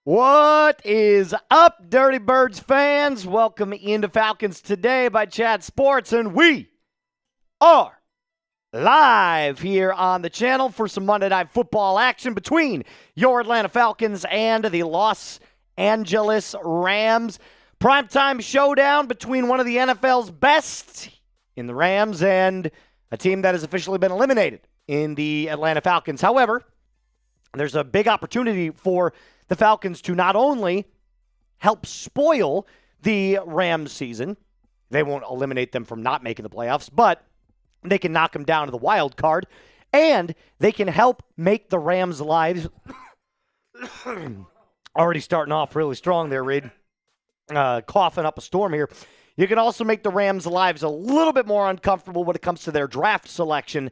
What is up, Dirty Birds fans? Welcome into Falcons Today by Chat Sports, and we are live here on the channel for some Monday Night Football action between your Atlanta Falcons and the Los Angeles Rams. Primetime showdown between one of the NFL's best in the Rams and a team that has officially been eliminated in the Atlanta Falcons. However, there's a big opportunity for the Falcons to not only help spoil the Rams season, they won't eliminate them from not making the playoffs, but they can knock them down to the wild card, and they can help make the Rams' lives already starting off really strong there, Reed. Coughing up a storm here. You can also make the Rams' lives a little bit more uncomfortable when it comes to their draft selection,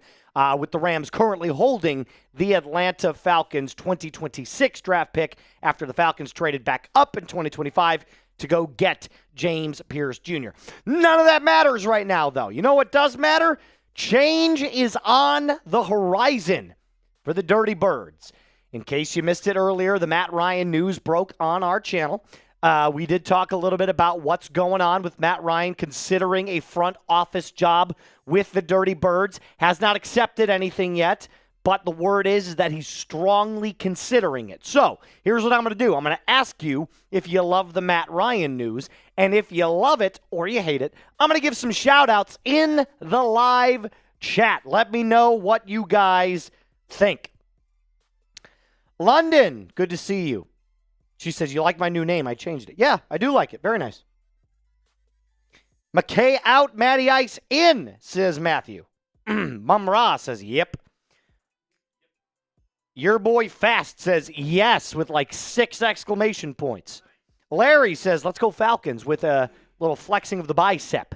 with the Rams currently holding the Atlanta Falcons 2026 draft pick after the Falcons traded back up in 2025 to go get James Pierce Jr. None of that matters right now, though. You know what does matter? Change is on the horizon for the Dirty Birds. In case you missed it earlier, the Matt Ryan news broke on our channel. We did talk a little bit about what's going on with Matt Ryan considering a front office job with the Dirty Birds. Has not accepted anything yet, but the word is that he's strongly considering it. So here's what I'm going to do. I'm going to ask you if you love the Matt Ryan news, and if you love it or you hate it, I'm going to give some shout-outs in the live chat. Let me know what you guys think. London, good to see you. She says, you like my new name? I changed it. Yeah, I do like it. Very nice. McKay out, Matty Ice in, says Matthew. Mum Ra says, yep. Your boy Fast says, yes, with like 6 exclamation points. Larry says, let's go Falcons, with a little flexing of the bicep.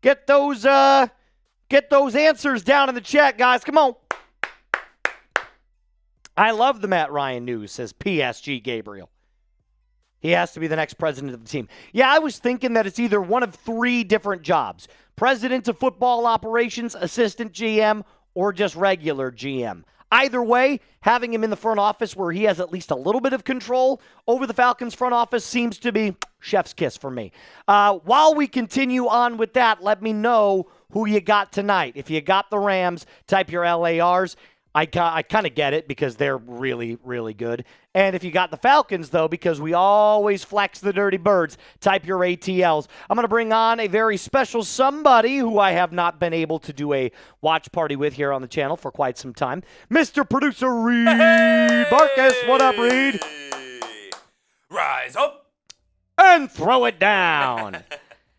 Get those answers down in the chat, guys. Come on. I love the Matt Ryan news, says PSG Gabriel. He has to be the next president of the team. Yeah, I was thinking that it's either one of 3 different jobs. President of football operations, assistant GM, or just regular GM. Either way, having him in the front office where he has at least a little bit of control over the Falcons front office seems to be chef's kiss for me. While we continue on with that, let me know who you got tonight. If you got the Rams, type your LARs. I kind of get it because they're really, really good. And if you got the Falcons, though, because we always flex the Dirty Birds, type your ATLs. I'm going to bring on a very special somebody who I have not been able to do a watch party with here on the channel for quite some time. Mr. Producer Reed Barkus. What up, Reed? Rise up and throw it down.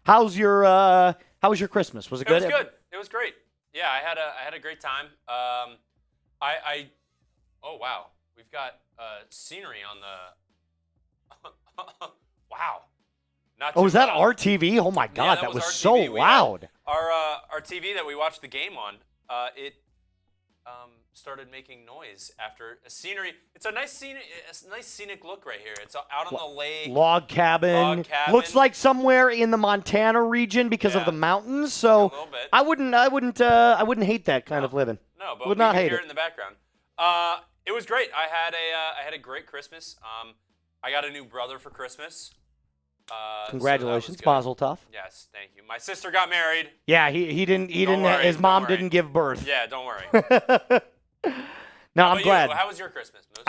How was your Christmas? Was it good? It was good. It was great. Yeah, I had a great time. Oh wow, we've got scenery on the. Wow. Is that our TV? Oh my God, yeah, that was our so TV. loud. Our TV that we watched the game on, it started making noise after a scenery. It's a nice scenic look right here. It's out on the lake. Log cabin. Looks like somewhere in the Montana region because of the mountains. So a little bit. I wouldn't hate that kind of living. No, but would we not can hate hear it. in the background. It was great. I had a great Christmas. I got a new brother for Christmas. Congratulations, so Mazel Tov. Yes, thank you. My sister got married. Yeah, he didn't. Worry, his mom didn't give birth. Yeah, don't worry. No, I'm glad. How was your Christmas, Moose?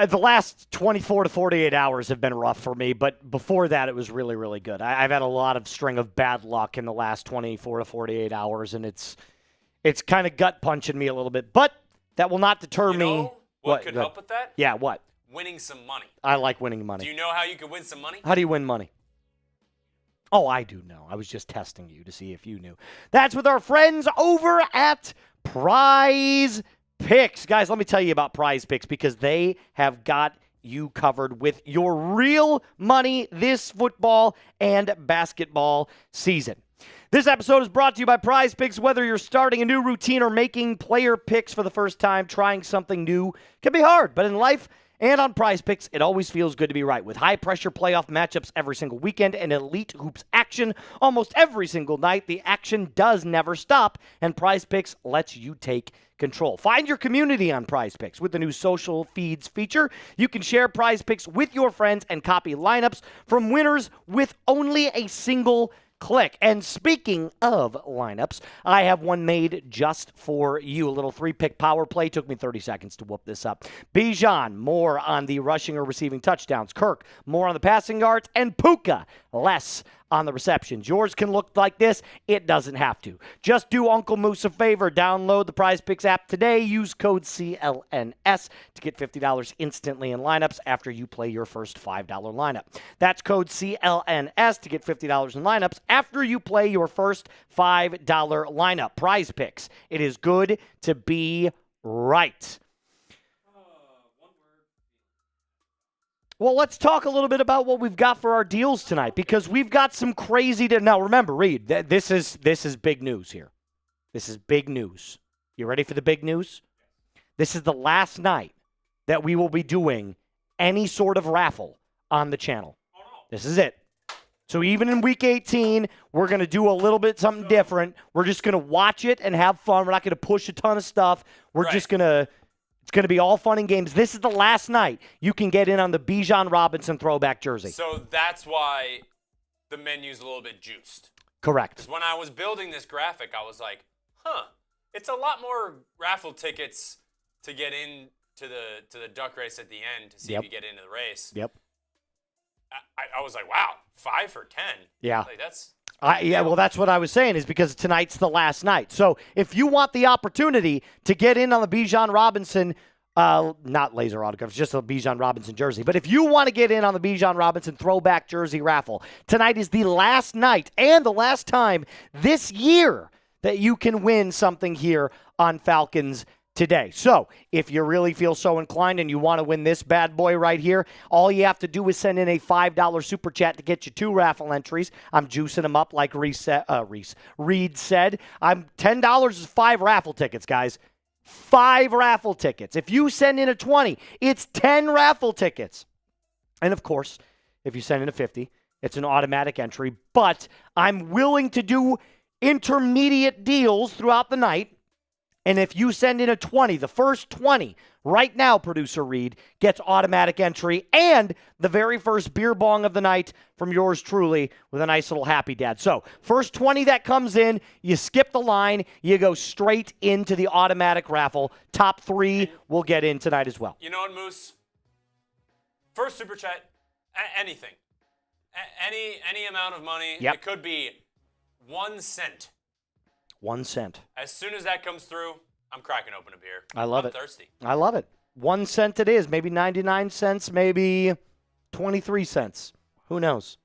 The last 24 to 48 hours have been rough for me, but before that, it was really, really good. I've had a lot of string of bad luck in the last 24 to 48 hours, and it's kind of gut punching me a little bit. But that will not deter me. What could help with that? Yeah, what? Winning some money. I like winning money. Do you know how you could win some money? How do you win money? Oh, I do know. I was just testing you to see if you knew. That's with our friends over at Prize Picks. Guys, let me tell you about Prize Picks because they have got you covered with your real money this football and basketball season. This episode is brought to you by Prize Picks. Whether you're starting a new routine or making player picks for the first time, trying something new can be hard. But in life And on Prize Picks, it always feels good to be right. With high-pressure playoff matchups every single weekend and elite hoops action almost every single night, the action does never stop, and Prize Picks lets you take control. Find your community on Prize Picks. With the new social feeds feature, you can share Prize Picks with your friends and copy lineups from winners with only a single click. And speaking of lineups, I have one made just for you. A little 3-pick power play. Took me 30 seconds to whoop this up. Bijan, more on the rushing or receiving touchdowns. Kirk, more on the passing yards. And Puka, less on the receptions. Yours can look like this. It doesn't have to. Just do Uncle Moose a favor. Download the Prize Picks app today. Use code CLNS to get $50 instantly in lineups after you play your first $5 lineup. That's code CLNS to get $50 in lineups after you play your first $5 lineup. Prize Picks. It is good to be right. Well, let's talk a little bit about what we've got for our deals tonight, because we've got some crazy. Now, remember, Reed, this is big news here. This is big news. You ready for the big news? This is the last night that we will be doing any sort of raffle on the channel. This is it. So even in Week 18, we're going to do a little bit something different. We're just going to watch it and have fun. We're not going to push a ton of stuff. We're just going to. It's going to be all fun and games. This is the last night you can get in on the Bijan Robinson throwback jersey. So that's why the menu's a little bit juiced. Correct. Because when I was building this graphic, I was like, it's a lot more raffle tickets to get in to the duck race at the end to see if you get into the race. Yep. I was like, wow, 5 for 10. Yeah. Like, that's... well, that's what I was saying, is because tonight's the last night. So if you want the opportunity to get in on the Bijan Robinson, not laser autographs, just a Bijan Robinson jersey, but if you want to get in on the Bijan Robinson throwback jersey raffle, tonight is the last night and the last time this year that you can win something here on Falcons Today. So if you really feel so inclined and you want to win this bad boy right here, all you have to do is send in a $5 super chat to get you 2 raffle entries. I'm juicing them up like Reed said. I'm $10 is 5 raffle tickets, guys. 5 raffle tickets. If you send in a 20, it's 10 raffle tickets. And of course, if you send in a 50, it's an automatic entry. But I'm willing to do intermediate deals throughout the night. And if you send in a 20, the first 20 right now, Producer Reed, gets automatic entry and the very first beer bong of the night from yours truly with a nice little happy dad. So first 20 that comes in, you skip the line, you go straight into the automatic raffle. Top 3 will get in tonight as well. You know what, Moose? First super chat, anything. Any amount of money. Yep. It could be 1 cent. 1 cent. As soon as that comes through, I'm cracking open a beer. I love it. I'm thirsty. I love it. 1 cent it is. Maybe 99 cents, maybe 23 cents. Who knows?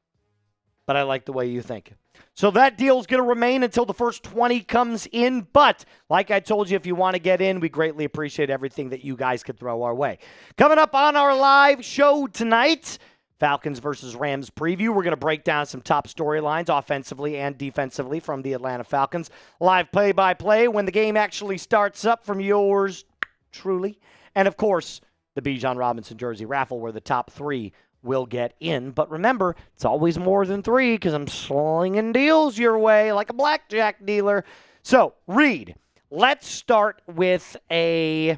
But I like the way you think. So that deal is going to remain until the first 20 comes in. But like I told you, if you want to get in, we greatly appreciate everything that you guys could throw our way. Coming up on our live show tonight, Falcons versus Rams preview. We're going to break down some top storylines offensively and defensively from the Atlanta Falcons. Live play-by-play when the game actually starts up from yours truly. And, of course, the Bijan Robinson jersey raffle where the top 3 will get in. But remember, it's always more than 3 because I'm slinging deals your way like a blackjack dealer. So, Reed, let's start with a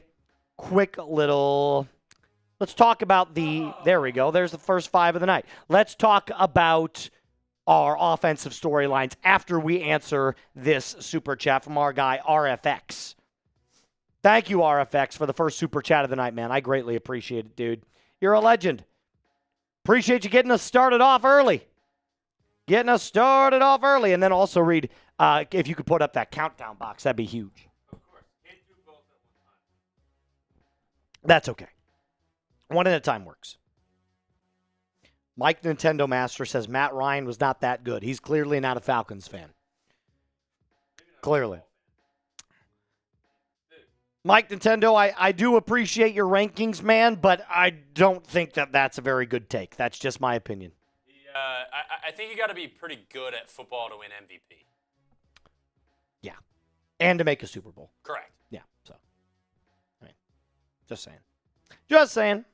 quick little... Let's talk about there we go. There's the first 5 of the night. Let's talk about our offensive storylines after we answer this super chat from our guy, RFX. Thank you, RFX, for the first super chat of the night, man. I greatly appreciate it, dude. You're a legend. Appreciate you getting us started off early. And then also, Reed, if you could put up that countdown box, that'd be huge. Of course. Can't do both at one time. That's okay. One at a time works. Mike Nintendo Master says Matt Ryan was not that good. He's clearly not a Falcons fan. Clearly. Mike Nintendo, I do appreciate your rankings, man, but I don't think that that's a very good take. That's just my opinion. I think you got to be pretty good at football to win MVP. Yeah. And to make a Super Bowl. Correct. Yeah. So, I mean, just saying.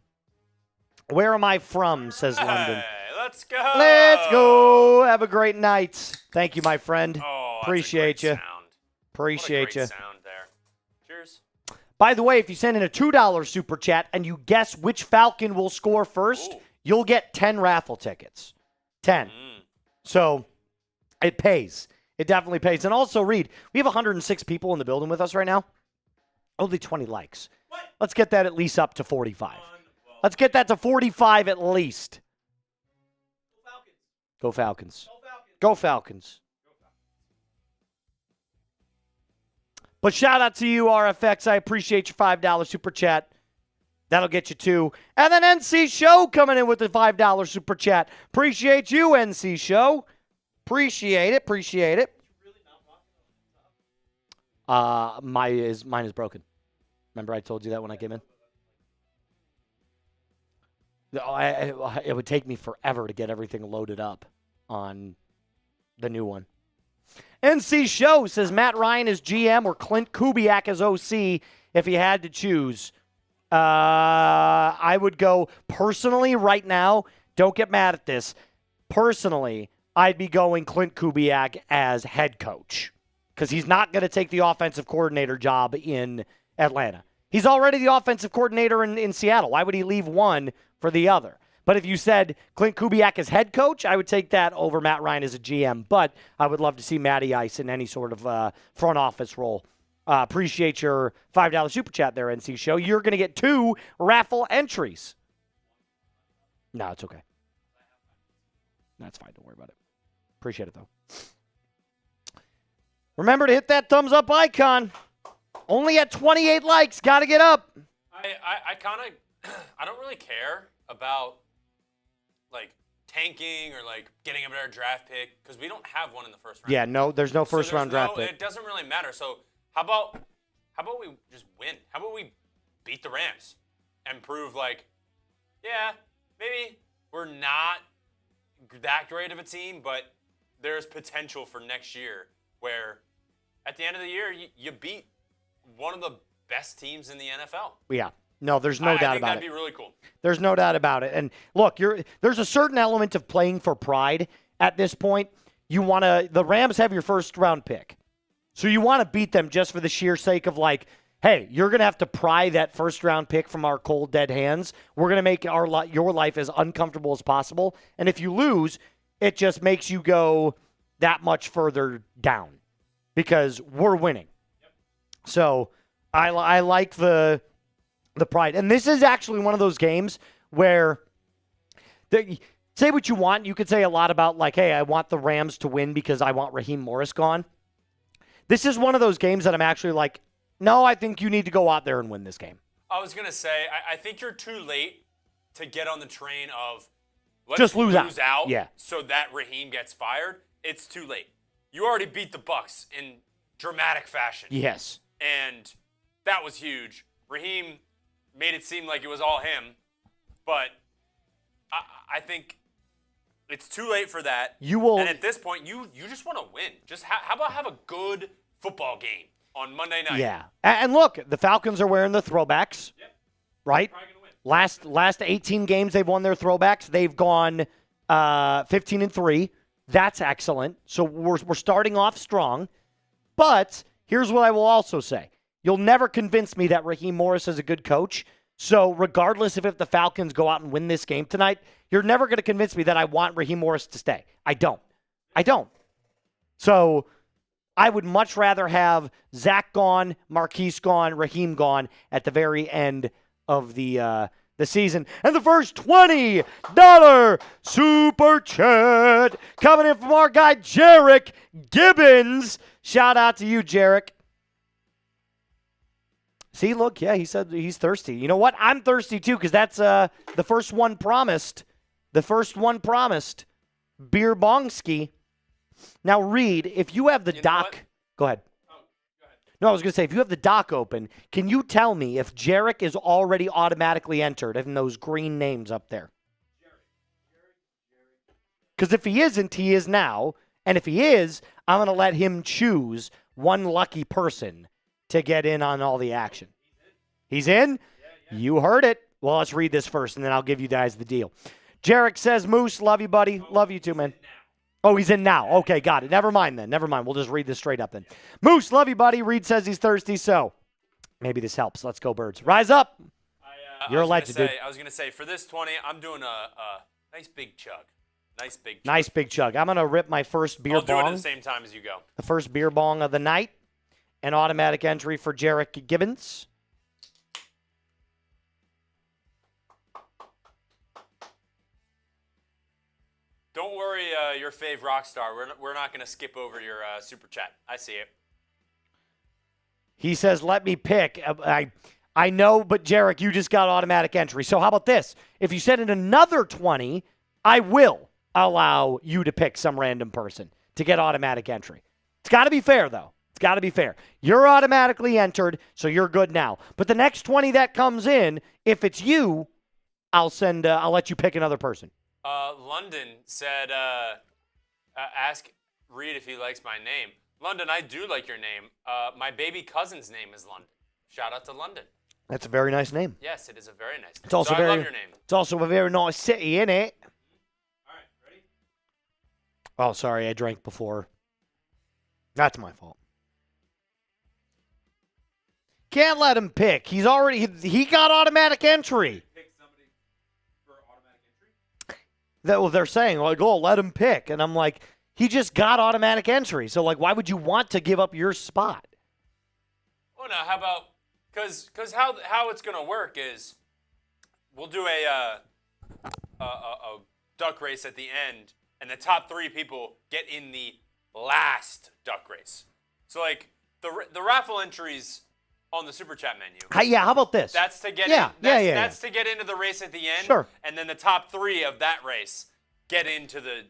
Where am I from, says London. Hey, let's go. Let's go. Have a great night. Thank you, my friend. Oh, Appreciate you. Sound. Appreciate What a you. great sound there. Cheers. By the way, if you send in a $2 super chat and you guess which Falcon will score first, you'll get 10 raffle tickets. 10. So it pays. It definitely pays. And also, Reed, we have 106 people in the building with us right now. Only 20 likes. What? Let's get that at least up to 45. Let's get that to 45 at least. Go Falcons. Go Falcons. But shout out to you, RFX. I appreciate your $5 super chat. That'll get you two. And then NC Show coming in with the $5 super chat. Appreciate you, NC Show. Appreciate it. Appreciate it. Mine is broken. Remember I told you that when I came in? It would take me forever to get everything loaded up on the new one. NC Show says Matt Ryan is GM or Clint Kubiak as OC if he had to choose. I would go personally right now. Don't get mad at this. Personally, I'd be going Clint Kubiak as head coach because he's not going to take the offensive coordinator job in Atlanta. He's already the offensive coordinator in Seattle. Why would he leave one for the other? But if you said Clint Kubiak as head coach, I would take that over Matt Ryan as a GM. But I would love to see Matty Ice in any sort of front office role. Appreciate your $5 super chat there, NC Show. You're going to get 2 raffle entries. No, it's okay. That's fine. Don't worry about it. Appreciate it, though. Remember to hit that thumbs up icon. Only at 28 likes. Got to get up. I kind of, I don't really care about like tanking or like getting a better draft pick because we don't have one in the first round. Yeah, no, there's no first round draft pick. It doesn't really matter. So how about we just win? How about we beat the Rams and prove like, yeah, maybe we're not that great of a team, but there's potential for next year where at the end of the year you beat one of the best teams in the NFL. Yeah. No, there's no doubt about it. I think that'd be really cool. There's no doubt about it. And look, there's a certain element of playing for pride at this point. The Rams have your first round pick. So you want to beat them just for the sheer sake of like, hey, you're going to have to pry that first round pick from our cold, dead hands. We're going to make your life as uncomfortable as possible. And if you lose, it just makes you go that much further down because we're winning. Yep. So I like the pride. And this is actually one of those games where say what you want. You could say a lot about like, hey, I want the Rams to win because I want Raheem Morris gone. This is one of those games that I'm actually like, no, I think you need to go out there and win this game. I was going to say, I think you're too late to get on the train of let's just lose out. Yeah. So that Raheem gets fired. It's too late. You already beat the Bucs in dramatic fashion. Yes. And that was huge. Raheem made it seem like it was all him, but I think it's too late for that. And at this point, you just want to win. Just how about have a good football game on Monday night? Yeah. And look, the Falcons are wearing the throwbacks, right? Last 18 games they've won their throwbacks. They've gone 15-3. That's excellent. So we're starting off strong. But here's what I will also say. You'll never convince me that Raheem Morris is a good coach. So regardless of if the Falcons go out and win this game tonight, you're never going to convince me that I want Raheem Morris to stay. I don't. So I would much rather have Zach gone, Marquise gone, Raheem gone at the very end of the season. And the first $20 super chat coming in from our guy, Jarek Gibbons. Shout out to you, Jarek. See, look, yeah, he said he's thirsty. You know what? I'm thirsty, too, because that's the first one promised. The first one promised. Beer Bongski. Now, Reed, if you have the doc. Go ahead. Oh, go ahead. No, I was going to say, if you have the doc open, can you tell me if Jarek is already automatically entered in those green names up there? Because if he isn't, he is now. And if he is, I'm going to let him choose one lucky person to get in on all the action. He's in? Yeah. You heard it. Well, let's read this first, and then I'll give you guys the deal. Jarek says, Moose, love you, buddy. Love you too, man. Oh, he's in now. Okay, got it. Never mind then. Never mind. We'll just read this straight up then. Moose, love you, buddy. Reed says he's thirsty, so maybe this helps. Let's go, Birds. Rise up. You're a legend, dude. I was going to say, for this 20, I'm doing a nice big chug. Nice big chug. Nice big chug. I'm going to rip my first beer bong. I'll do it at the same time as you go. The first beer bong of the night. An automatic entry for Jarek Gibbons. Don't worry, your fave rock star. We're not going to skip over your super chat. I see it. He says, let me pick. I know, but Jarek, you just got automatic entry. So how about this? If you send in another 20, I will allow you to pick some random person to get automatic entry. It's got to be fair, though. It's got to be fair. You're automatically entered, so you're good now. But the next 20 that comes in, if it's you, I'll let you pick another person. London said, ask Reed if he likes my name. London, I do like your name. My baby cousin's name is London. Shout out to London. That's a very nice name. Yes, it is a very nice name. It's also I love your name. It's also a very nice city, isn't it? All right, ready? Oh, sorry, I drank before. That's my fault. Can't let him pick. He got automatic entry. Pick somebody for automatic entry? They're saying, like, oh, let him pick. And I'm like, he just got automatic entry. So, like, why would you want to give up your spot? Well, now, how about, because how it's going to work is we'll do a duck race at the end, and the top 3 people get in the last duck race. So, like, the raffle entries on the super chat menu. Yeah, how about this? That's to get That's to get into the race at the end. Sure. And then the top 3 of that race get into the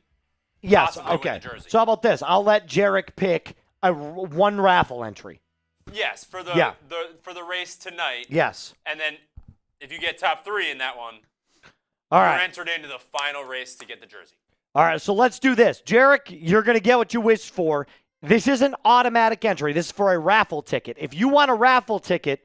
yes. possibly Okay. win the jersey. So how about this? I'll let Jarek pick one raffle entry. Yes, for the race tonight. Yes. And then if you get top 3 in that one, all you're right, entered into the final race to get the jersey. All right, so let's do this. Jarek, you're going to get what you wished for. This isn't automatic entry. This is for a raffle ticket. If you want a raffle ticket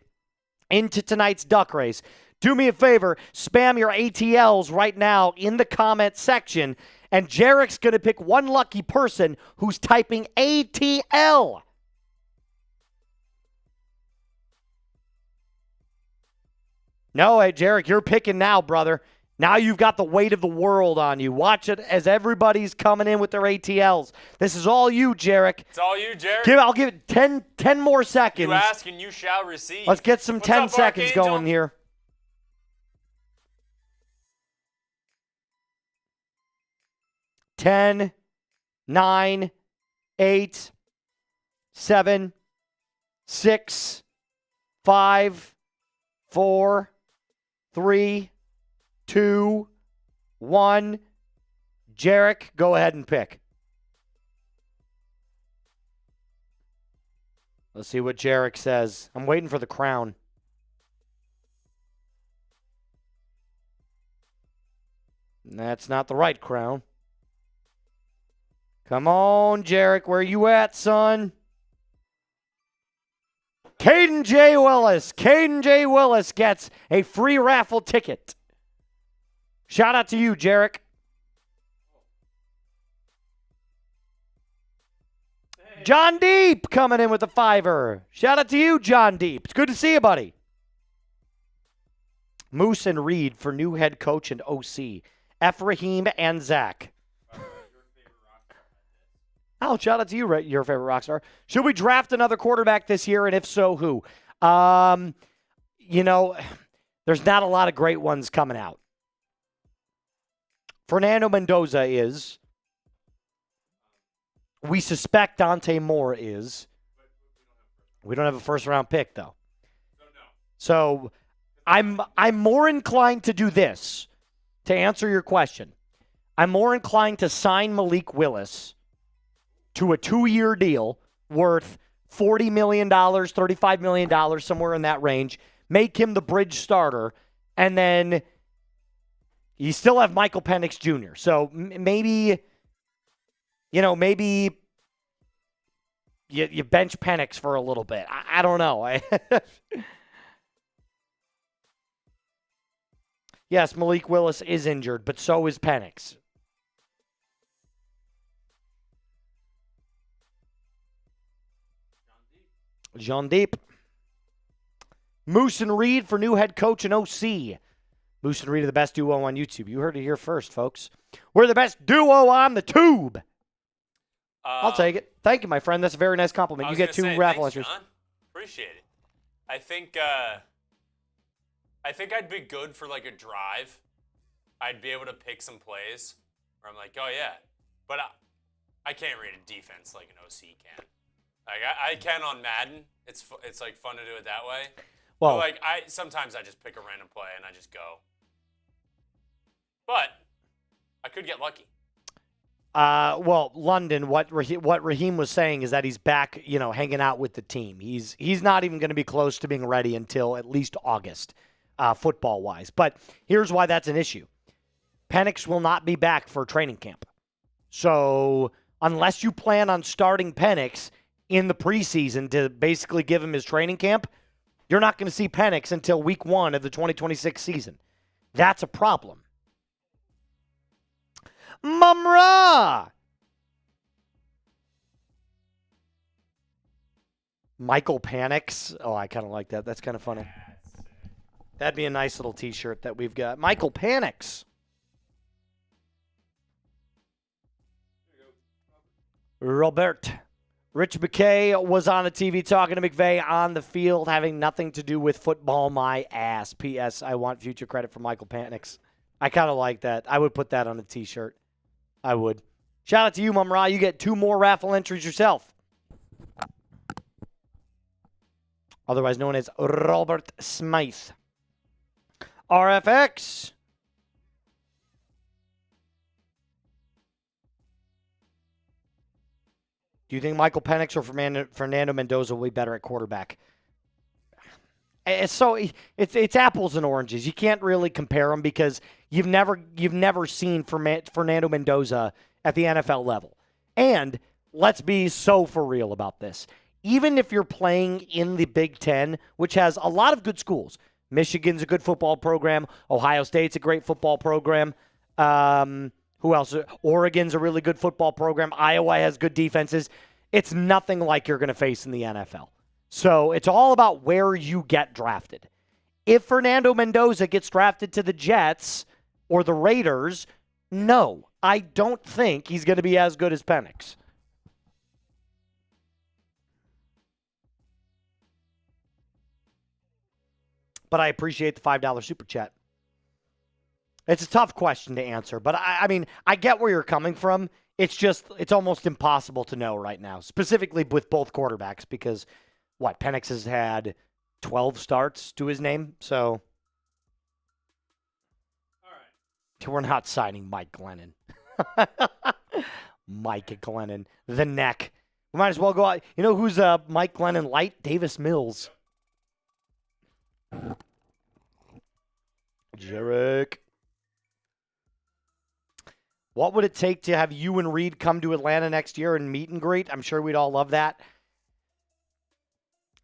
into tonight's duck race, do me a favor, spam your ATLs right now in the comment section, and Jarek's going to pick one lucky person who's typing ATL. No, hey, Jarek, you're picking now, brother. Now you've got the weight of the world on you. Watch it as everybody's coming in with their ATLs. This is all you, Jarek. It's all you, Jarek. I'll give it 10 more seconds. You ask and you shall receive. Let's get some 10 seconds Archangel? going here. 10, 9, 8, 7, 6, 5, 4, 3, 2, 1. Jarek, go ahead and pick. Let's see what Jarek says. I'm waiting for the crown. That's not the right crown. Come on, Jarek. Where you at, son? Caden J. Willis. Caden J. Willis gets a free raffle ticket. Shout out to you, Jarek. Hey. John Deep coming in with a $5. Shout out to you, John Deep. It's good to see you, buddy. Moose and Reed for new head coach and OC. Ephraim and Zach. Oh, shout out to you, your favorite rock star. Should we draft another quarterback this year, and if so, who? There's not a lot of great ones coming out. Fernando Mendoza is. We suspect Dante Moore is. We don't have a first-round pick, though. So I'm more inclined to do this, to answer your question. I'm more inclined to sign Malik Willis to a 2-year deal worth $40 million, $35 million, somewhere in that range, make him the bridge starter, and then you still have Michael Penix Jr. So maybe you bench Penix for a little bit. I don't know. Yes, Malik Willis is injured, but so is Penix. Jean Deep. Moose and Reed for new head coach and OC. Moose and Reed are the best duo on YouTube. You heard it here first, folks. We're the best duo on the tube. I'll take it. Thank you, my friend. That's a very nice compliment. You get 2 raffle entries. John. Appreciate it. I think I'd be good for like a drive. I'd be able to pick some plays where I'm like, oh yeah, but I can't read a defense like an OC can. Like I can on Madden. It's like fun to do it that way. Well, but like sometimes I just pick a random play and I just go. But I could get lucky. Well, London, what Raheem was saying is that he's back, hanging out with the team. He's not even going to be close to being ready until at least August, football-wise. But here's why that's an issue. Penix will not be back for training camp. So unless you plan on starting Penix in the preseason to basically give him his training camp, you're not going to see Penix until week 1 of the 2026 season. That's a problem. Mumra! Michael Penix. Oh, I kind of like that. That's kind of funny. That'd be a nice little t-shirt that we've got. Michael Penix. Robert. Rich McKay was on the TV talking to McVay on the field, having nothing to do with football, my ass. P.S. I want future credit for Michael Penix. I kind of like that. I would put that on a t-shirt. I would. Shout out to you, Mum Ra. You get 2 more raffle entries yourself. Otherwise known as Robert Smythe. RFX. Do you think Michael Penix or Fernando Mendoza will be better at quarterback? It's apples and oranges. You can't really compare them because you've never seen Fernando Mendoza at the NFL level. And let's be so for real about this. Even if you're playing in the Big Ten, which has a lot of good schools, Michigan's a good football program, Ohio State's a great football program. Who else? Oregon's a really good football program. Iowa has good defenses. It's nothing like you're going to face in the NFL. So it's all about where you get drafted. If Fernando Mendoza gets drafted to the Jets or the Raiders, no, I don't think he's going to be as good as Penix. But I appreciate the $5 super chat. It's a tough question to answer, but I mean, I get where you're coming from. It's almost impossible to know right now, specifically with both quarterbacks, because Penix has had 12 starts to his name, so all right. We're not signing Mike Glennon. Mike Glennon, the neck. We might as well go out. You know who's Mike Glennon light? Davis Mills. Jarek. What would it take to have you and Reed come to Atlanta next year and meet and greet? I'm sure we'd all love that.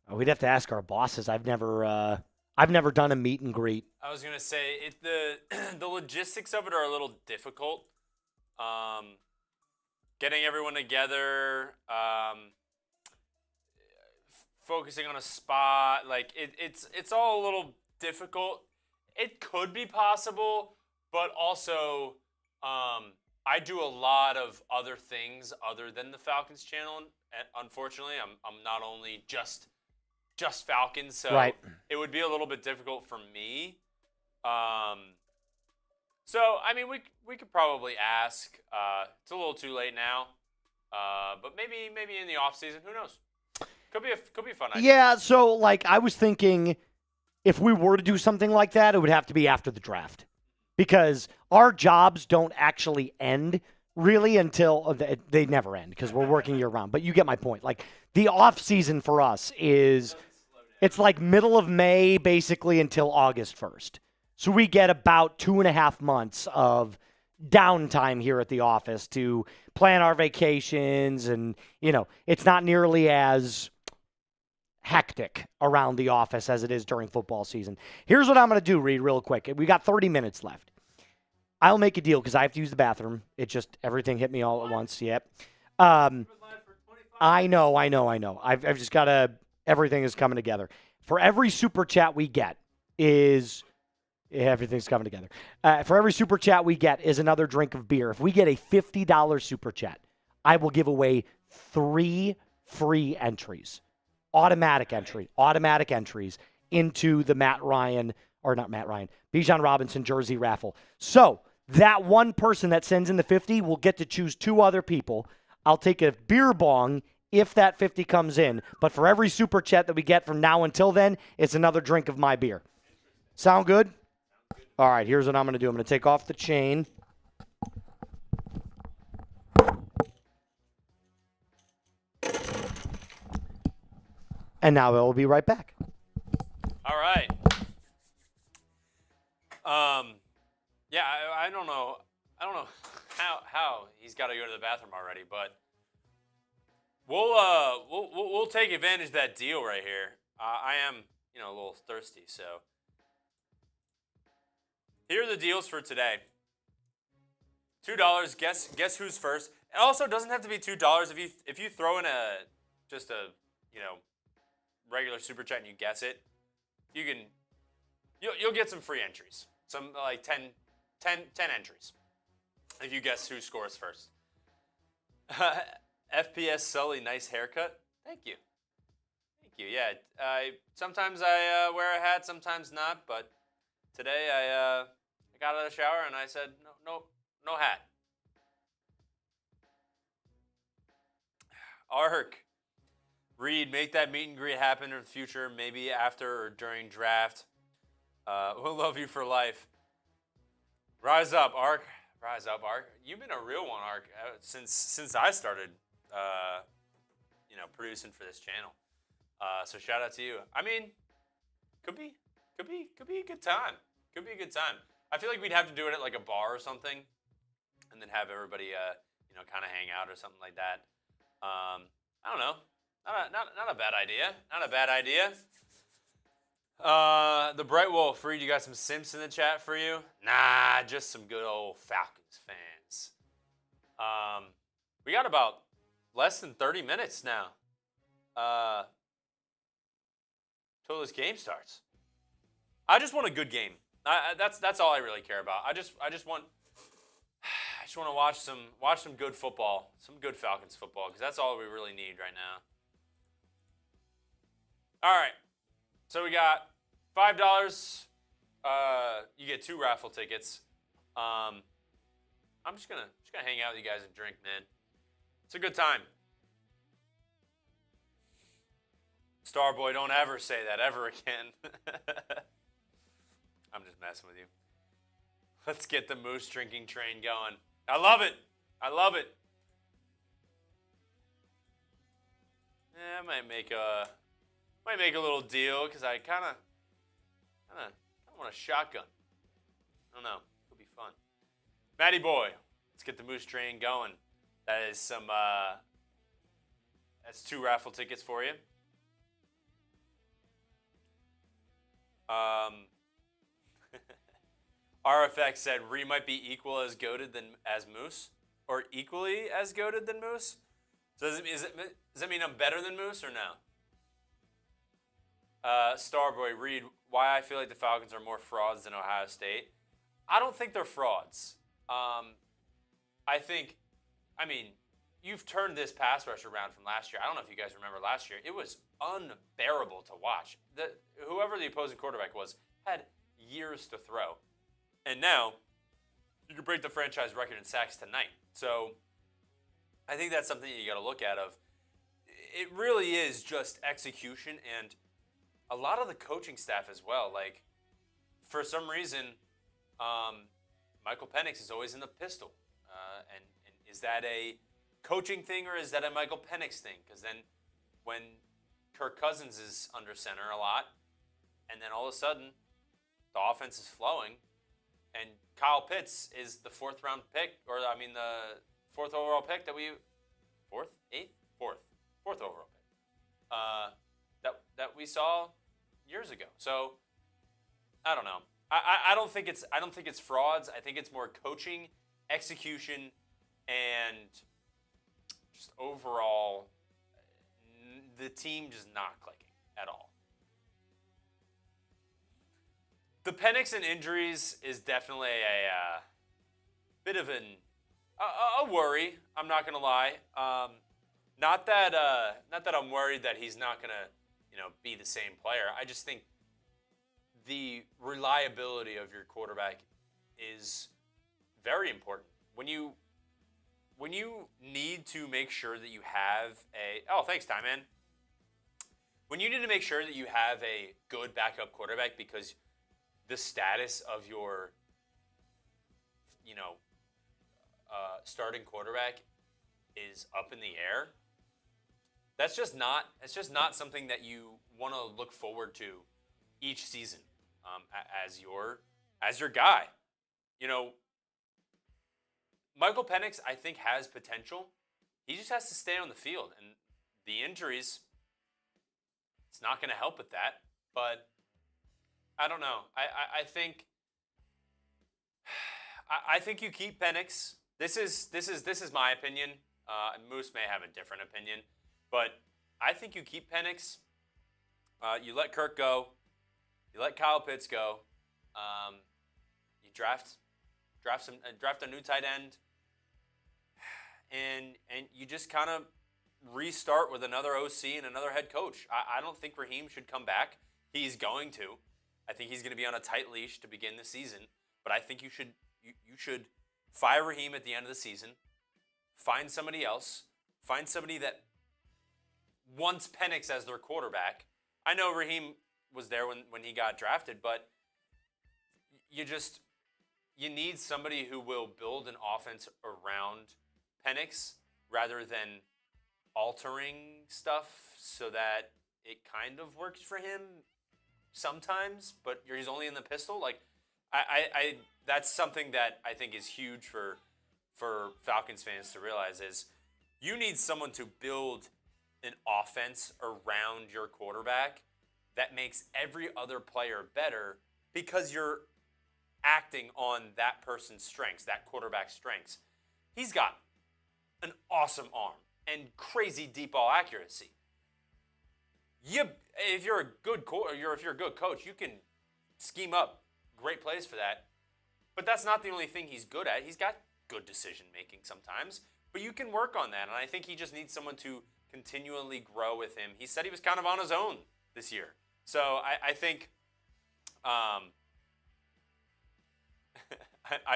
We'd have to ask our bosses. I've never done a meet and greet. I was gonna say the logistics of it are a little difficult. Getting everyone together, focusing on a spot, like it's all a little difficult. It could be possible, but also I do a lot of other things other than the Falcons channel. And unfortunately, I'm not only just Falcons, so right. It would be a little bit difficult for me. So I mean, we could probably ask. It's a little too late now, but maybe in the off season, who knows? Could be a fun idea. Yeah. So like I was thinking, if we were to do something like that, it would have to be after the draft, because our jobs don't actually end really until they never end because we're working year round. But you get my point. Like the off season for us it's like middle of May basically until August 1st. So we get about 2.5 months of downtime here at the office to plan our vacations, and it's not nearly as hectic around the office as it is during football season. Here's what I'm going to do, Reed, real quick. We got 30 minutes left. I'll make a deal because I have to use the bathroom. It just, everything hit me all at once. Yep. I know. I've just got to, everything is coming together. For every super chat we get everything's coming together. For every super chat we get is another drink of beer. If we get a $50 super chat, I will give away 3 free entries. Automatic entries into the Bijan Robinson jersey raffle. So that one person that sends in the 50 will get to choose 2 other people. I'll take a beer bong if that 50 comes in. But for every super chat that we get from now until then, it's another drink of my beer. Sound good? All right, here's what I'm going to do. I'm going to take off the chain. And now we'll be right back. All right. Yeah, I don't know. I don't know how he's got to go to the bathroom already, but we'll take advantage of that deal right here. I am, a little thirsty, so here are the deals for today. $2. Guess who's first. It also doesn't have to be $2 if you throw in a regular super chat and you guess it, you'll get some free entries. Some like 10 entries if you guess who scores first. FPS Sully, nice haircut. Thank you. Yeah, sometimes I wear a hat, sometimes not, but today I got out of the shower and I said no hat. Ark. Reed, make that meet and greet happen in the future, maybe after or during draft. We'll love you for life. Rise up, Ark. Rise up, Ark. You've been a real one, Ark, since I started, producing for this channel. So shout out to you. I mean, could be a good time. Could be a good time. I feel like we'd have to do it at like a bar or something, and then have everybody, kind of hang out or something like that. I don't know. Not a bad idea. Not a bad idea. The Bright Wolf, Reed, you got some simps in the chat for you? Nah, just some good old Falcons fans. We got about less than 30 minutes now. Till this game starts. I just want a good game. That's all I really care about. I just want to watch some good football, some good Falcons football, because that's all we really need right now. All right, so we got $5. You get 2 raffle tickets. I'm just gonna hang out with you guys and drink, man. It's a good time. Starboy, don't ever say that ever again. I'm just messing with you. Let's get the moose drinking train going. I love it. I love it. Yeah, I might make a little deal because I kind of want a shotgun. I don't know. It'll be fun. Matty boy, let's get the moose train going. That is that's 2 raffle tickets for you. RFX said Ree might be equal as goated as Moose, or equally as goated than Moose. So does that mean I'm better than Moose or no? Starboy, Reed, why I feel like the Falcons are more frauds than Ohio State. I don't think they're frauds. I mean, you've turned this pass rush around from last year. I don't know if you guys remember last year. It was unbearable to watch. Whoever the opposing quarterback was had years to throw. And now, you could break the franchise record in sacks tonight. So, I think that's something you got to look at. It really is just execution and a lot of the coaching staff as well. Like, for some reason, Michael Penix is always in the pistol. And is that a coaching thing or is that a Michael Penix thing? Because then when Kirk Cousins is under center a lot, and then all of a sudden the offense is flowing, and Kyle Pitts is the 4th overall pick fourth overall pick that we saw years ago. So I don't know. I don't think it's frauds. I think it's more coaching, execution, and just overall the team just not clicking at all. The Penix and injuries is definitely a bit of a worry. I'm not gonna lie. Not that I'm worried that he's not gonna be the same player. I just think the reliability of your quarterback is very important. When you need to make sure that you have thanks, Ty, man. When you need to make sure that you have a good backup quarterback because the status of your starting quarterback is up in the air, that's just not something that you want to look forward to each season as your guy. Michael Penix, I think, has potential. He just has to stay on the field, and the injuries, it's not going to help with that. But I don't know. I think you keep Penix. This is my opinion. Moose may have a different opinion, but I think you keep Penix. You let Kirk go. You let Kyle Pitts go. You draft a new tight end, and you just kind of restart with another OC and another head coach. I don't think Raheem should come back. He's going to. I think he's going to be on a tight leash to begin the season. But I think you should fire Raheem at the end of the season. Find somebody else. Find somebody that wants Penix as their quarterback. I know Raheem was there when he got drafted, but you need somebody who will build an offense around Penix rather than altering stuff so that it kind of works for him sometimes, but he's only in the pistol. Like, I that's something that I think is huge for Falcons fans to realize is you need someone to build an offense around your quarterback that makes every other player better because you're acting on that person's strengths, that quarterback's strengths. He's got an awesome arm and crazy deep ball accuracy. If you're a good coach, you can scheme up great plays for that. But that's not the only thing he's good at. He's got good decision making sometimes, but you can work on that. And I think he just needs someone to continually grow with him. He said he was kind of on his own this year. So I think I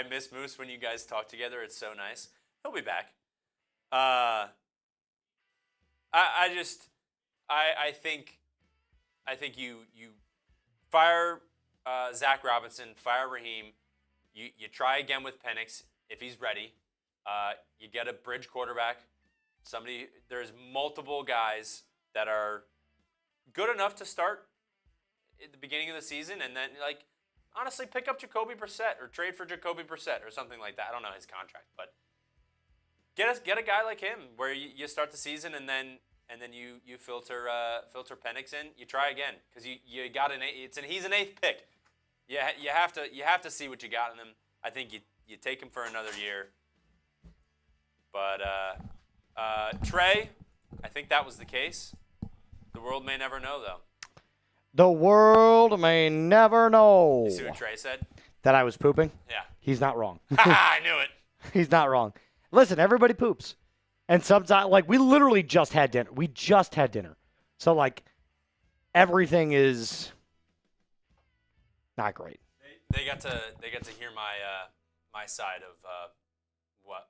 miss Moose when you guys talk together. It's so nice. He'll be back. I think you fire Zach Robinson, fire Raheem. You try again with Penix if he's ready. You get a bridge quarterback. There's multiple guys that are good enough to start at the beginning of the season, and then honestly pick up Jacoby Brissett or trade for Jacoby Brissett or something like that. I don't know his contract, but get a guy like him where you start the season and then you filter Penix in. You try again because you got he's an 8th pick. You have to see what you got in him. I think you take him for another year. But Trey, I think that was the case. The world may never know, though. The world may never know. You see what Trey said? That I was pooping? Yeah. He's not wrong. I knew it. He's not wrong. Listen, everybody poops. And sometimes, we literally just had dinner. We just had dinner. So, everything is not great. They got to hear my side of what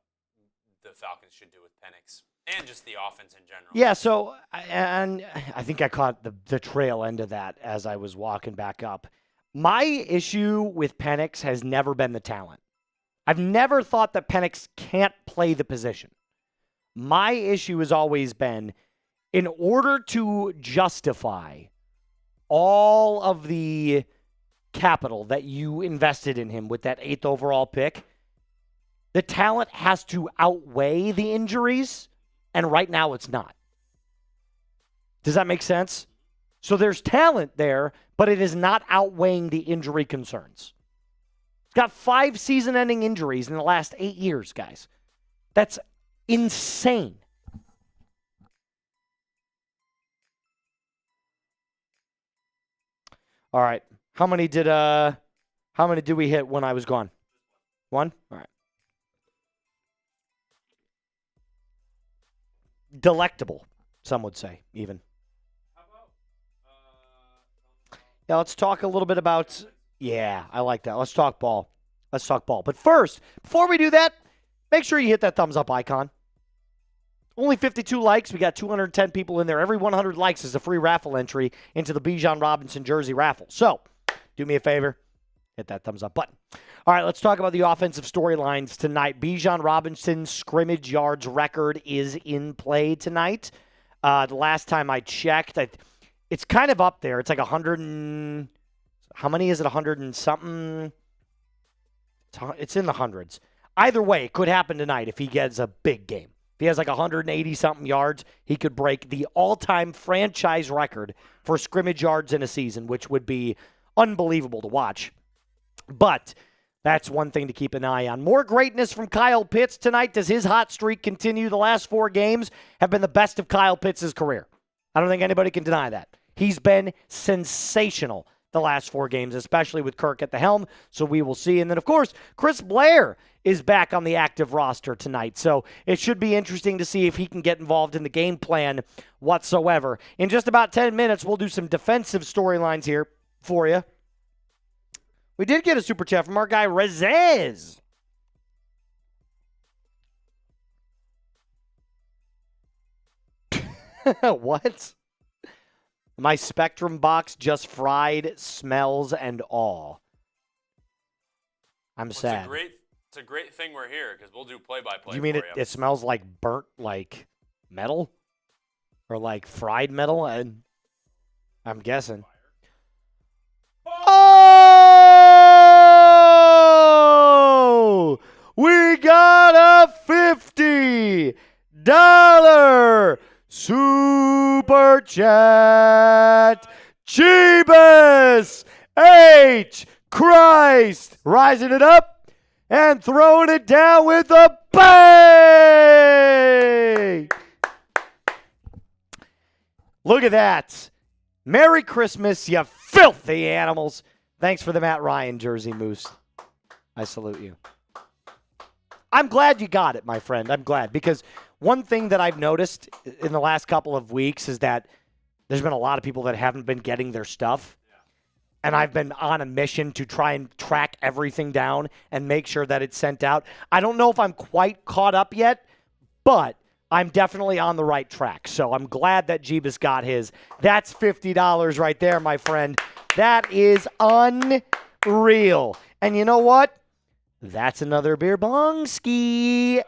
the Falcons should do with Penix and just the offense in general. Yeah, so, and I think I caught the trail end of that as I was walking back up. My issue with Penix has never been the talent. I've never thought that Penix can't play the position. My issue has always been, in order to justify all of the capital that you invested in him with that 8th overall pick, the talent has to outweigh the injuries, and right now it's not. Does that make sense? So there's talent there, but it is not outweighing the injury concerns. He's got 5 season-ending injuries in the last 8 years, guys. That's insane. All right. How many did we hit when I was gone? 1? All right. Delectable, some would say, even. Yeah, let's talk a little bit about... Yeah, I like that. Let's talk ball. But first, before we do that, make sure you hit that thumbs up icon. Only 52 likes. We got 210 people in there. Every 100 likes is a free raffle entry into the Bijan Robinson jersey raffle. So, do me a favor. Hit that thumbs up button. All right, let's talk about the offensive storylines tonight. Bijan Robinson's scrimmage yards record is in play tonight. The last time I checked, it's kind of up there. It's like 100 and... How many is it? 100 and something? It's in the hundreds. Either way, it could happen tonight if he gets a big game. If he has like 180-something yards, he could break the all-time franchise record for scrimmage yards in a season, which would be unbelievable to watch. But that's one thing to keep an eye on. More greatness from Kyle Pitts tonight. Does his hot streak continue? The last 4 games have been the best of Kyle Pitts' career. I don't think anybody can deny that. He's been sensational the last 4 games, especially with Kirk at the helm. So we will see. And then, of course, Chris Blair is back on the active roster tonight. So it should be interesting to see if he can get involved in the game plan whatsoever. In just about 10 minutes, we'll do some defensive storylines here for you. We did get a super chat from our guy, Rezez. What? My Spectrum box just fried, smells and all. I'm sad. It's a great thing we're here because we'll do play-by-play. You mean it smells like burnt like metal? Or like fried metal? And I'm guessing. Oh! We got a $50 super chat. Jeebus H. Christ. Rising it up and throwing it down with a bang. Look at that. Merry Christmas, you filthy animals. Thanks for the Matt Ryan jersey, Moose. I salute you. I'm glad you got it, my friend. I'm glad because one thing that I've noticed in the last couple of weeks is that there's been a lot of people that haven't been getting their stuff. And I've been on a mission to try and track everything down and make sure that it's sent out. I don't know if I'm quite caught up yet, but I'm definitely on the right track. So I'm glad that Jeebus got his. That's $50 right there, my friend. That is unreal. And you know what? That's another beer bong ski. I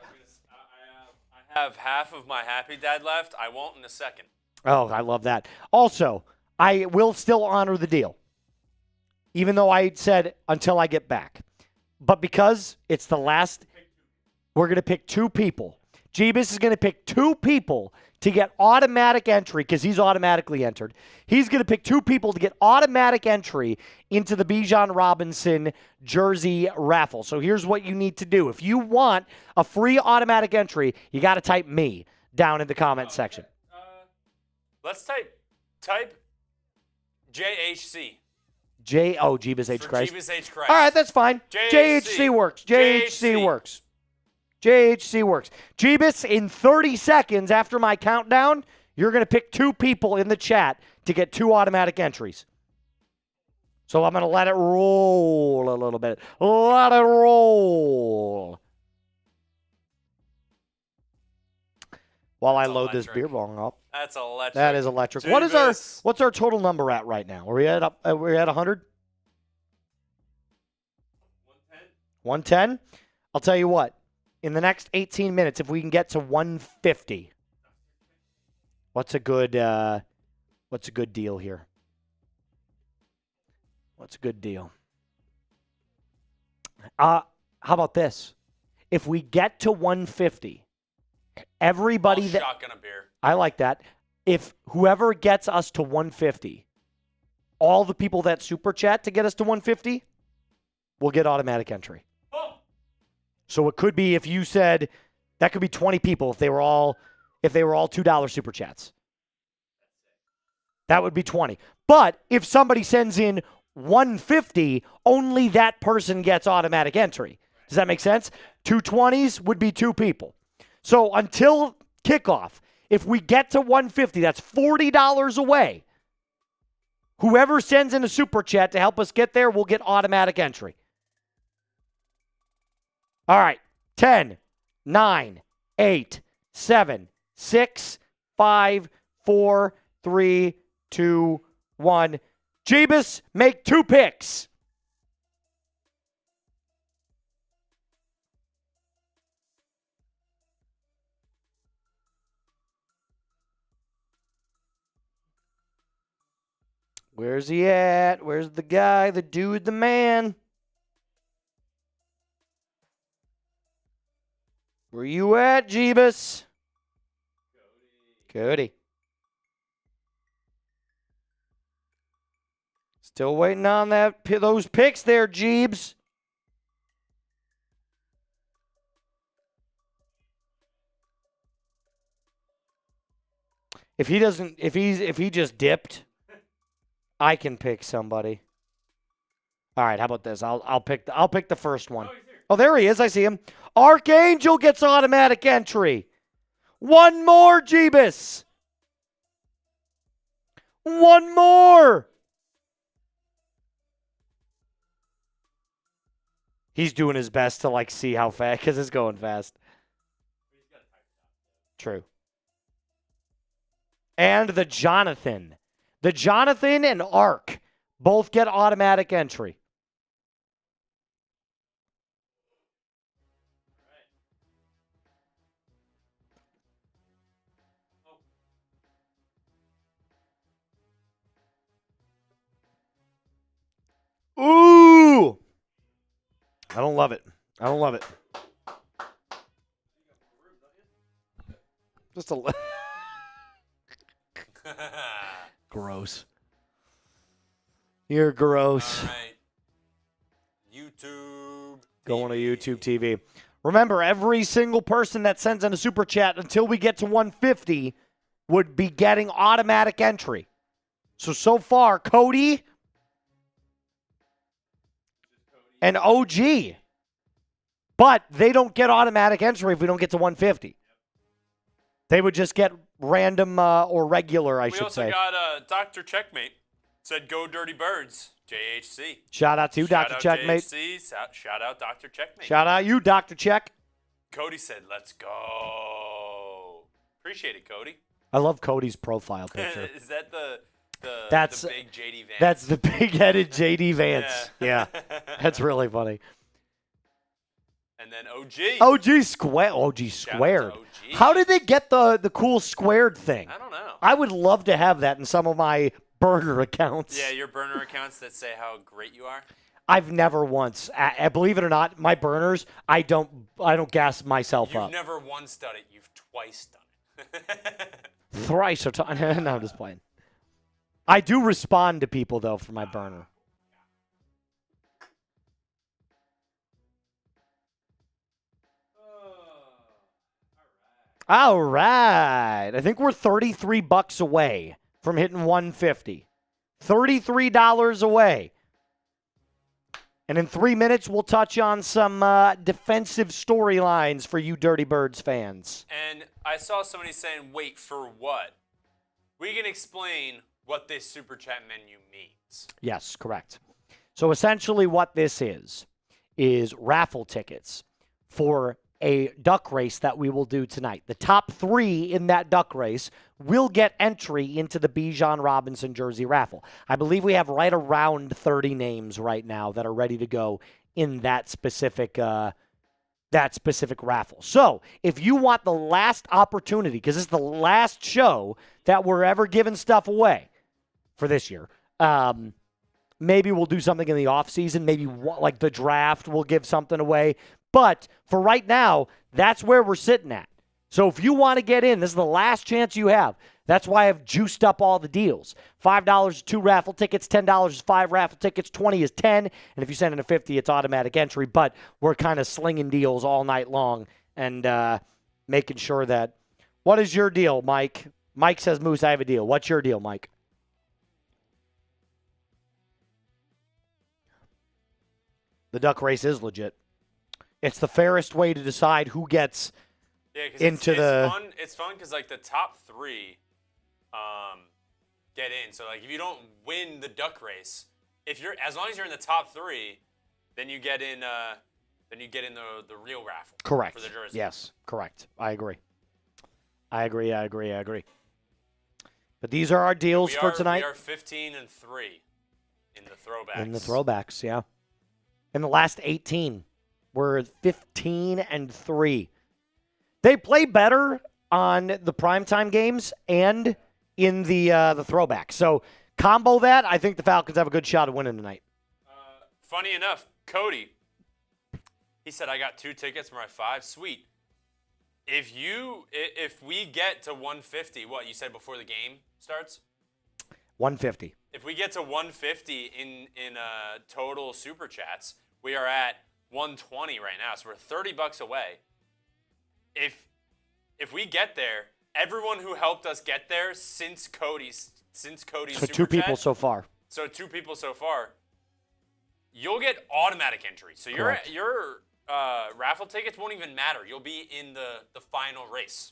have half of my Happy Dad left. I won't in a second. Oh, I love that. Also, I will still honor the deal, even though I said until I get back. But because it's the last, we're going to pick 2 people. Jeebus is going to pick 2 people to get automatic entry because he's automatically entered. He's going to pick 2 people to get automatic entry into the Bijan Robinson jersey raffle. So here's what you need to do. If you want a free automatic entry, you got to type me down in the comment section. Let's type JHC. Jeebus H. Christ. Jeebus H. Christ. All right, that's fine. JHC works. JHC works. JHC works. Jeebus, in 30 seconds after my countdown, you're going to pick 2 people in the chat to get 2 automatic entries. So I'm going to let it roll a little bit. Let it roll. While I load this beer bong up. That's electric. That is electric. Jeebus. What's our total number at right now? Are we at 100? 110? I'll tell you what. In the next 18 minutes, if we can get to 150, what's a good deal here? What's a good deal? How about this? If we get to 150, everybody I'll shotgun a beer. I like that. if whoever gets us to 150, all the people that super chat to get us to 150 will get automatic entry. So it could be, if you said, that could be 20 people if they were all $2 super chats. That would be 20. But if somebody sends in 150, only that person gets automatic entry. Does that make sense? 220s would be 2 people. So until kickoff, if we get to 150, that's $40 away. Whoever sends in a super chat to help us get there will get automatic entry. All right. 10, 9, 8, 7, 6, 5, 4, 3, 2, 1. Jeebus, make 2 picks. Where's he at? Where's the guy, the dude, the man? Where you at, Jeebus? Cody. Still waiting on those picks there, Jeebs. If he just dipped, I can pick somebody. All right, how about this? I'll pick the first one. Oh, there he is. I see him. Archangel gets automatic entry. One more, Jeebus. One more. He's doing his best to see how fast, because it's going fast. True. And the Jonathan. The Jonathan and Ark both get automatic entry. Ooh! I don't love it. I don't love it. Just a little. Gross. You're gross. All right. YouTube. Going to YouTube TV. Remember, every single person that sends in a super chat until we get to 150 would be getting automatic entry. So far, Cody and OG. But they don't get automatic entry if we don't get to 150. They would just get random or regular, I should say. We also got Dr. Checkmate. Said, go Dirty Birds. JHC. Shout out to you, Dr. Checkmate. JHC. Shout out Dr. Checkmate. Shout out you, Dr. Check. Cody said, let's go. Appreciate it, Cody. I love Cody's profile picture. Is that the big JD Vance? That's the big-headed JD Vance. Yeah. That's really funny. And then OG. OG squared. How did they get the cool squared thing? I don't know. I would love to have that in some of my burner accounts. Yeah, your burner accounts that say how great you are. I've never once, believe it or not, my burners, I don't gas myself up. You've never once done it. You've twice done it. Thrice or no, I'm just playing. I do respond to people, though, for my burner. All right. I think we're $33 away from hitting 150. $33 away. And in 3 minutes, we'll touch on some defensive storylines for you Dirty Birds fans. And I saw somebody saying, wait, for what? We can explain what this Super Chat menu means. Yes, correct. So essentially what this is raffle tickets for a duck race that we will do tonight. The top 3 in that duck race will get entry into the Bijan Robinson jersey raffle. I believe we have right around 30 names right now that are ready to go in that specific raffle. So if you want the last opportunity, because it's the last show that we're ever giving stuff away for this year, maybe we'll do something in the offseason. Maybe like the draft, we'll give something away. But for right now, that's where we're sitting at. So if you want to get in, this is the last chance you have. That's why I've juiced up all the deals. $5 is 2 raffle tickets, $10 is 5 raffle tickets, 20 is 10, and if you send in a 50, it's automatic entry. But we're kind of slinging deals all night long and making sure that. What is your deal, Mike? Mike says, Moose, I have a deal. What's your deal, Mike? The duck race is legit. It's the fairest way to decide who gets into It's fun because like the top 3 get in. So like if you don't win the duck race, as long as you're in the top 3, then you get in. Then you get in the real raffle. Correct. For the jersey. Yes, correct. I agree. But these are our deals for tonight. We are 15-3 in the throwbacks. In the throwbacks, yeah. In the last 18, we're 15-3. They play better on the primetime games and in the throwback. So combo that, I think the Falcons have a good shot of winning tonight. Funny enough, Cody, he said, I got 2 tickets for my 5. Sweet. If we get to 150, what you said before the game starts? 150. If we get to 150 in total super chats, we are at 120 right now. So we're $30 away. If we get there, everyone who helped us get there since Cody's so super 2 people chat, so far. So 2 people so far. You'll get automatic entry. So your raffle tickets won't even matter. You'll be in the final race.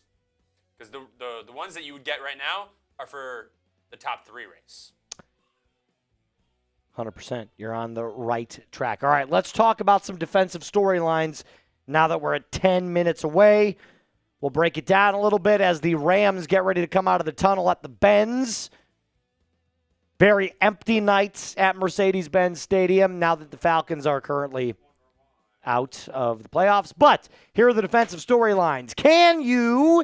Because the ones that you would get right now are for the top 3 race. 100%. You're on the right track. All right, let's talk about some defensive storylines now that we're at 10 minutes away. We'll break it down a little bit as the Rams get ready to come out of the tunnel at the Benz. Very empty nights at Mercedes-Benz Stadium now that the Falcons are currently out of the playoffs. But here are the defensive storylines. Can you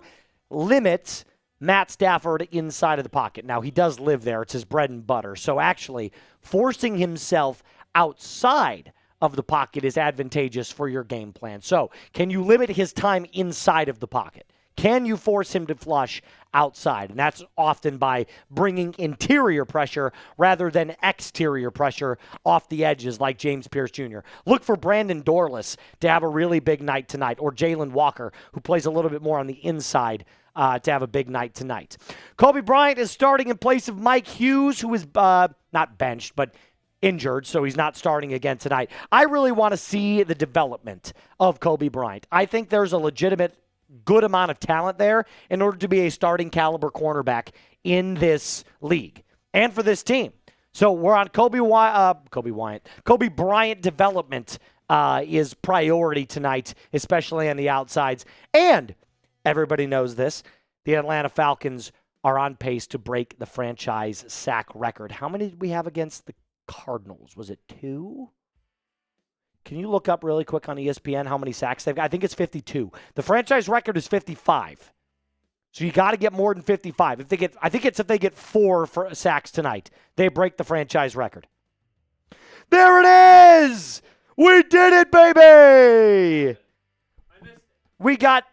limit Matt Stafford inside of the pocket? Now, he does live there. It's his bread and butter. So actually, forcing himself outside of the pocket is advantageous for your game plan. So can you limit his time inside of the pocket? Can you force him to flush outside? And that's often by bringing interior pressure rather than exterior pressure off the edges like James Pierce Jr. Look for Brandon Dorless to have a really big night tonight, or Jalen Walker, who plays a little bit more on the inside, to have a big night tonight. Kobe Bryant is starting in place of Mike Hughes, who is not benched, but injured, so he's not starting again tonight. I really want to see the development of Kobe Bryant. I think there's a legitimate good amount of talent there in order to be a starting caliber cornerback in this league and for this team. So we're on Kobe Bryant development is priority tonight, especially on the outsides. And everybody knows this, the Atlanta Falcons are on pace to break the franchise sack record. How many did we have against the Cardinals? Was it 2? Can you look up really quick on ESPN how many sacks they've got? I think it's 52. The franchise record is 55. So you got to get more than 55. If they get 4 sacks tonight, they break the franchise record. There it is! We did it, baby! We got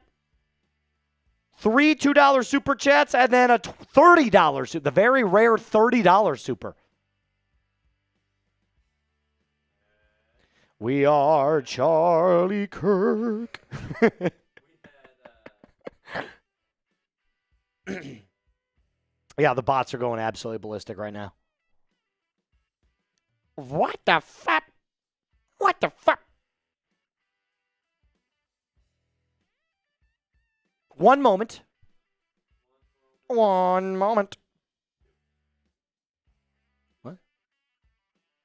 3 $2 super chats and then a $30, the very rare $30 super. We are Charlie Kirk. Yeah, the bots are going absolutely ballistic right now. What the fuck? What the fuck? One moment.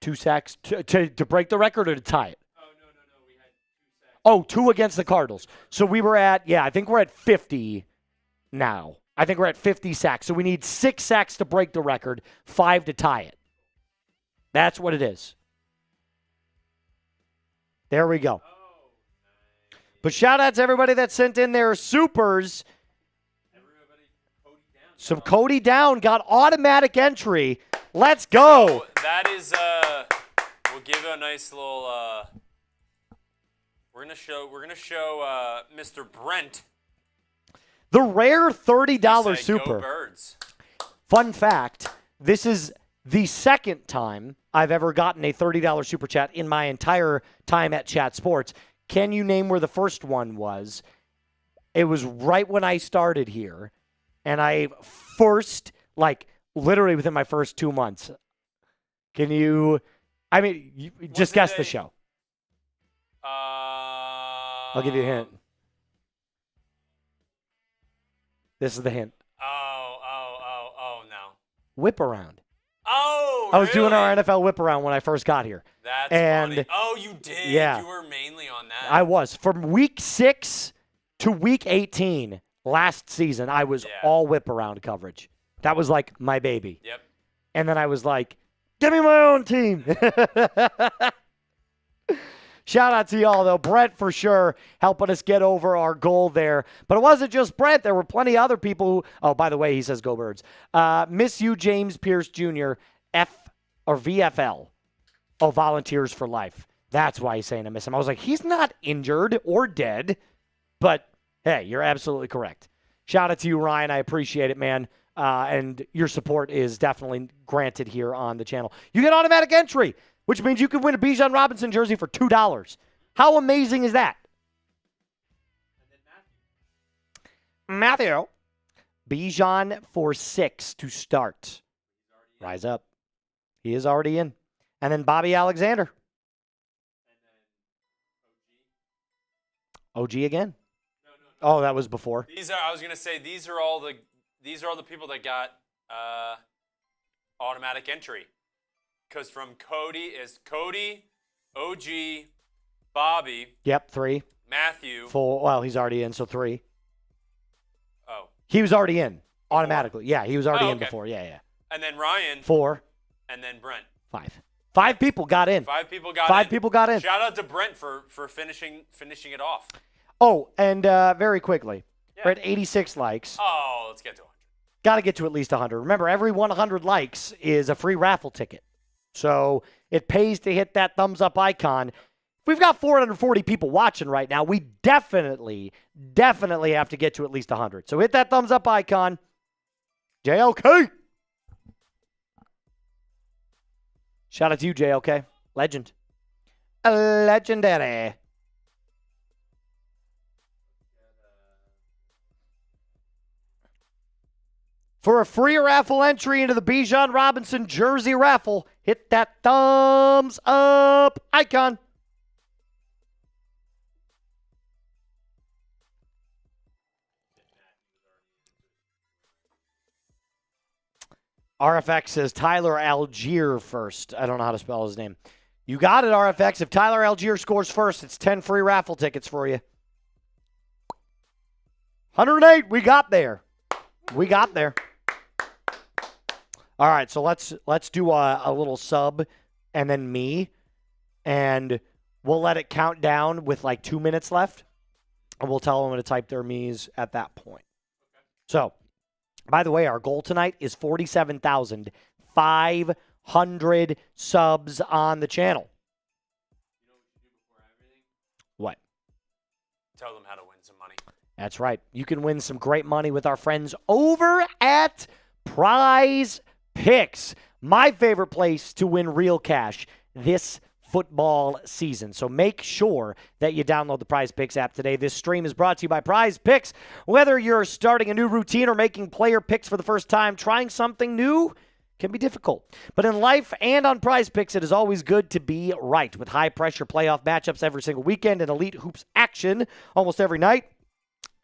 2 sacks to break the record or to tie it? Oh, no. We had 2 sacks. 2 against the Cardinals. So we were at, I think we're at 50 now. I think we're at 50 sacks. So we need 6 sacks to break the record, 5 to tie it. That's what it is. There we go. But shout out to everybody that sent in their supers. Some Cody Down got automatic entry. Let's go. So that is, we'll give a nice little, we're gonna show Mr. Brent The rare $30 Say, super. Go Birds. Fun fact, this is the second time I've ever gotten a $30 super chat in my entire time at Chat Sports. Can you name where the first one was? It was right when I started here, and I first, like, literally within my first 2 months. Can you, I mean, you just guess the show. I'll give you a hint. This is the hint. Oh, no. Whip around. Oh, I was really? doing our NFL whip around when I first got here. That's and funny. Oh, you did? Yeah. You were mainly on that. I was. From week 6 to week 18 last season, I was all whip around coverage. That was like my baby. Yep. And then I was like, give me my own team. Shout out to y'all, though. Brent, for sure, helping us get over our goal there. But it wasn't just Brent. There were plenty of other people who, oh, by the way, he says go Birds. Miss you, James Pierce Jr., VFL. Oh, Volunteers for Life. That's why he's saying I miss him. I was like, he's not injured or dead. But, hey, you're absolutely correct. Shout out to you, Ryan. I appreciate it, man. And your support is definitely granted here on the channel. You get automatic entry, which means you can win a Bijan Robinson jersey for $2. How amazing is that? Matthew. Bijan for 6 to start. Rise up. He is already in. And then Bobby Alexander. OG again? No. Oh, that was before. I was gonna say these are all the people that got automatic entry. Because from Cody is Cody, OG, Bobby. Yep, 3. Matthew. 4. Well, he's already in, so 3. Oh. He was already in automatically. Yeah, he was already in okay. before. Yeah. And then Ryan. 4. And then Brent. 5. 5 people got in. 5 people got in. 5 people got in. Shout out to Brent for finishing it off. Oh, and very quickly, we're at 86 likes. Oh, let's get to 100. Got to get to at least 100. Remember, every 100 likes is a free raffle ticket. So it pays to hit that thumbs up icon. If we've got 440 people watching right now, we definitely have to get to at least 100. So hit that thumbs up icon. JLK. Shout out to you, JLK. Legend. Legendary. For a free raffle entry into the Bijan Robinson jersey raffle, hit that thumbs up icon. RFX says Tyler Algier first. I don't know how to spell his name. You got it, RFX. If Tyler Algier scores first, it's 10 free raffle tickets for you. 108, we got there. We got there. All right, so let's do a little sub and then me, and we'll let it count down with like 2 minutes left, and we'll tell them to type their me's at that point. So, by the way, our goal tonight is 47,500 subs on the channel. What? Tell them how to win some money. That's right. You can win some great money with our friends over at Prize Picks, my favorite place to win real cash this football season. So make sure that you download the Prize Picks app today. This stream is brought to you by Prize Picks. Whether you're starting a new routine or making player picks for the first time, trying something new can be difficult. But in life and on Prize Picks, it is always good to be right. With high-pressure playoff matchups every single weekend and elite hoops action almost every night,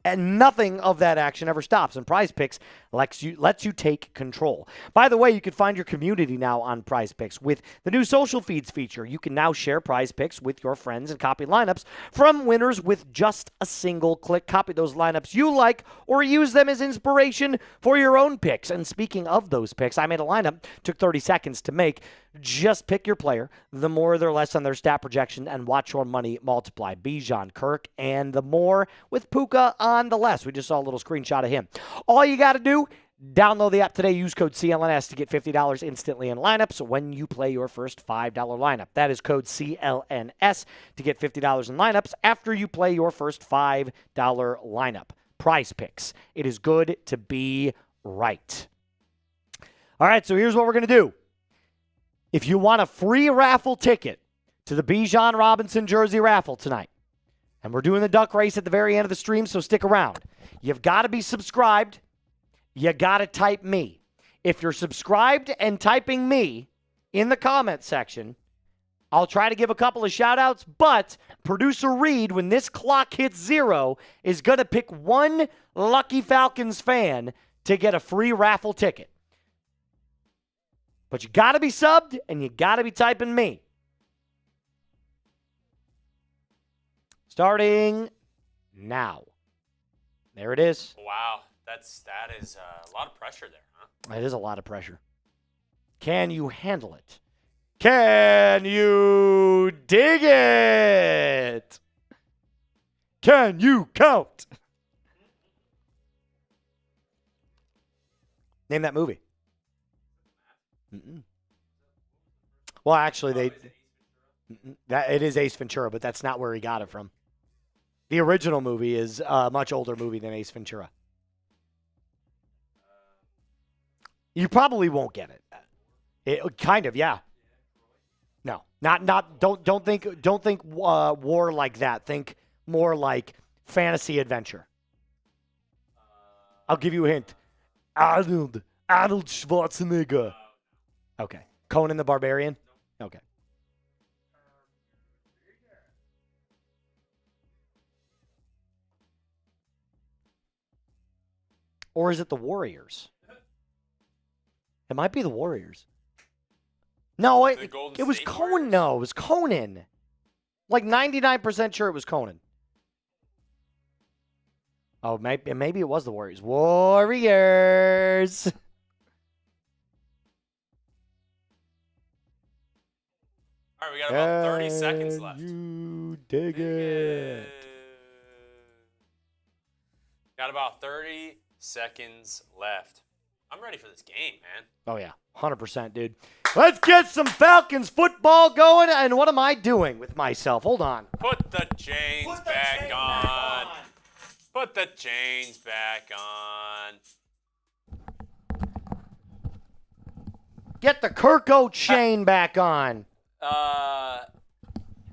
and nothing of that action ever stops. And Prize Picks lets you take control. By the way, you can find your community now on Prize Picks. With the new social feeds feature, you can now share Prize Picks with your friends and copy lineups from winners with just a single click. Copy those lineups you like or use them as inspiration for your own picks. And speaking of those picks, I made a lineup, took 30 seconds to make. Just pick your player, the more or less on their stat projection, and watch your money multiply. Bijan, Kirk, and the more with Puka on the less. We just saw a little screenshot of him. All you got to do, download the app today. Use code CLNS to get $50 instantly in lineups when you play your first $5 lineup. That is code CLNS to get $50 in lineups after you play your first $5 lineup. Prize Picks. It is good to be right. All right, so here's what we're going to do. If you want a free raffle ticket to the Bijan Robinson jersey raffle tonight, and we're doing the duck race at the very end of the stream, so stick around. You've got to be subscribed. You got to type me. If you're subscribed and typing me in the comment section, I'll try to give a couple of shout-outs, but producer Reed, when this clock hits 0, is going to pick one lucky Falcons fan to get a free raffle ticket. But you got to be subbed, and you got to be typing me. Starting now. There it is. Wow, that is a lot of pressure there, huh? It is a lot of pressure. Can you handle it? Can you dig it? Can you count? Name that movie. Mm-mm. Well, actually, it is Ace Ventura, but that's not where he got it from. The original movie is a much older movie than Ace Ventura. You probably won't get it. Kind of, yeah. No, not. Don't think war like that. Think more like fantasy adventure. I'll give you a hint. Arnold Schwarzenegger. Okay. Conan the Barbarian. Okay. Or is it the Warriors? It might be the Warriors. No, it was Conan. No, it was Conan. Like 99% sure it was Conan. Oh, maybe it was the Warriors. Warriors. All right, we got about 30 seconds left. You dig it. Got about 30 seconds left. I'm ready for this game, man. Oh, yeah. 100%, dude. Let's get some Falcons football going. And what am I doing with myself? Hold on. Put the chains back on. Put the chains back on. Get the Kirko chain back on. All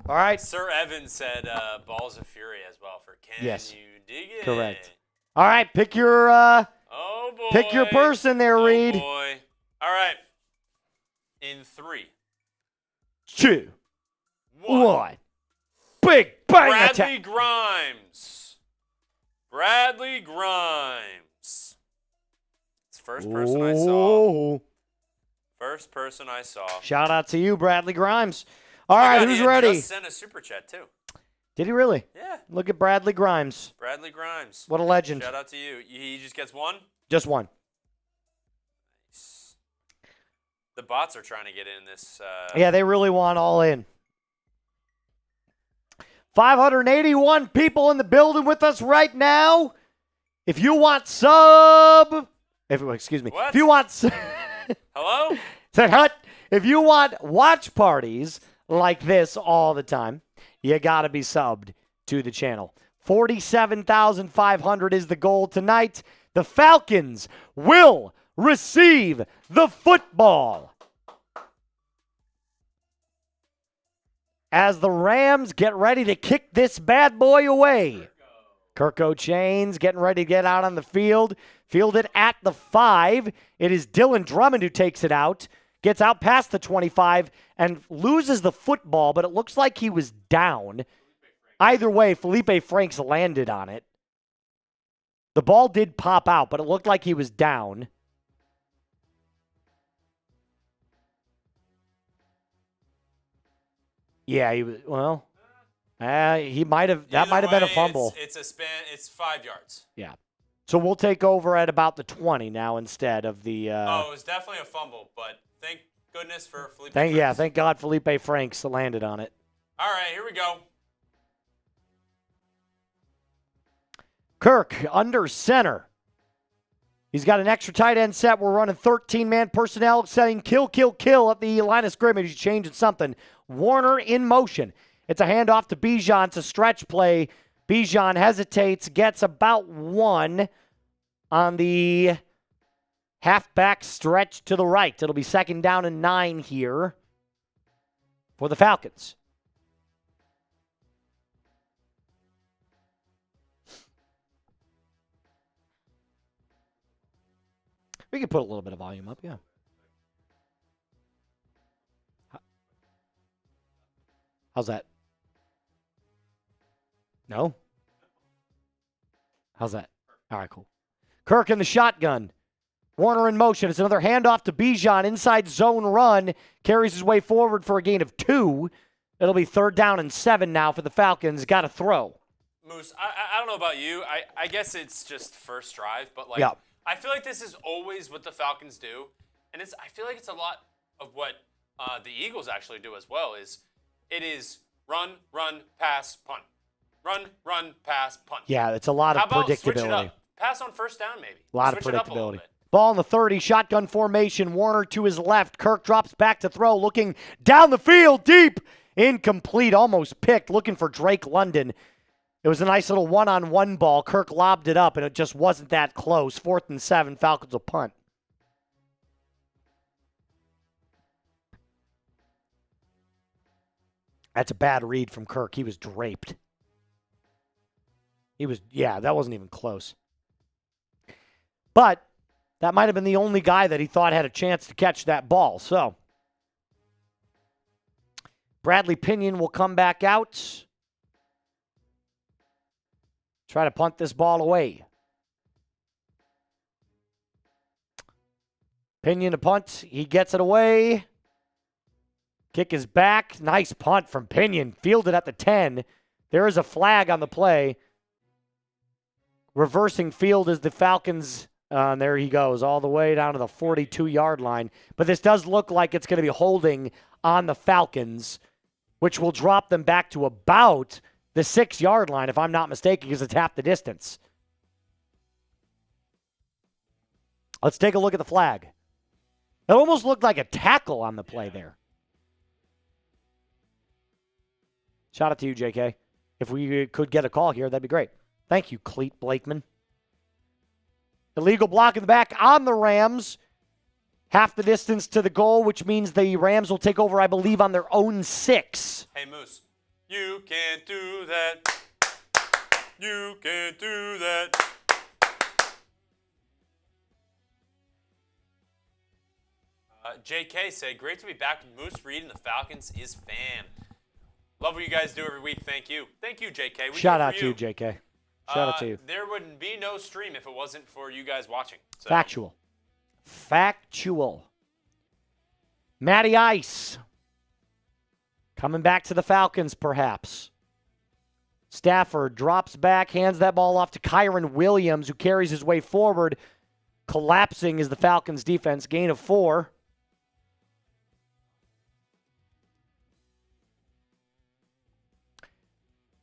right. Sir Evan said Balls of Fury as well for Can Yes. You Dig It? Correct. All right, pick your Oh, boy. pick your person there, Reed. Oh, boy. All right. In 3, 2, 1. 1. Big bang Bradley attack. Grimes. Bradley Grimes. It's the first person I saw. First person I saw. Shout out to you, Bradley Grimes. All right, who's he ready? Just sent a super chat too. Did he really? Yeah. Look at Bradley Grimes. Bradley Grimes. What a legend. Shout out to you. He just gets one? Just one. Nice. The bots are trying to get in this. Yeah, they really want all in. 581 people in the building with us right now. If you want excuse me. What? If you want Hello? Said hut. If you want watch parties like this all the time, you got to be subbed to the channel. 47,500 is the goal tonight. The Falcons will receive the football as the Rams get ready to kick this bad boy away. Kirko Chains getting ready to get out on the field. Fielded at the 5. It is Dylan Drummond who takes it out. Gets out past the 25 and loses the football, but it looks like he was down. Either way, Felipe Franks landed on it. The ball did pop out, but it looked like he was down. Yeah, he was. Well, he might have. That might have been a fumble. It's a span. It's 5 yards. Yeah. So we'll take over at about the 20 now instead of the. It was definitely a fumble, but thank goodness for Felipe Franks. Yeah, thank God Felipe Franks landed on it. All right, here we go. Kirk under center. He's got an extra tight end set. We're running 13-man personnel, setting kill, kill, kill at the line of scrimmage. He's changing something. Warner in motion. It's a handoff to Bijan. It's a stretch play Bijan hesitates, gets about 1 on the halfback stretch to the right. It'll be 2nd down and 9 here for the Falcons. We can put a little bit of volume up, yeah. How's that? No? How's that? All right, cool. Kirk in the shotgun. Warner in motion. It's another handoff to Bijan. Inside zone run. Carries his way forward for a gain of 2. It'll be 3rd down and 7 now for the Falcons. Got to throw. Moose, I don't know about you. I guess it's just first drive, but like I feel like this is always what the Falcons do, and I feel like it's a lot of what the Eagles actually do as well. It is run, pass, punt, run, pass, punt. Yeah, it's a lot of predictability. Switch it up? Pass on first down, maybe. A lot switch of predictability. It up a little bit. Ball in the 30, shotgun formation. Warner to his left. Kirk drops back to throw, looking down the field, deep, incomplete, almost picked, looking for Drake London. It was a nice little one-on-one ball. Kirk lobbed it up, and it just wasn't that close. 4th and 7, Falcons will punt. That's a bad read from Kirk. He was draped. That wasn't even close. But that might have been the only guy that he thought had a chance to catch that ball. So Bradley Pinion will come back out. Try to punt this ball away. Pinion to punt. He gets it away. Kick is back. Nice punt from Pinion. Fielded at the 10. There is a flag on the play. Reversing field is the Falcons. There he goes all the way down to the 42-yard line. But this does look like it's going to be holding on the Falcons, which will drop them back to about the 6-yard line, if I'm not mistaken, because it's half the distance. Let's take a look at the flag. It almost looked like a tackle on the play there. Shout out to you, JK. If we could get a call here, that'd be great. Thank you, Cleet Blakeman. Illegal block in the back on the Rams. Half the distance to the goal, which means the Rams will take over, I believe, on their own 6. Hey, Moose, you can't do that. You can't do that. JK said, great to be back with Moose Reed and the Falcons is fam. Love what you guys do every week. Thank you. Thank you, JK. Shout out to you, JK. Shout out to you. There would be no stream if it wasn't for you guys watching. So. Factual. Matty Ice. Coming back to the Falcons, perhaps. Stafford drops back, hands that ball off to Kyron Williams, who carries his way forward. Collapsing is the Falcons' defense. Gain of 4.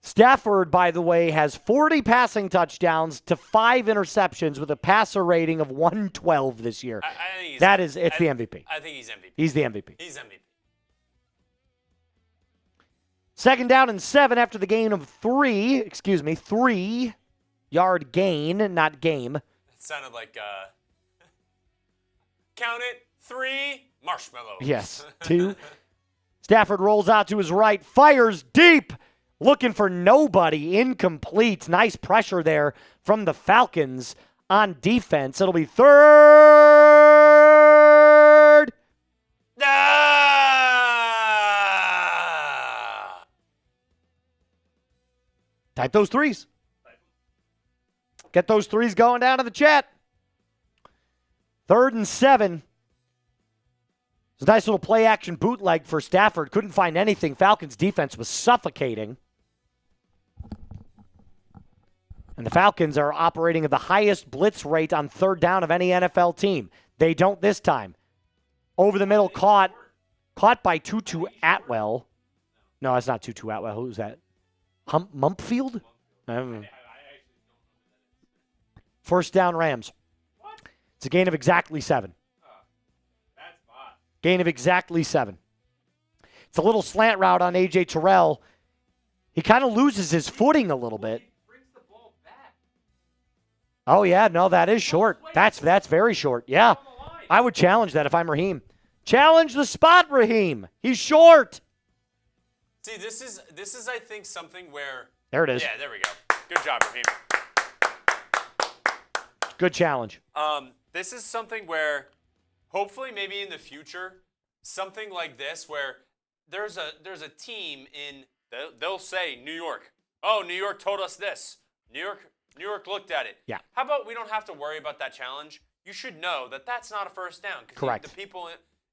Stafford, by the way, has 40 passing touchdowns to 5 interceptions with a passer rating of 112 this year. It's the MVP. I think he's MVP. He's the MVP. He's MVP. 2nd down and 7 after the gain of 3. 3-yard gain, not game. It sounded like, count it, 3 marshmallows. Yes, 2. Stafford rolls out to his right, fires deep. Looking for nobody, incomplete. Nice pressure there from the Falcons on defense. It'll be 3rd. Type those 3s. Get those 3s going down to the chat. 3rd and 7. It's a nice little play-action bootleg for Stafford. Couldn't find anything. Falcons' defense was suffocating. And the Falcons are operating at the highest blitz rate on 3rd down of any NFL team. They don't this time. Over the middle, caught by Tutu Atwell. No, that's not Tutu Atwell. Who's that? Mumpfield? 1st down, Rams. It's a gain of exactly 7. Gain of exactly 7. It's a little slant route on A.J. Terrell. He kind of loses his footing a little bit. Oh, yeah. No, that is short. That's very short. Yeah. I would challenge that if I'm Raheem. Challenge the spot, Raheem. He's short. See, this is I think something where. There it is. Yeah, there we go. Good job, Raheem. Good challenge. This is something where, hopefully, maybe in the future, something like this where there's a team in. They'll say New York. Oh, New York told us this. New York looked at it. Yeah. How about we don't have to worry about that challenge? You should know that that's not a first down. Correct. The people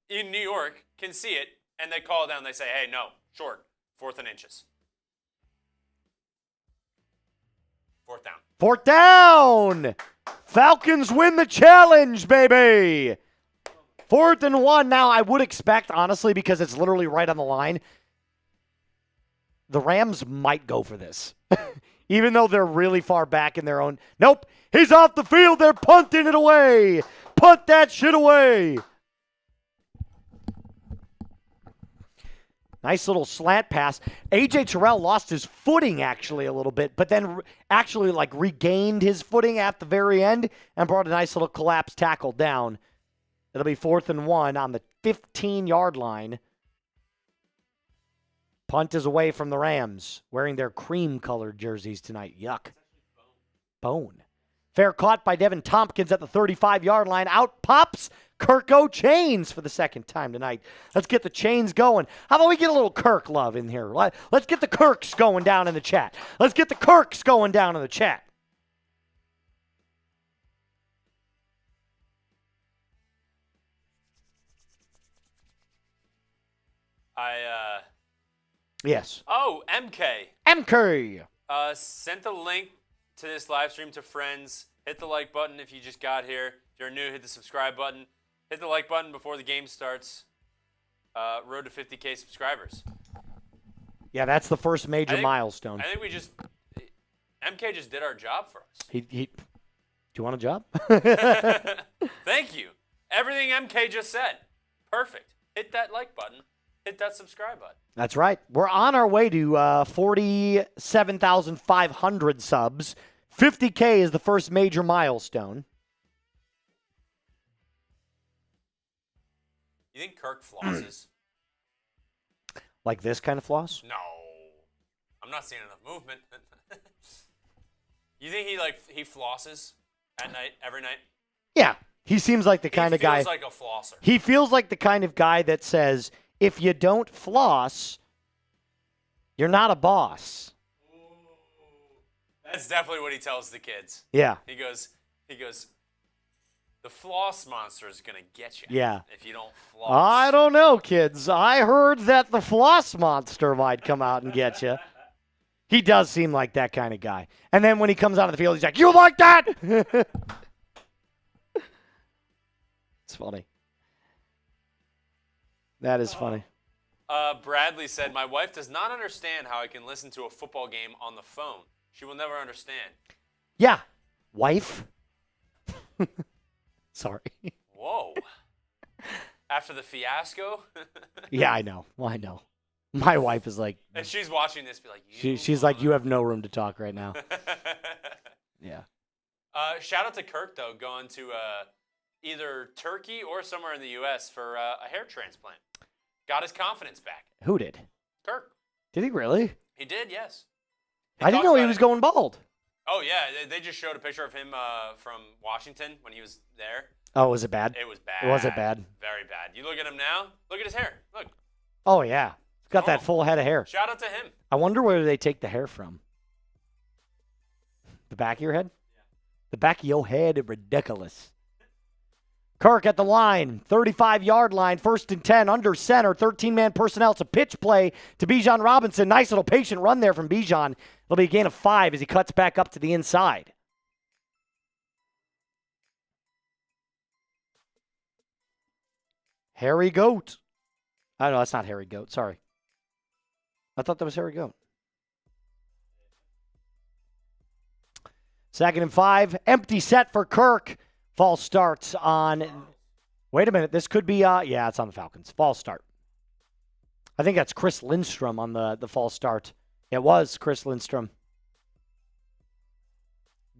in New York can see it, and they call it down. They say, hey, no, short, 4th and inches. 4th down. 4th down. Falcons win the challenge, baby. 4th and 1. Now, I would expect, honestly, because it's literally right on the line, the Rams might go for this. Even though they're really far back in their own. Nope. He's off the field. They're punting it away. Punt that shit away. Nice little slant pass. A.J. Terrell lost his footing actually a little bit, but then actually regained his footing at the very end and brought a nice little collapse tackle down. It'll be 4th and 1 on the 15-yard line. Punt is away from the Rams, wearing their cream-colored jerseys tonight. Yuck. Bone. Fair caught by Devin Tompkins at the 35-yard line. Out pops Kirko Chains for the second time tonight. Let's get the chains going. How about we get a little Kirk love in here? Let's get the Kirks going down in the chat. Let's get the Kirks going down in the chat. Yes. Oh, MK. MK. Sent the link to this live stream to friends. Hit the like button if you just got here. If you're new, hit the subscribe button. Hit the like button before the game starts. Road to 50K subscribers. Yeah, that's the first major milestone. I think MK just did our job for us. Do you want a job? Thank you. Everything MK just said. Perfect. Hit that like button. Hit that subscribe button. That's right. We're on our way to 47,500 subs. 50K is the first major milestone. You think Kirk flosses? Like this kind of floss? No. I'm not seeing enough movement. You think he flosses at night, every night? Yeah. He seems like the kind of guy. He feels like a flosser. He feels like the kind of guy that says, if you don't floss, you're not a boss. Ooh. That's definitely what he tells the kids. Yeah. He goes, the floss monster is going to get you. Yeah. If you don't floss. I don't know, kids. I heard that the floss monster might come out and get you. He does seem like that kind of guy. And then when he comes out of the field, he's like, you like that? It's funny. That is funny. Bradley said, my wife does not understand how I can listen to a football game on the phone. She will never understand. Yeah. Wife? Sorry. Whoa. After the fiasco? Yeah, I know. Well, I know. My wife is like... And she's watching this, be like... She's like, you have no room to talk right now. Yeah. Shout out to Kirk, though, going to either Turkey or somewhere in the U.S. for a hair transplant. Got his confidence back. Who did? Kirk. Did he really? He did, yes. I didn't know he was going bald. Oh, yeah. They just showed a picture of him from Washington when he was there. Oh, was it bad? It was bad. Was it bad? Very bad. You look at him now. Look at his hair. Look. Oh, yeah. He's got that full head of hair. Shout out to him. I wonder where they take the hair from. The back of your head? Yeah. The back of your head is ridiculous. Kirk at the line, 35-yard line, 1st and 10, under center, 13-man personnel. It's a pitch play to Bijan Robinson. Nice little patient run there from Bijan. It'll be a gain of 5 as he cuts back up to the inside. Harry Goat. Oh, no, that's not Harry Goat. Sorry. I thought that was Harry Goat. 2nd and 5. Empty set for Kirk. False starts on... Wait a minute. This could be... yeah, it's on the Falcons. False start. I think that's Chris Lindstrom on the false start. It was Chris Lindstrom.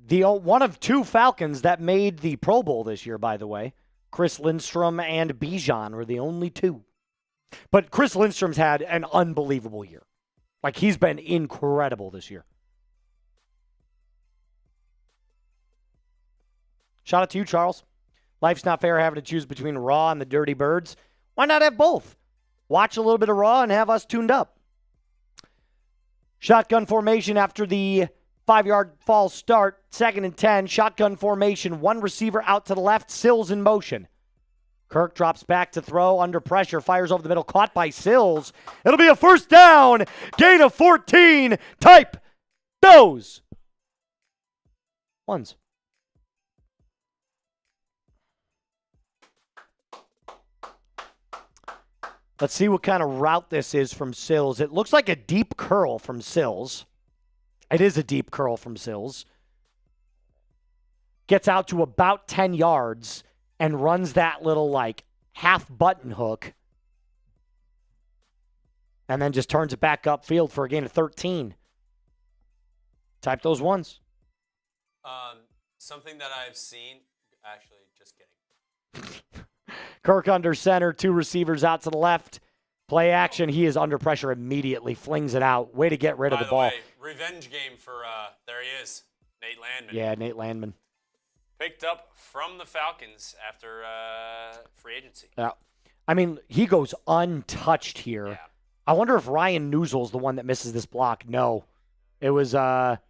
The one of two Falcons that made the Pro Bowl this year, by the way. Chris Lindstrom and Bijan were the only two. But Chris Lindstrom's had an unbelievable year. Like, he's been incredible this year. Shout out to you, Charles. Life's not fair having to choose between Raw and the Dirty Birds. Why not have both? Watch a little bit of Raw and have us tuned up. Shotgun formation after the 5-yard false start. 2nd and 10. Shotgun formation. One receiver out to the left. Sills in motion. Kirk drops back to throw. Under pressure. Fires over the middle. Caught by Sills. It'll be a first down. Gain of 14. Type those ones. Let's see what kind of route this is from Sills. It looks like a deep curl from Sills. It is a deep curl from Sills. Gets out to about 10 yards and runs that little, like, half button hook. And then just turns it back upfield for a gain of 13. Type those ones. Something that I've seen, actually, just kidding. Kirk under center, 2 receivers out to the left. Play action. He is under pressure immediately. Flings it out. Way to get rid of the ball. Way, revenge game for, there he is, Nate Landman. Yeah, Nate Landman. Picked up from the Falcons after free agency. Yeah. I mean, he goes untouched here. Yeah. I wonder if Ryan Newsell's the one that misses this block. No. It was Matthew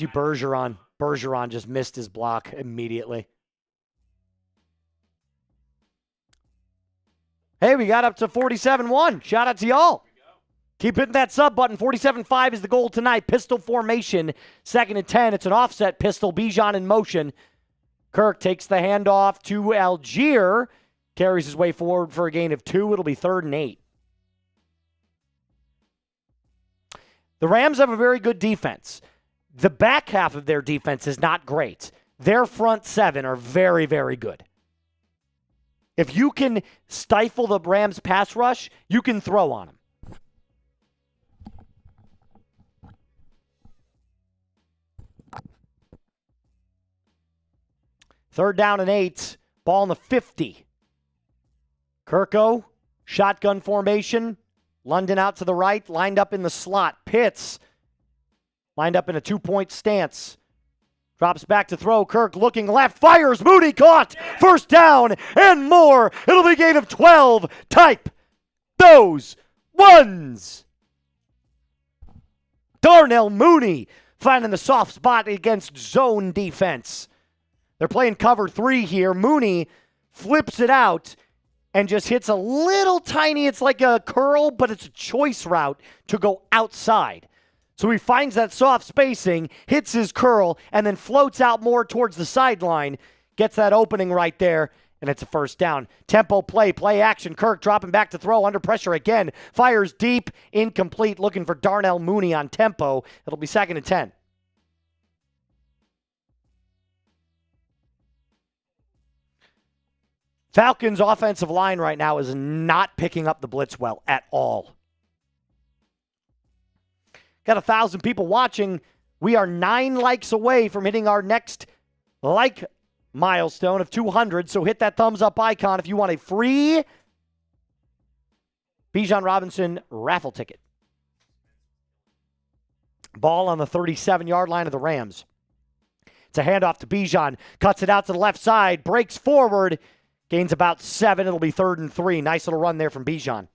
Bergeron. Bergeron just missed his block immediately. Hey, we got up to 47-1. Shout out to y'all. Keep hitting that sub button. 47-5 is the goal tonight. Pistol formation. 2nd and 10. It's an offset pistol. Bijan in motion. Kirk takes the handoff to Algier. Carries his way forward for a gain of 2. It'll be 3rd and 8. The Rams have a very good defense. The back half of their defense is not great. Their front 7 are very, very good. If you can stifle the Rams' pass rush, you can throw on them. Third down and 8. Ball in the 50. Kirko, shotgun formation. London out to the right, lined up in the slot. Pitts, lined up in a 2-point stance. Drops back to throw. Kirk looking left. Fires. Mooney caught. First down and more. It'll be a gain of 12. Type those ones. Darnell Mooney finding the soft spot against zone defense. They're playing cover 3 here. Mooney flips it out and just hits a little tiny, it's like a curl, but it's a choice route to go outside. So he finds that soft spacing, hits his curl, and then floats out more towards the sideline, gets that opening right there, and it's a first down. Tempo play action. Kirk dropping back to throw, under pressure again. Fires deep, incomplete, looking for Darnell Mooney on tempo. It'll be 2nd and 10. Falcons' offensive line right now is not picking up the blitz well at all. Got 1,000 people watching. We are 9 likes away from hitting our next like milestone of 200. So hit that thumbs up icon if you want a free Bijan Robinson raffle ticket. Ball on the 37-yard line of the Rams. It's a handoff to Bijan. Cuts it out to the left side. Breaks forward. Gains about 7. It'll be 3rd and 3. Nice little run there from Bijan.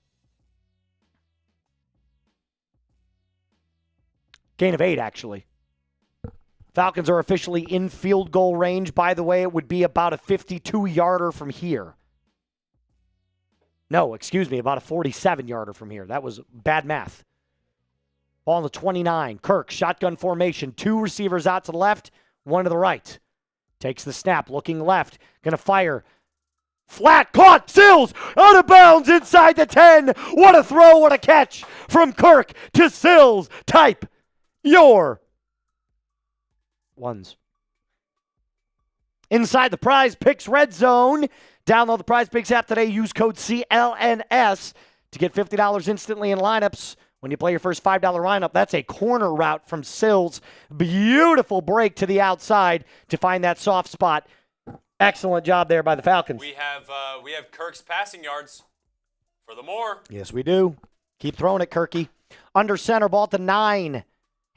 Gain of 8, actually. Falcons are officially in field goal range. By the way, it would be about a 52-yarder from here. No, excuse me, about a 47-yarder from here. That was bad math. Ball on the 29. Kirk, shotgun formation. 2 receivers out to the left, 1 to the right. Takes the snap, looking left. Gonna fire. Flat, caught, Sills, out of bounds inside the 10. What a throw, what a catch from Kirk to Sills. Type your ones. Inside the Prize Picks Red Zone. Download the Prize Picks app today. Use code CLNS to get $50 instantly in lineups When you play your first $5 lineup, that's a corner route from Sills. Beautiful break to the outside to find that soft spot. Excellent job there by the Falcons. We have Kirk's passing yards for the more. Yes, we do. Keep throwing it, Kirky. Under center, ball to 9.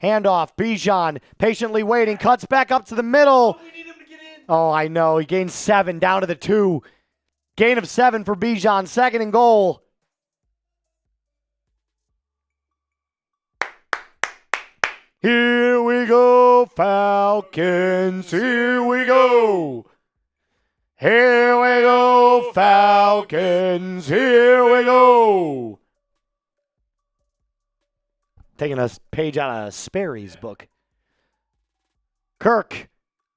Handoff, Bijan patiently waiting, cuts back up to the middle. Oh, we need him to get in. Oh, I know. He gained 7 down to the 2. Gain of 7 for Bijan. 2nd and goal. Here we go, Falcons. Here we go. Here we go, Falcons. Here we go. Taking a page out of Sperry's book. Kirk,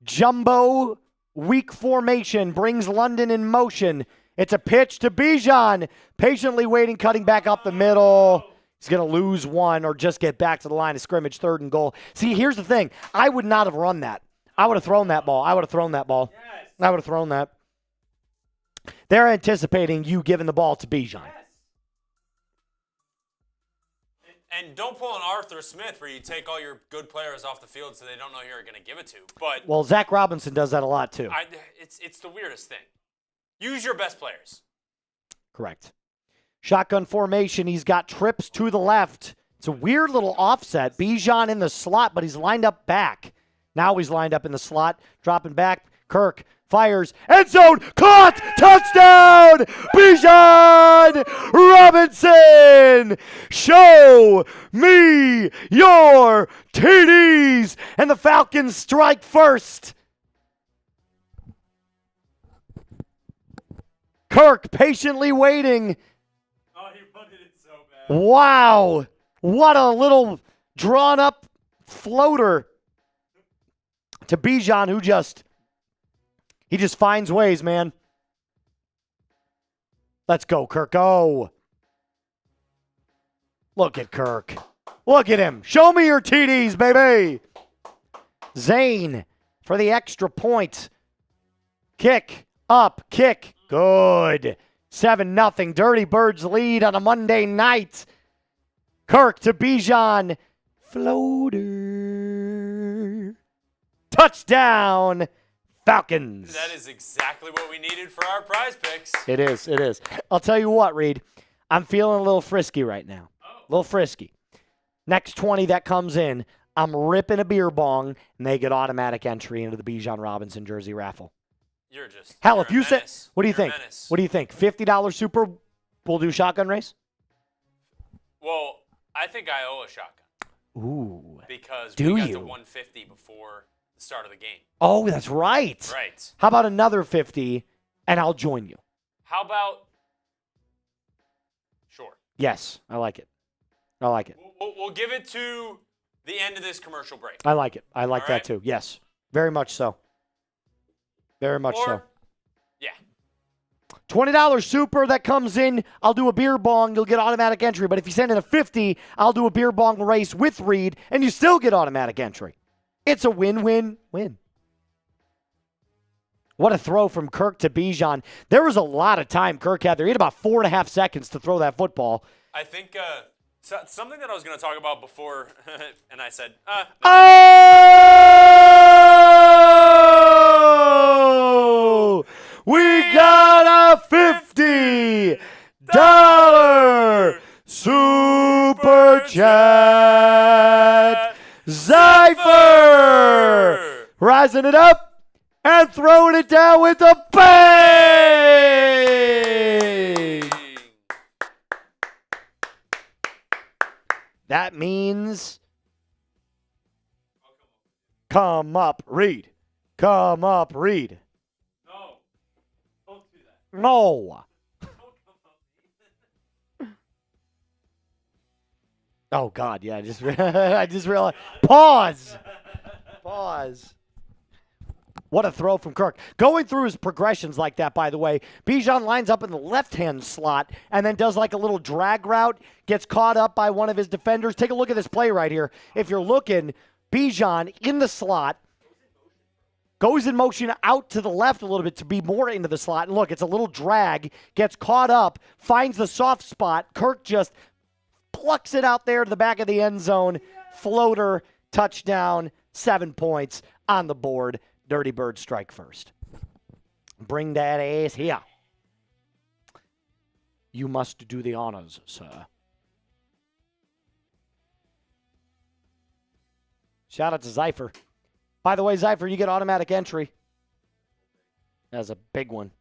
jumbo weak formation, brings London in motion. It's a pitch to Bijan. Patiently waiting, cutting back up the middle. He's going to lose 1 or just get back to the line of scrimmage, 3rd and goal. See, here's the thing. I would not have run that. I would have thrown that ball. I would have thrown that ball. Yes. I would have thrown that. They're anticipating you giving the ball to Bijan. Yes. And don't pull an Arthur Smith where you take all your good players off the field so they don't know who you're going to give it to. But Well, Zach Robinson does that a lot too. it's the weirdest thing. Use your best players. Correct. Shotgun formation. He's got trips to the left. It's a weird little offset. Bijan in the slot, but he's lined up back. Now he's lined up in the slot, dropping back. Kirk fires. End zone. Caught. Touchdown. Bijan Robinson. Show me your TDs. And the Falcons strike first. Kirk patiently waiting. Oh, he punted it so bad. Wow. What a little drawn up floater to Bijan, who just finds ways, man. Let's go, Kirk. Go. Look at Kirk. Look at him. Show me your TDs, baby. Zane for the extra point. Kick up. Kick. Good. 7-0. Dirty Birds lead on a Monday night. Kirk to Bijan. Floater. Touchdown, Falcons. That is exactly what we needed for our prize picks. It is. It is. I'll tell you what, Reed. I'm feeling a little frisky right now. A little frisky. Next 20 that comes in, I'm ripping a beer bong, and they get automatic entry into the Bijan Robinson jersey raffle. You're just Hell, you're if you a said, menace. what do you You're a think? menace. What do you think? $50 super, we'll do shotgun race? Well, I think I owe a shotgun Ooh. because Do we got you? to 150 before the start of the game. Oh, that's right. Right. How about another 50, and I'll join you? How about? Sure. Yes, I like it. I like it. We'll give it to the end of this commercial break. I like it. I like All that right. too. Yes, very much so. Very much so. Or, yeah. $20 super that comes in, I'll do a beer bong. You'll get automatic entry. But if you send in a 50, I'll do a beer bong race with Reed, and you still get automatic entry. It's a win-win-win. What a throw from Kirk to Bijan. There was a lot of time Kirk had there. He had about 4.5 seconds to throw that football. I think something that I was going to talk about before, and I said, Oh! We got a $50 super chat. Zypher rising it up and throwing it down with a bang. That means come up, Reed. Come up, Reed. No. Don't do that. No. Don't come up. Oh God, yeah. I just realized. Pause. What a throw from Kirk. Going through his progressions like that, by the way, Bijan lines up in the left-hand slot and then does like a little drag route, gets caught up by one of his defenders. Take a look at this play right here. If you're looking, Bijan in the slot, goes in motion out to the left a little bit to be more into the slot. And look, it's a little drag, gets caught up, finds the soft spot. Kirk just plucks it out there to the back of the end zone. Floater, touchdown, 7 points on the board. Dirty Bird strike first. Bring that ass here. You must do the honors, sir. Shout out to Zypher. By the way, Zypher, you get automatic entry. That's a big one.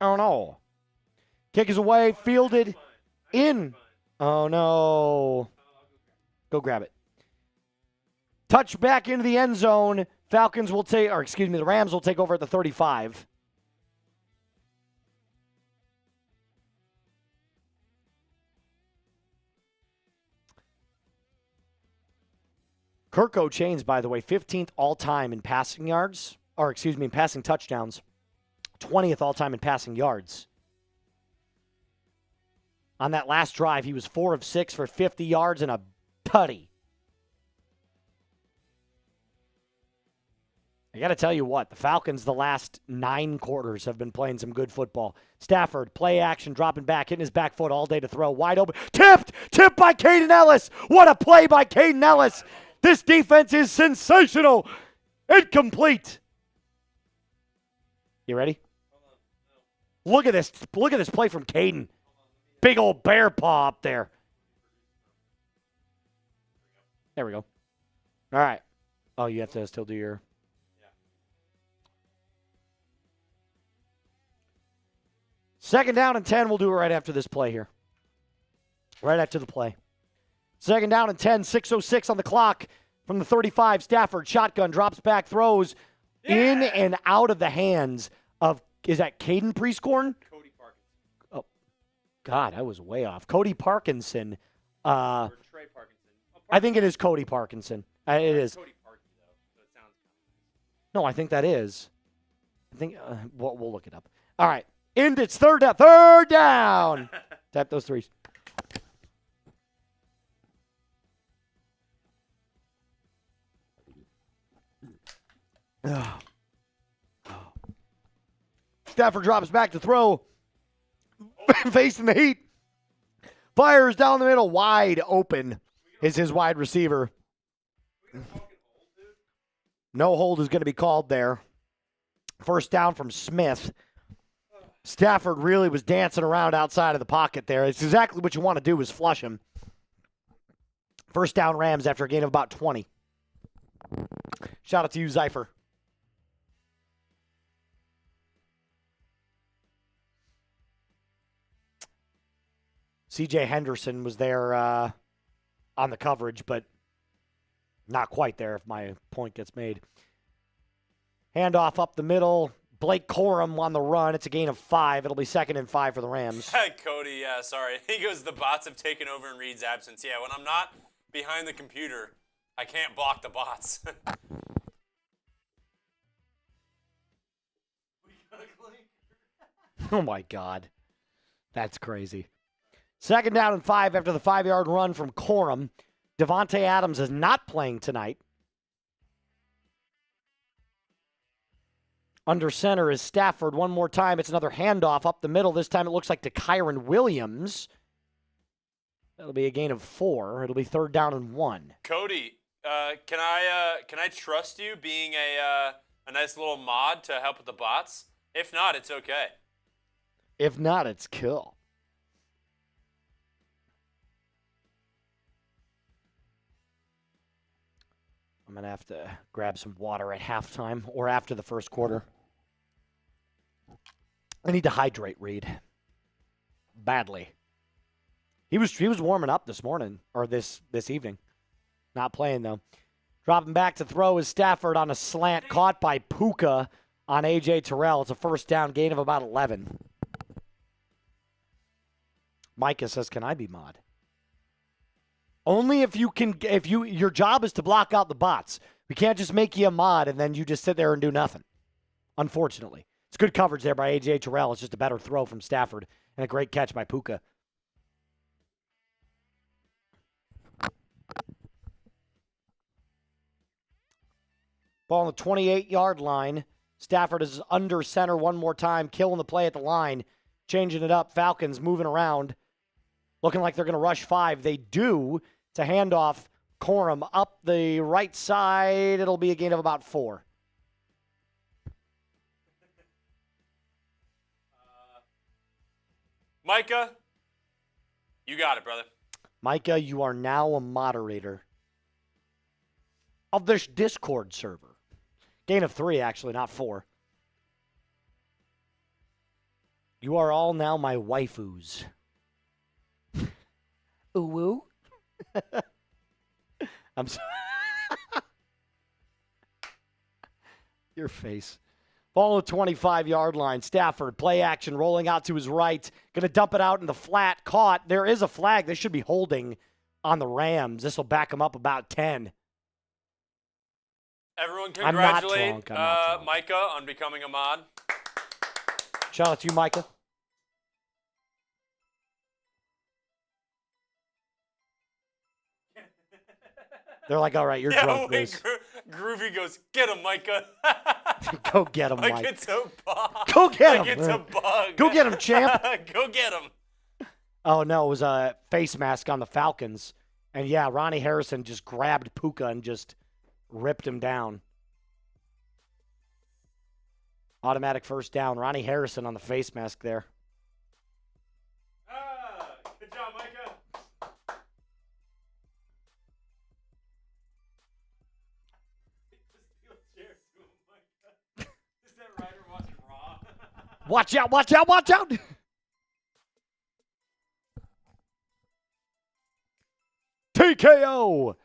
Oh, no. Kick is away, fielded, in. Oh, no. Go grab it. Touch back into the end zone. Falcons will take, or excuse me, the Rams will take over at the 35. Kirko Chains, by the way, 15th all-time in passing yards, or excuse me, in passing touchdowns. 20th all-time in passing yards. On that last drive, he was 4 of 6 for 50 yards and a tutty. I got to tell you what, the Falcons the last 9 quarters have been playing some good football. Stafford, play action, dropping back, hitting his back foot all day to throw. Wide open. Tipped by Caden Ellis. What a play by Caden Ellis. This defense is sensational. Incomplete. You ready? Look at this. Look at this play from Caden. Big old bear paw up there. There we go. All right. Oh, you have to still do your... Second down and 10, we'll do it right after this play here. Right after the play. Second down and 10, 6:06 on the clock from the 35. Stafford, shotgun, drops back, throws in and out of the hands of, is that Caden Prescorn? Cody Parkinson. Oh, God, I was way off. Cody Parkinson. Or Trey Parkinson. Oh, I think it is Cody Parkinson. It is. Cody Parkinson, though, so it sounds No, I think that is. I think, we'll look it up. All right. And it's third down. Tap those threes. Stafford drops back to throw. Facing the heat. Fires down the middle. Wide open is his wide receiver. No hold is going to be called there. First down from Smith. Stafford really was dancing around outside of the pocket there. It's exactly what you want to do is flush him. First down Rams after a gain of about 20. Shout out to you, Zypher. C.J. Henderson was there on the coverage, but not quite there if my point gets made. Handoff up the middle. Blake Corum on the run. It's a gain of 5. It'll be 2nd and 5 for the Rams. Cody, yeah, sorry. He goes, the bots have taken over in Reed's absence. Yeah, when I'm not behind the computer, I can't block the bots. Oh, my God. That's crazy. 2nd down and 5 after the 5-yard run from Corum. Devontae Adams is not playing tonight. Under center is Stafford. One more time. It's another handoff up the middle. This time it looks like to Kyron Williams. That'll be a gain of 4. It'll be 3rd down and 1. Cody, can I trust you being a nice little mod to help with the bots? If not, it's okay. If not, it's cool. I'm going to have to grab some water at halftime or after the first quarter. I need to hydrate Reed. Badly. He was warming up this morning, or this evening. Not playing, though. Dropping back to throw is Stafford on a slant caught by Puka on A.J. Terrell. It's a first down gain of about 11. Micah says, can I be mod? Only if you can, your job is to block out the bots. We can't just make you a mod and then you just sit there and do nothing. Unfortunately. It's good coverage there by A.J. Terrell. It's just a better throw from Stafford and a great catch by Puka. Ball on the 28-yard line. Stafford is under center one more time, killing the play at the line, changing it up. Falcons moving around. looking like they're going to rush 5. They do. It's a handoff. Corum up the right side. It'll be a gain of about 4. Micah, you got it, brother. Micah, you are now a moderator of this Discord server. Gain of 3, actually, not 4. You are all now my waifus. Ooh-woo. I'm sorry. Your face. Ball at 25-yard line. Stafford, play action, rolling out to his right. Going to dump it out in the flat. Caught. There is a flag. They should be holding on the Rams. This will back them up about 10. Everyone I'm not congratulate drunk. I'm not drunk. Micah on becoming a mod. Shout out to you, Micah. They're like, all right, you're drunk. Wait, Groovy goes, get him, Micah. Go get him, like Mike. it's a bug. Go get him. Like it's a bug. Go get him, champ. Go get him. Oh, no, it was a face mask on the Falcons. And, yeah, Ronnie Harrison just grabbed Puka and just ripped him down. Automatic first down. Ronnie Harrison on the face mask there. Good job, Micah. Is that Ryder watching Raw? Watch out, watch out, watch out. TKO.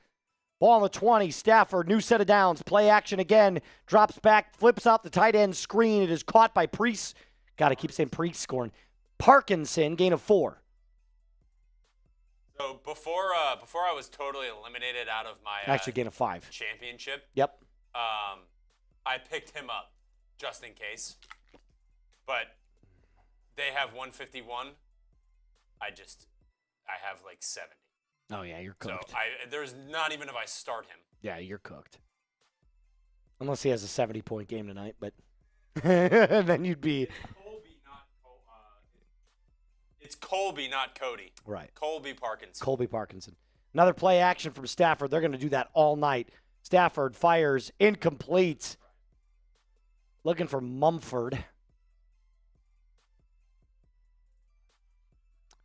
Ball on the 20. Stafford, new set of downs. Play action again. Drops back, flips out the tight end screen. It is caught by Priest. Got to keep saying Priest scoring. Parkinson, gain of 4. So before I was totally eliminated out of my Actually, gain of 5. championship, Yep. I picked him up just in case. But they have 151. I have like 70. Oh, yeah, you're So cooked. there's not even if I start him. Yeah, you're cooked. Unless he has a 70-point game tonight, but then you'd be It's Colby, not Cody. right. Colby Parkinson. Colby Parkinson. Another play action from Stafford. They're going to do that all night. Stafford fires incomplete. Looking for Mumford.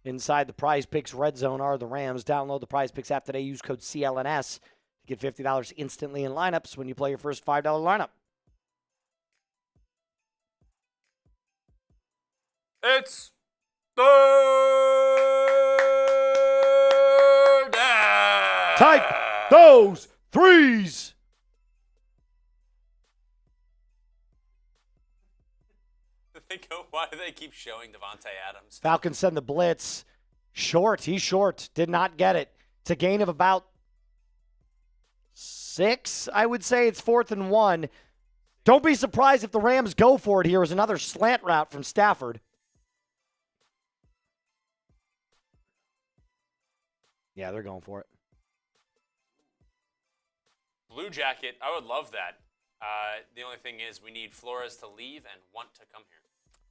Inside the Prize Picks red zone are the Rams. Download the Prize Picks app today. Use code CLNS to get $50 instantly in lineups when you play your first $5 lineup. It's third down. Type those threes. Why do they keep showing Devontae Adams? Falcons send the blitz. Short. He's short. Did not get it. It's a gain of about 6, I would say. It's 4th and 1. Don't be surprised if the Rams go for it here as another slant route from Stafford. Yeah, they're going for it. Blue Jacket, I would love that. The only thing is we need Flores to leave and want to come here.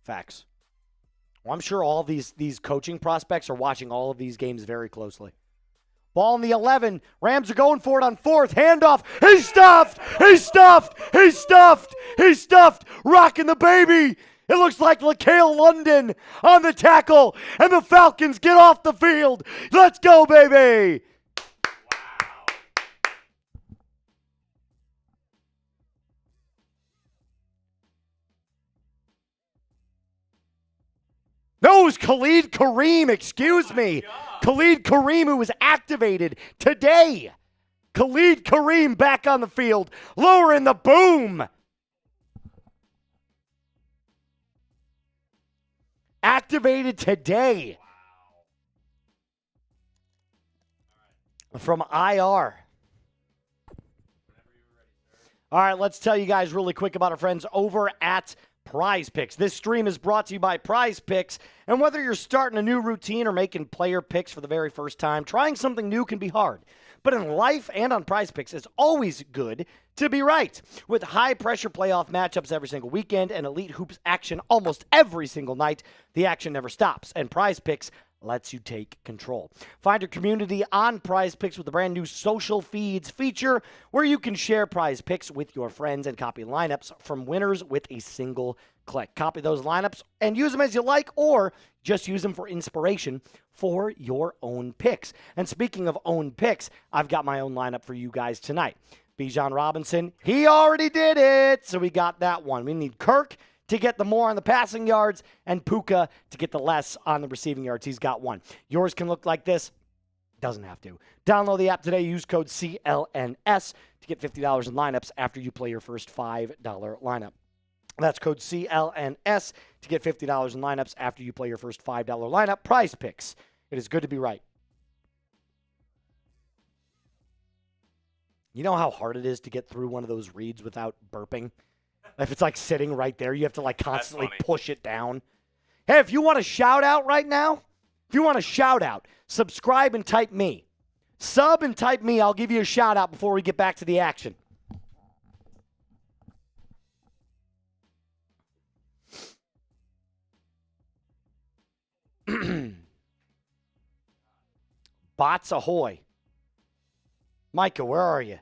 Facts. Well, I'm sure all these coaching prospects are watching all of these games very closely. Ball in the 11. Rams are going for it on 4th. Handoff. He's stuffed. He's stuffed. He's stuffed. He's stuffed. Rocking the baby. It looks like LaCale London on the tackle. And the Falcons get off the field. Let's go, baby. No, it was Khalid Kareem, excuse me. Khalid Kareem, who was activated today. Khalid Kareem back on the field, lowering the boom. Activated today. From IR. All right, let's tell you guys really quick about our friends over at Prize Picks. This stream is brought to you by Prize Picks. And whether you're starting a new routine or making player picks for the very first time, trying something new can be hard. But in life and on Prize Picks, it's always good to be right. With high-pressure playoff matchups every single weekend and elite hoops action almost every single night, the action never stops. And Prize Picks lets you take control. Find your community on Prize Picks with the brand new social feeds feature where you can share Prize Picks with your friends and copy lineups from winners with a single click. Copy those lineups and use them as you like, or just use them for inspiration for your own picks. And speaking of own picks, I've got my own lineup for you guys tonight. Bijan Robinson, he already did it, so we got that one. We need Kirk to get the more on the passing yards, and Puka to get the less on the receiving yards. He's got one. Yours can look like this. Doesn't have to. Download the app today. Use code CLNS to get $50 in lineups after you play your first $5 lineup. That's code CLNS to get $50 in lineups after you play your first $5 lineup. Prize Picks. It is good to be right. You know how hard it is to get through one of those reads without burping? If it's like sitting right there, you have to like constantly push it down. Hey, if you want a shout out right now, subscribe and type me. Sub and type me. I'll give you a shout out before we get back to the action. Bots ahoy. Micah, where are you?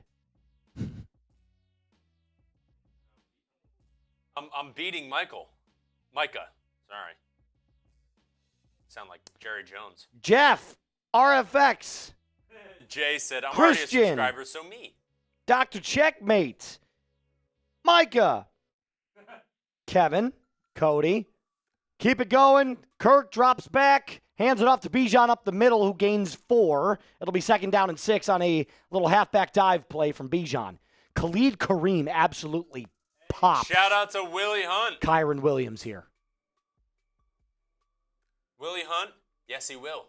I'm beating Micah. Sorry. Sound like Jerry Jones. Jeff, RFX. Jay said, I'm Christian. already a subscriber, so me. Dr. Checkmate. Micah. Kevin. Cody. Keep it going. Kirk drops back. Hands it off to Bijan up the middle, who gains 4. It'll be 2nd down and 6 on a little halfback dive play from Bijan. Khalid Kareem absolutely pops. Shout out to Willie Hunt. Kyron Williams here. Willie Hunt? Yes, he will.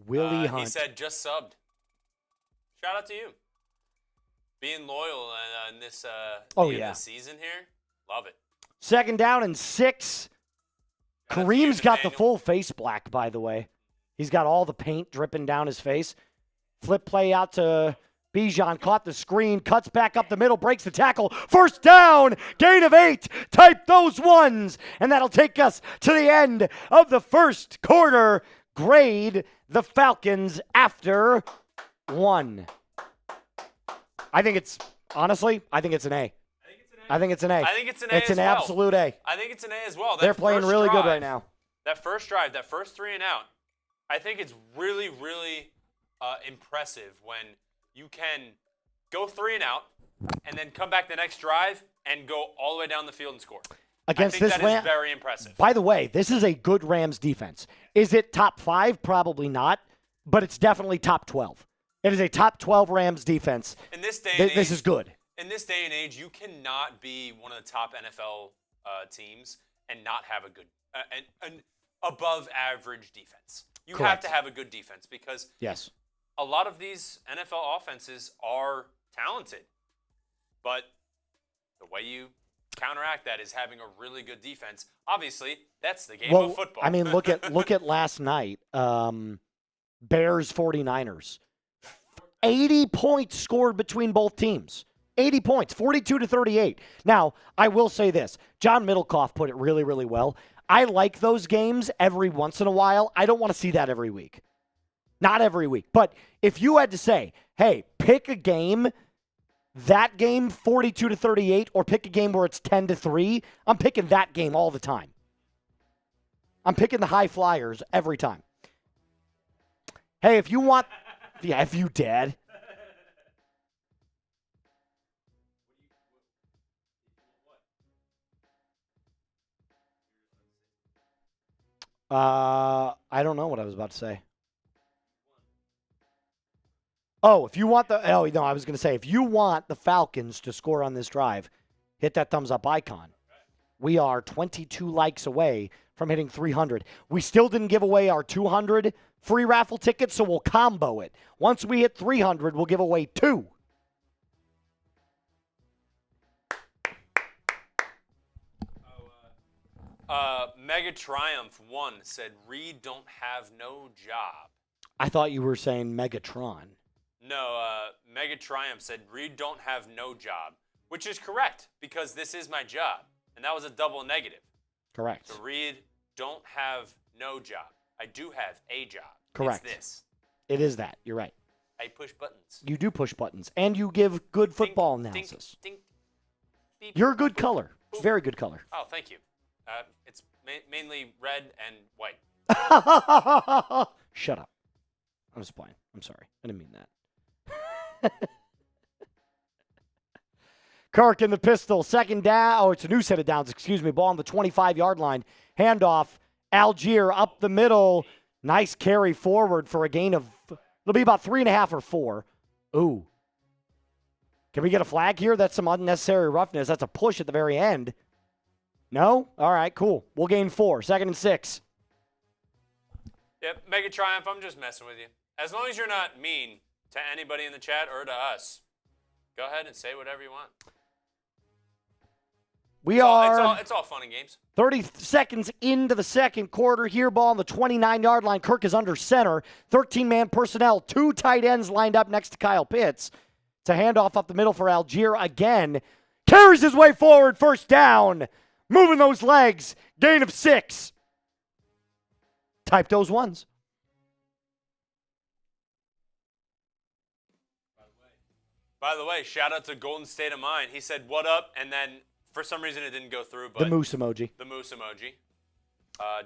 Willie Hunt. He said just subbed. Shout out to you. Being loyal in this this season here. Love it. 2nd down and 6. Kareem's got the full face black, by the way. He's got all the paint dripping down his face. Flip play out to Bijan, caught the screen, cuts back up the middle, breaks the tackle. 1st down, gain of 8. Type those ones. And that'll take us to the end of the first quarter. Grade the Falcons after 1. I think it's an A. I think it's an A. I think it's an A. It's an absolute A. I think it's an A as well. They're playing really good right now. That first drive, that first 3 and out, I think it's really, really impressive when you can go 3 and out and then come back the next drive and go all the way down the field and score. Against I think this that is very impressive. By the way, this is a good Rams defense. Is it top 5? Probably not, but it's definitely top 12. It is a top 12 Rams defense. In this day and age, this is good. In this day and age, you cannot be one of the top NFL teams and not have a good, an above average defense. You Correct. have to have a good defense because a lot of these NFL offenses are talented, but the way you counteract that is having a really good defense. Obviously, that's the game of football. I mean, look at last night. Bears 49ers. 80 points scored between both teams. 80 points, 42-38. Now, I will say this. John Middlecoff put it really, really well. I like those games every once in a while. I don't want to see that every week. Not every week. But if you had to say, hey, pick a game, that game 42-38, or pick a game where it's 10-3, I'm picking that game all the time. I'm picking the high flyers every time. Hey, if you want, if you did. I don't know what I was about to say. Oh, if you want I was going to say, if you want the Falcons to score on this drive, hit that thumbs up icon. We are 22 likes away from hitting 300. We still didn't give away our 200 free raffle tickets, so we'll combo it. Once we hit 300, we'll give away 2. Mega Triumph 1 said, Reed don't have no job. I thought you were saying Megatron. No, Mega Triumph said, Reed don't have no job, which is correct because this is my job. And that was a double negative. Correct. So Reed don't have no job. I do have a job. Correct. It's this. It is that. You're right. I push buttons. You do push buttons, and you give good football analysis. Beep. You're a good color. Very good color. Oh, thank you. It's mainly red and white. Shut up. I'm just playing. I'm sorry. I didn't mean that. Kirk in the pistol. Second down. Oh, it's a new set of downs. Excuse me. Ball on the 25-yard line. Handoff. Algier up the middle. Nice carry forward for a gain of, it'll be about 3.5 or 4. Ooh. Can we get a flag here? That's some unnecessary roughness. That's a push at the very end. No? All right, cool. We'll gain 4. 2nd and 6. Yep, Mega Triumph, I'm just messing with you. As long as you're not mean to anybody in the chat or to us, go ahead and say whatever you want. It's all fun and games. 30 seconds into the second quarter here. Ball on the 29-yard line. Kirk is under center. 13-man personnel. 2 tight ends lined up next to Kyle Pitts. It's a handoff up the middle for Algier again. Carries his way forward. First down. Moving those legs. Gain of 6. Type those ones. By the way, shout out to Golden State of Mind. He said, "What up?" And then for some reason it didn't go through. But The moose emoji. The moose emoji.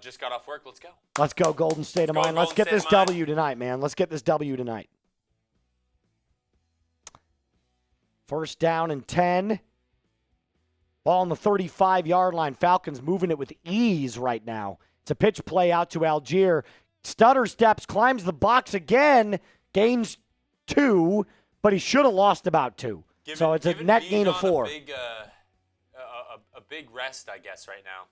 Just got off work. Let's go. Let's go, Golden State of Mind. Let's get this W tonight, man. Let's get this W tonight. First down and 10. Ball on the 35-yard line. Falcons moving it with ease right now. It's a pitch play out to Algier. Stutter steps, climbs the box again, gains 2, but he should have lost about 2. So it's a net gain of 4. A big rest, I guess, right now.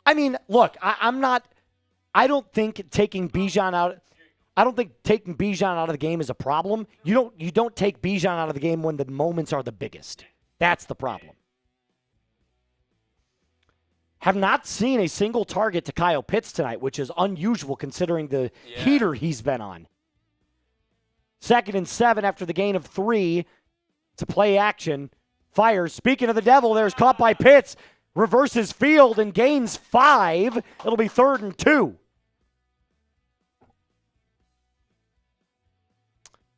I mean, look, I don't think taking Bijan out of the game is a problem. You don't take Bijan out of the game when the moments are the biggest. That's the problem. Have not seen a single target to Kyle Pitts tonight, which is unusual considering the heater he's been on. 2nd and 7 after the gain of 3. It's a play action. Fires. Speaking of the devil, there's caught by Pitts. Reverses field and gains 5. It'll be 3rd and 2.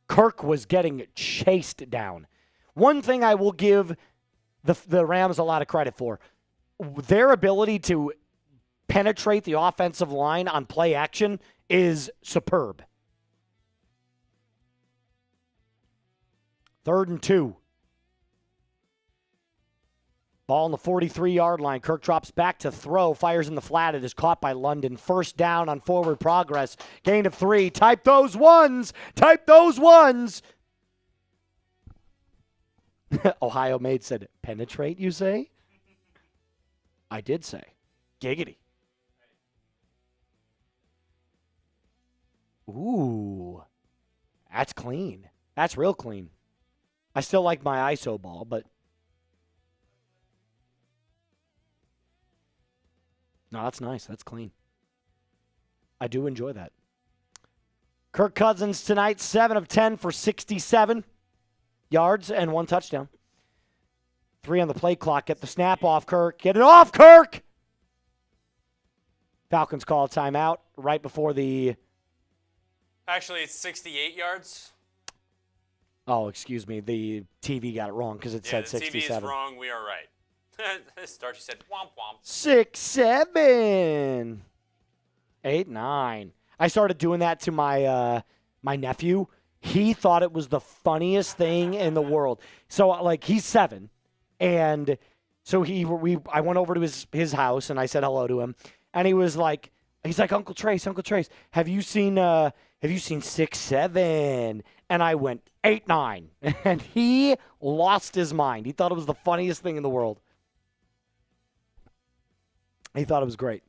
Kirk was getting chased down. One thing I will give the Rams a lot of credit for, their ability to penetrate the offensive line on play action is superb. 3rd and 2. Ball on the 43-yard line. Kirk drops back to throw. Fires in the flat. It is caught by London. First down on forward progress. Gain of 3. Type those ones. Type those ones. Ohio Made said, penetrate, you say? I did say. Giggity. Ooh. That's clean. That's real clean. I still like my ISO ball, but no, that's nice. That's clean. I do enjoy that. Kirk Cousins tonight, 7 of 10 for 67 yards and 1 touchdown. 3 on the play clock. Get the snap off, Kirk. Get it off, Kirk! Falcons call a timeout right before the... Actually, it's 68 yards. Oh, excuse me. The TV got it wrong because it said 67. The TV is wrong. We are right. Starchy said, womp womp. 6, 7, 8, 9. I started doing that to my my nephew. He thought it was the funniest thing in the world. So, like, he's 7. And so I went over to his house and I said hello to him. And he's like, Uncle Trace, have you seen 6, 7? And I went 8, 9. And he lost his mind. He thought it was the funniest thing in the world. He thought it was great.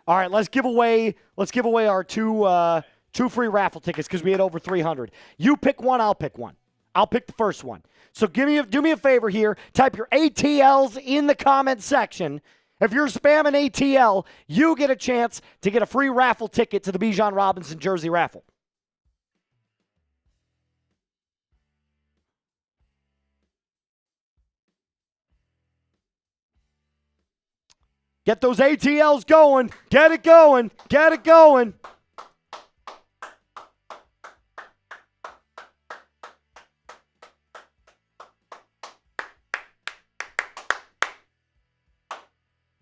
All right, let's give away our two free raffle tickets because we had over 300. You pick one, I'll pick one. I'll pick the first one. So do me a favor here. Type your ATLs in the comment section. If you're spamming ATL, you get a chance to get a free raffle ticket to the Bijan Robinson jersey raffle. Get those ATLs going. Get it going. Get it going.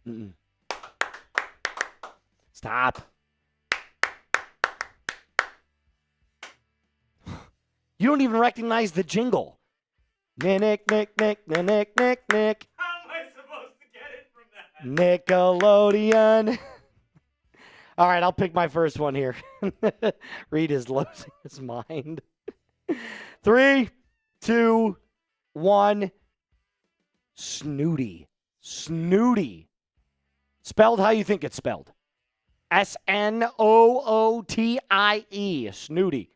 Mm-mm. Stop. You don't even recognize the jingle. Nick, Nick, Nick, Nick, Nick, Nick, Nick. How am I supposed to get it from that? Nickelodeon. All right, I'll pick my first one here. Reed is losing his mind. 3, 2, 1. Snooty. Snooty. Spelled how you think it's spelled. Snootie. Snooty.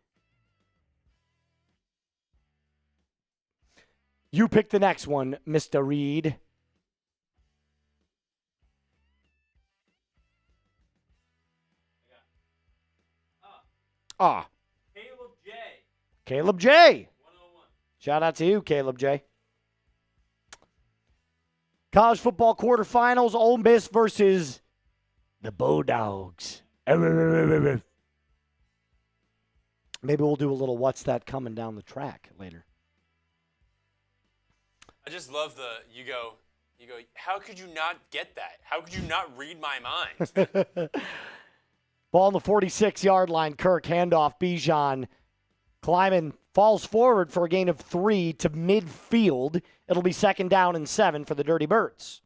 You pick the next one, Mr. Reed. Ah. Caleb J. Caleb J. 101. Shout out to you, Caleb J. College football quarterfinals, Ole Miss versus the Bulldogs. Maybe we'll do a little what's that coming down the track later. I just love you go, how could you not get that? How could you not read my mind? Ball on the 46-yard line. Kirk, handoff. Bijan climbing, falls forward for a gain of 3 to midfield. It'll be 2nd down and 7 for the Dirty Birds.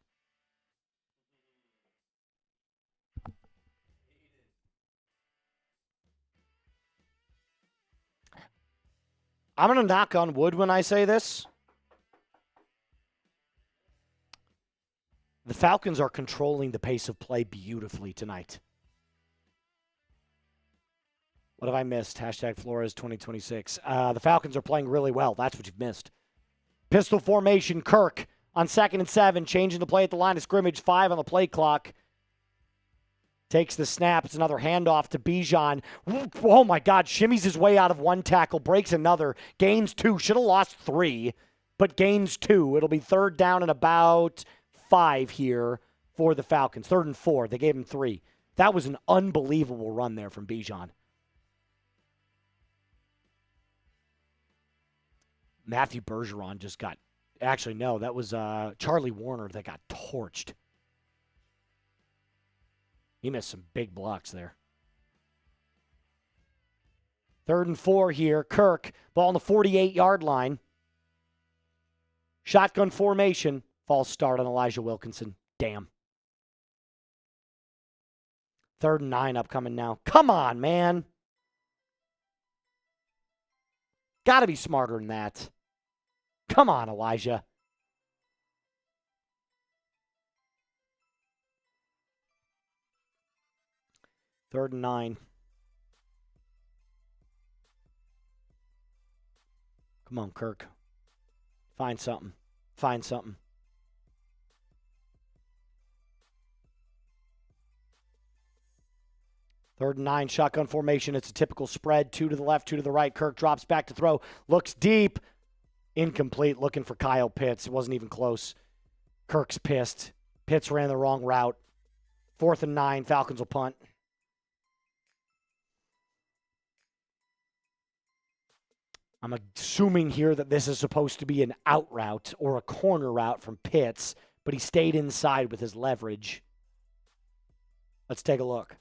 I'm going to knock on wood when I say this. The Falcons are controlling the pace of play beautifully tonight. What have I missed? Hashtag Flores 2026. The Falcons are playing really well. That's what you've missed. Pistol formation, Kirk on 2nd and 7, changing the play at the line of scrimmage, 5 on the play clock. Takes the snap. It's another handoff to Bijan. Oh, my God. Shimmies his way out of one tackle, breaks another, gains 2. Should have lost 3, but gains 2. It'll be 3rd down and about 5 here for the Falcons. 3rd and 4. They gave him 3. That was an unbelievable run there from Bijan. Matthew Bergeron just got, actually, no, that was Charlie Warner that got torched. He missed some big blocks there. 3rd and 4 here. Kirk, ball on the 48-yard line. Shotgun formation. False start on Elijah Wilkinson. Damn. 3rd and 9 upcoming now. Come on, man. Got to be smarter than that. Come on, Elijah. Third and 9. Come on, Kirk. Find something. Find something. Third and 9, shotgun formation. It's a typical spread. 2 to the left, 2 to the right. Kirk drops back to throw. Looks deep. Incomplete. Looking for Kyle Pitts. It wasn't even close. Kirk's pissed. Pitts ran the wrong route. 4th and 9. Falcons will punt. I'm assuming here that this is supposed to be an out route or a corner route from Pitts, but he stayed inside with his leverage. Let's take a look.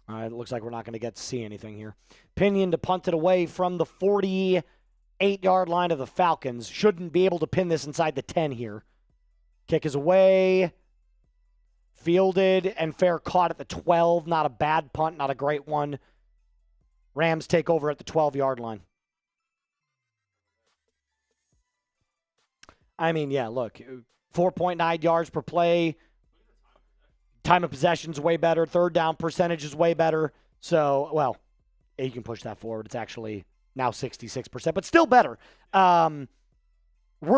All right, it looks like we're not going to get to see anything here. Pinion to punt it away from the 48-yard line of the Falcons. Shouldn't be able to pin this inside the 10 here. Kick is away. Fielded and fair caught at the 12. Not a bad punt, not a great one. Rams take over at the 12-yard line. I mean, yeah, look, 4.9 yards per play. Time of possession is way better. 3rd down percentage is way better. So, well, you can push that forward. It's actually now 66%, but still better. We're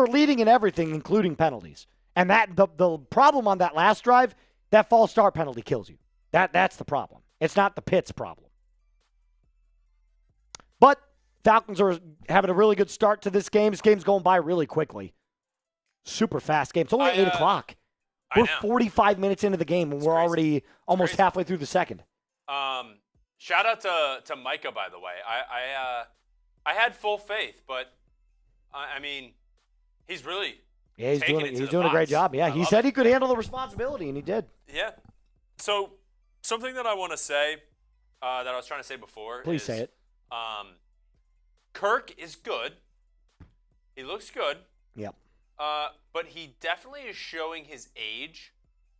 leading in everything, including penalties. And that the problem on that last drive, that false start penalty kills you. That's the problem. It's not the Pitts problem. But Falcons are having a really good start to this game. This game's going by really quickly. Super fast game. It's only 8 o'clock. I We're know. 45 minutes into the game, and we're crazy. already almost crazy. halfway through the second. Shout out to Micah, by the way. I had full faith, but I mean, he's really He's taking doing it to he's the doing a great box. job. Yeah, I he love said it. he could handle the responsibility, and he did. Yeah. So something that I want to say that I was trying to say before. Please is, say it. Kirk is good. He looks good. Yep. But he definitely is showing his age.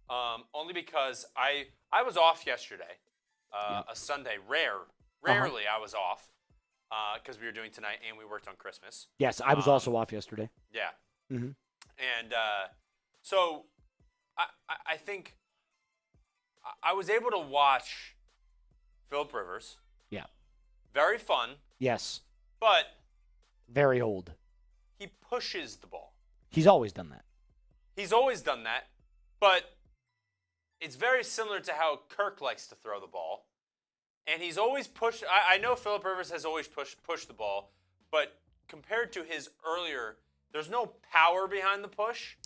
Only because I was off yesterday. A Sunday. Rarely I was off because we were doing tonight and we worked on Christmas. Yes, I was also off yesterday. Yeah. Mm-hmm. And so I think I was able to watch Phillip Rivers. Yeah. Very fun, Yes. but Very old. he pushes the ball. He's always done that. He's always done that, but it's very similar to how Kirk likes to throw the ball. And he's always pushed. I know Phillip Rivers has always pushed the ball, but compared to his earlier, there's no power behind the push.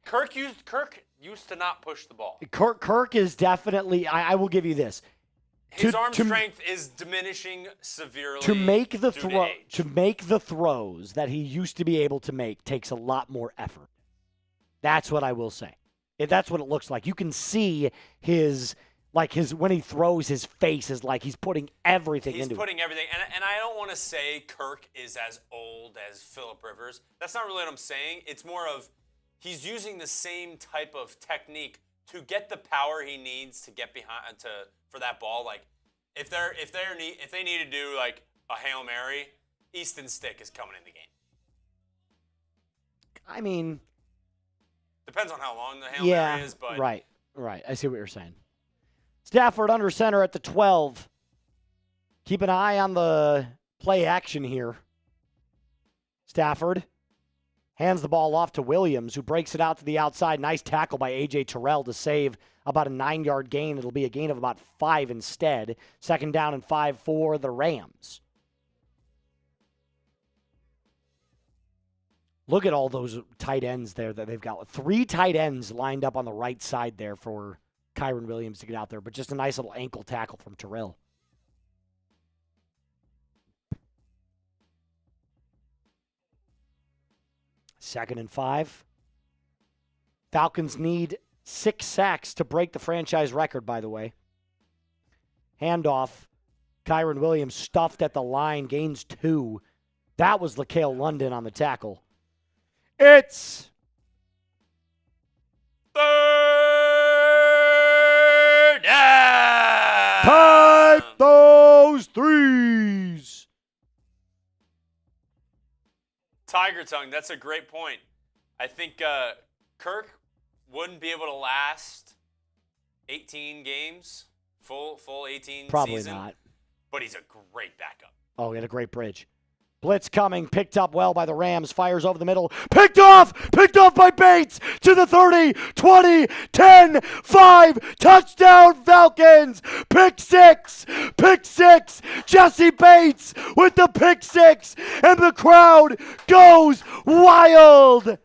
Kirk used to not push the ball. Kirk is definitely, I will give you this. His arm strength is diminishing severely. To make the due to age. to make the throws that he used to be able to make takes a lot more effort. That's what I will say. That's what it looks like. You can see his when he throws, his face is like he's putting everything into it. He's putting everything. And I don't want to say Kirk is as old as Phillip Rivers. That's not really what I'm saying. It's more of he's using the same type of technique to get the power he needs to get behind for that ball. Like if they need to do like a Hail Mary, Easton Stick is coming in the game. I mean, depends on how long the Hail Mary is, but right. I see what you're saying. Stafford under center at the 12. Keep an eye on the play action here. Stafford hands the ball off to Williams, who breaks it out to the outside. Nice tackle by A.J. Terrell to save about a 9-yard gain. It'll be a gain of about 5 instead. 2nd down and 5 for the Rams. Look at all those tight ends there that they've got. 3 tight ends lined up on the right side there for Kyren Williams to get out there, but just a nice little ankle tackle from Terrell. Second and 5. Falcons need 6 sacks to break the franchise record, by the way. Handoff. Kyren Williams stuffed at the line, gains 2. That was LaCale London on the tackle. It's third down. type those threes. Tiger tongue. That's a great point. I think Kirk wouldn't be able to last 18 games, full 18 Probably season. not. But he's a great backup. Oh, he had a great bridge. Blitz coming, picked up well by the Rams, fires over the middle, picked off by Bates to the 30, 20, 10, 5, touchdown Falcons, pick six, Jesse Bates with the pick 6, and the crowd goes wild.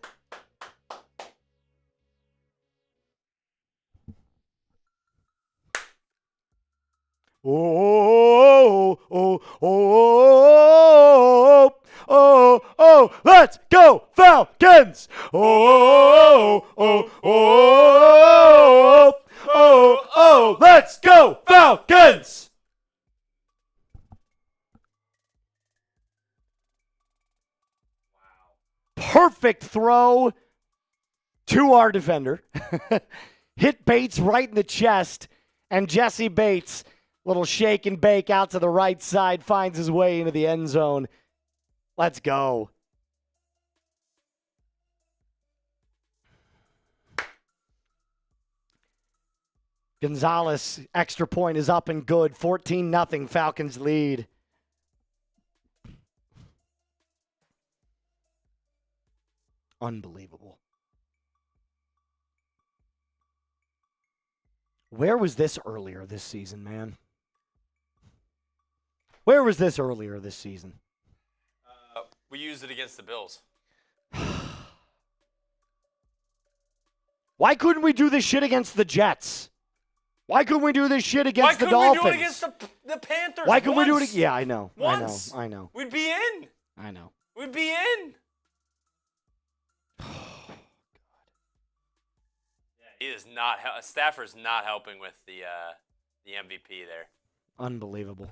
Oh, let's go Falcons! Let's go Falcons! Perfect throw to our defender. Hit Bates right in the chest, and Jesse Bates, little shake and bake out to the right side, finds his way into the end zone. Let's go. Gonzalez, extra point is up and good. 14-0, Falcons lead. Unbelievable. Where was this earlier this season, man? Where was this earlier this season? We used it against the Bills. Why couldn't we do this shit against the Jets? Why couldn't we do this shit against the Why Dolphins? couldn't we do it against the Panthers? Why couldn't we do it? Once? Yeah, I know. Once. I know. We'd be in. I know. We'd be in. He is not. Stafford's not helping with the MVP there. Unbelievable.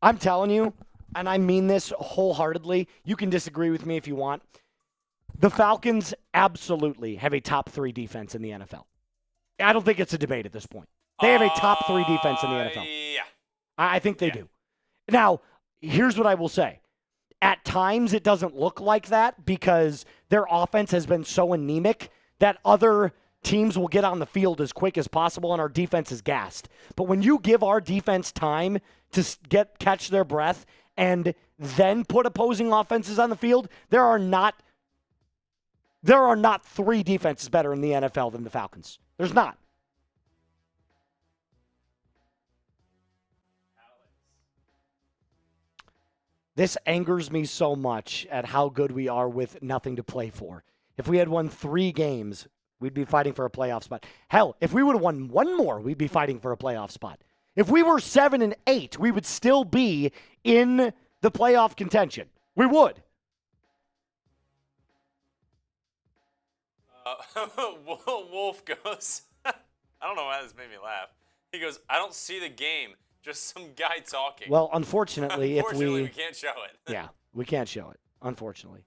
I'm telling you, and I mean this wholeheartedly. You can disagree with me if you want. The Falcons absolutely have a top 3 defense in the NFL. I don't think it's a debate at this point. They have a top 3 defense in the NFL. Yeah. I think they do. Now, here's what I will say. At times, it doesn't look like that because their offense has been so anemic that other teams will get on the field as quick as possible and our defense is gassed. But when you give our defense time to catch their breath and then put opposing offenses on the field, there are not 3 defenses better in the NFL than the Falcons. There's not. This angers me so much at how good we are with nothing to play for. If we had won 3 games, we'd be fighting for a playoff spot. Hell, if we would have won 1 more, we'd be fighting for a playoff spot. If we were 7-8, we would still be in the playoff contention. We would. Wolf goes, I don't know why this made me laugh. He goes, I don't see the game, just some guy talking. Well, unfortunately, we can't show it. Yeah, we can't show it, unfortunately.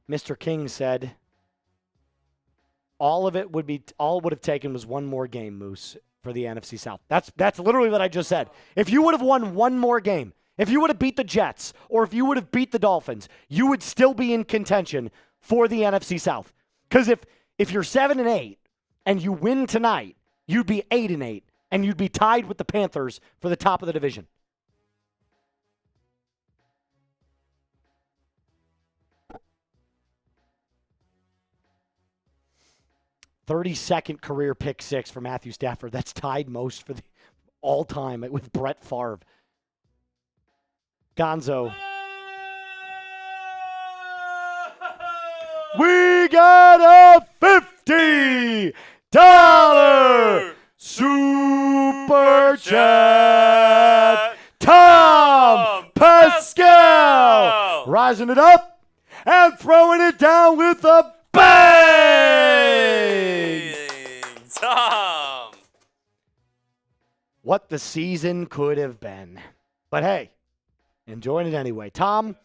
Mr. King said, all it would have taken was 1 more game, Moose, for the NFC South. That's literally what I just said. If you would have won 1 more game, if you would have beat the Jets, or if you would have beat the Dolphins, you would still be in contention for the NFC South. Because if you're 7-8 and you win tonight, you'd be 8-8, and you'd be tied with the Panthers for the top of the division. "32nd career pick 6 for Matthew Stafford. That's tied most for the all-time with Brett Favre. Gonzo. We got a $50 super chat. Tom Pascal rising it up and throwing it down with a bang. Tom. What the season could have been. But hey, enjoying it anyway. Tom,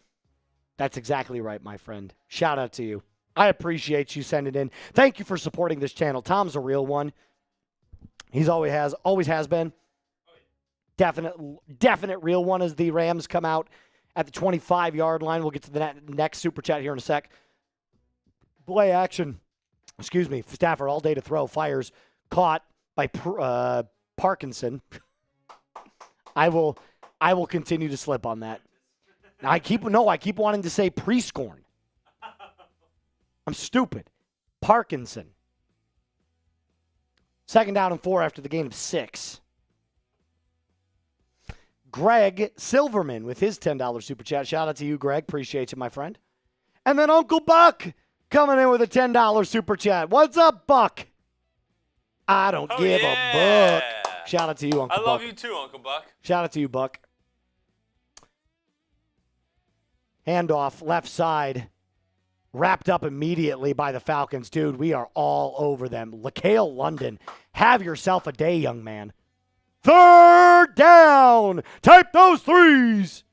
that's exactly right, my friend. Shout out to you. I appreciate you sending in. Thank you for supporting this channel. Tom's a real one. He's always has been. Definite real one as the Rams come out at the 25-yard line. We'll get to the next super chat here in a sec. Play action. Excuse me. Stafford all day to throw. Fires caught by Parkinson. I will continue to slip on that. I keep wanting to say Prescorn. I'm stupid. Parkinson. 2nd down and 4 after the gain of 6. Greg Silverman with his $10 super chat. Shout out to you, Greg. Appreciate you, my friend. And then Uncle Buck coming in with a $10 super chat. What's up, Buck? I don't give a buck. Shout out to you, Uncle Buck. I love you too, Uncle Buck. Shout out to you, Buck. Handoff, left side. Wrapped up immediately by the Falcons. Dude, we are all over them. LaCale London, have yourself a day, young man. 3rd down. Type those 3s.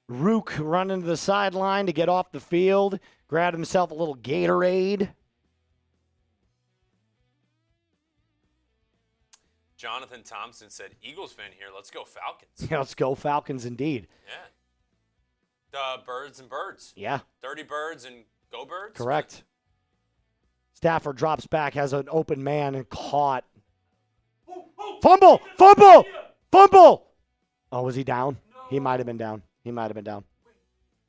Rook running to the sideline to get off the field. Grabbed himself a little Gatorade. Jonathan Thompson said, Eagles fan here. Let's go Falcons. Yeah, let's go Falcons indeed. Yeah. Birds and birds. Yeah. Dirty birds and go birds. Correct. Stafford drops back, has an open man and caught. Fumble! Fumble! Fumble! Oh, was he down? No. He might have been down. He might have been down. Wait,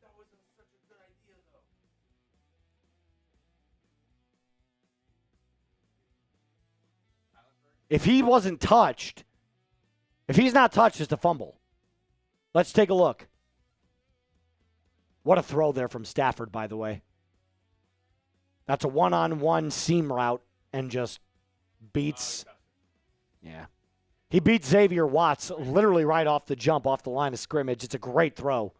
that wasn't such a good idea, though. If he wasn't touched, if he's not touched, it's a fumble. Let's take a look. What a throw there from Stafford, by the way. That's a one-on-one seam route and just beats. Yeah. He beats Xavier Watts literally right off the jump, off the line of scrimmage. It's a great throw.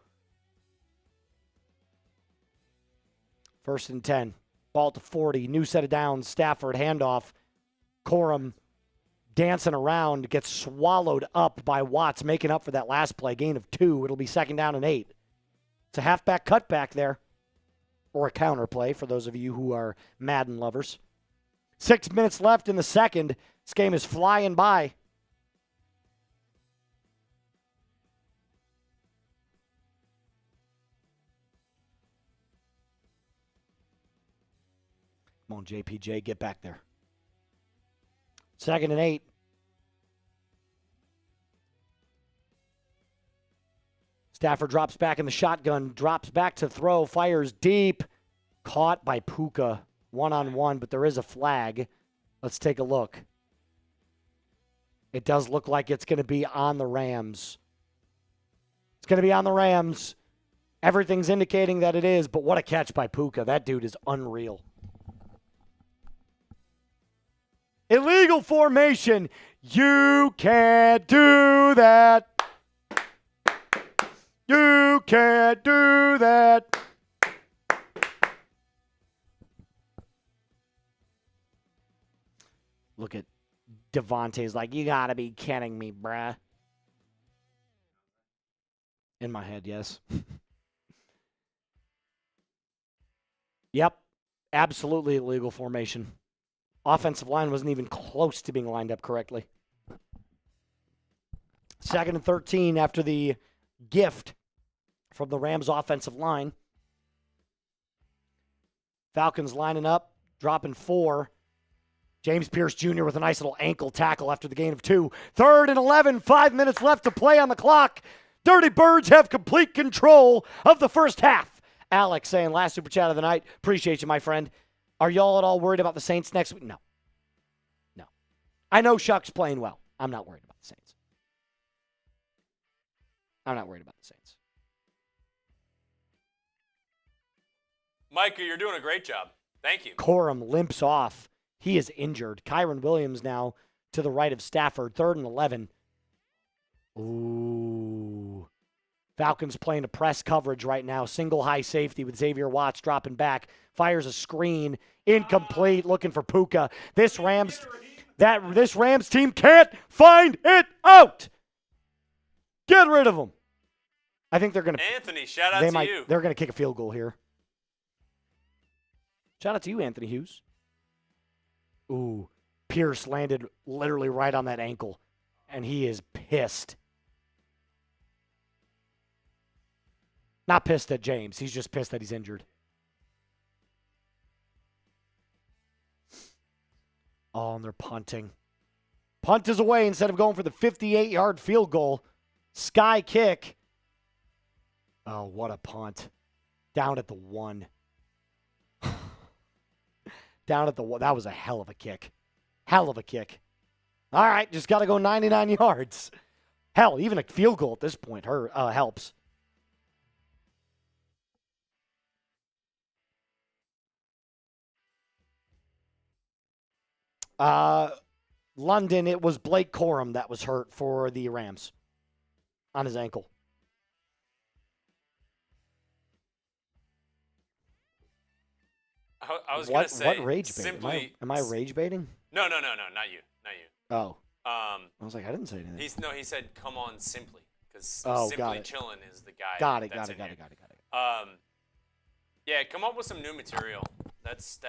1st and 10. Ball to 40. New set of downs. Stafford handoff. Corum dancing around. Gets swallowed up by Watts, making up for that last play. Gain of 2. It'll be 2nd down and 8. It's a halfback cutback there. Or a counter play for those of you who are Madden lovers. 6 minutes left in the second. This game is flying by. Come on, JPJ, get back there. 2nd and 8. Stafford drops back in the shotgun, drops back to throw, fires deep. Caught by Puka, one-on-one, but there is a flag. Let's take a look. It does look like it's going to be on the Rams. It's going to be on the Rams. Everything's indicating that it is, but what a catch by Puka. That dude is unreal. Illegal formation. You can't do that. You can't do that. Look at Devontae's like, you got to be kidding me, bruh. In my head, yes. Yep. Absolutely illegal formation. Offensive line wasn't even close to being lined up correctly. 2nd and 13 after the gift from the Rams offensive line. Falcons lining up, dropping 4. James Pierce Jr. with a nice little ankle tackle after the gain of 2. 3rd and 11, 5 minutes left to play on the clock. Dirty Birds have complete control of the first half. Alex saying, last super chat of the night. Appreciate you, my friend. Are y'all at all worried about the Saints next week? No. No. I know Shuck's playing well. I'm not worried about the Saints. I'm not worried about the Saints. Micah, you're doing a great job. Thank you. Corum limps off. He is injured. Kyron Williams now to the right of Stafford. 3rd and 11. Ooh. Falcons playing a press coverage right now. Single high safety with Xavier Watts dropping back. Fires a screen. Incomplete. Looking for Puka. This Rams team can't find it out. Get rid of them. I think they're going to. Anthony, shout out to you. They're going to kick a field goal here. Shout out to you, Anthony Hughes. Ooh. Pierce landed literally right on that ankle, and he is pissed. Not pissed at James. He's just pissed that he's injured. Oh, and they're punting. Punt is away instead of going for the 58-yard field goal. Sky kick. Oh, what a punt. Down at the 1. Down at the 1. That was a hell of a kick. Hell of a kick. All right, just got to go 99 yards. Hell, even a field goal at this point helps. London, it was Blake Corum that was hurt for the Rams on his ankle. I was going to say, what rage bait? Simply, Am I rage baiting? No, not you. Oh. I was like, I didn't say anything. He said, come on, Simply. Because Simply Chillin' is the guy. Got it. Yeah, come up with some new material. That's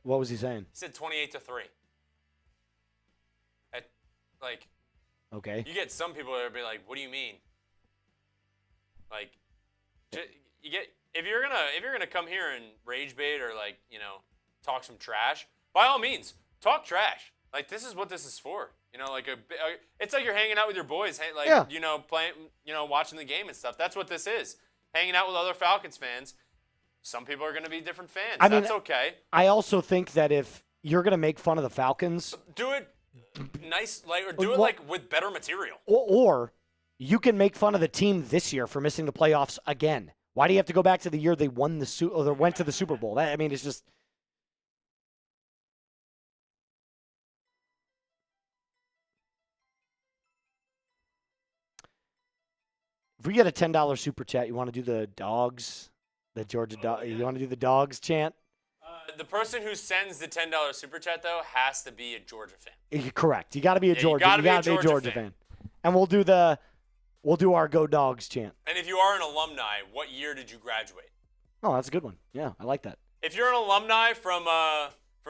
What was he saying? He said 28-3. Okay. You get some people that will be like, what do you mean? Like, you get if you're gonna come here and rage bait or talk some trash, by all means, talk trash. Like, this is what this is for. It's like you're hanging out with your boys, playing, watching the game and stuff. That's what this is. Hanging out with other Falcons fans. Some people are going to be different fans. That's okay. I also think that if you're going to make fun of the Falcons, do it nice, or do it with better material. Or you can make fun of the team this year for missing the playoffs again. Why do you have to go back to the year they won or went to the Super Bowl? I mean, it's just. If we get a $10 super chat, you want to do the dogs, the Georgia dog? You want to do the dogs chant? The person who sends the $10 super chat though has to be a Georgia fan. Correct. You got to be a Georgia. You gotta be a Georgia fan. And we'll do our Go Dogs chant. And if you are an alumni, what year did you graduate? Oh, that's a good one. Yeah, I like that. If you're an alumni from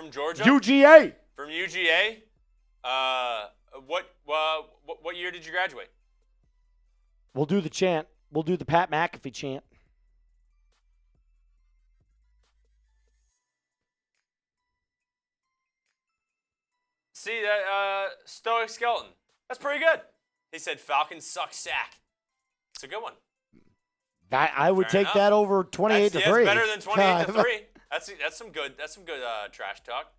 Georgia, UGA. From UGA, what year did you graduate? We'll do the chant. We'll do the Pat McAfee chant. See that Stoic Skeleton. That's pretty good. He said Falcons suck sack. It's a good one. I would Fair take enough. that over 28 to 3. That's better than 28 to 3. That's some good trash talk.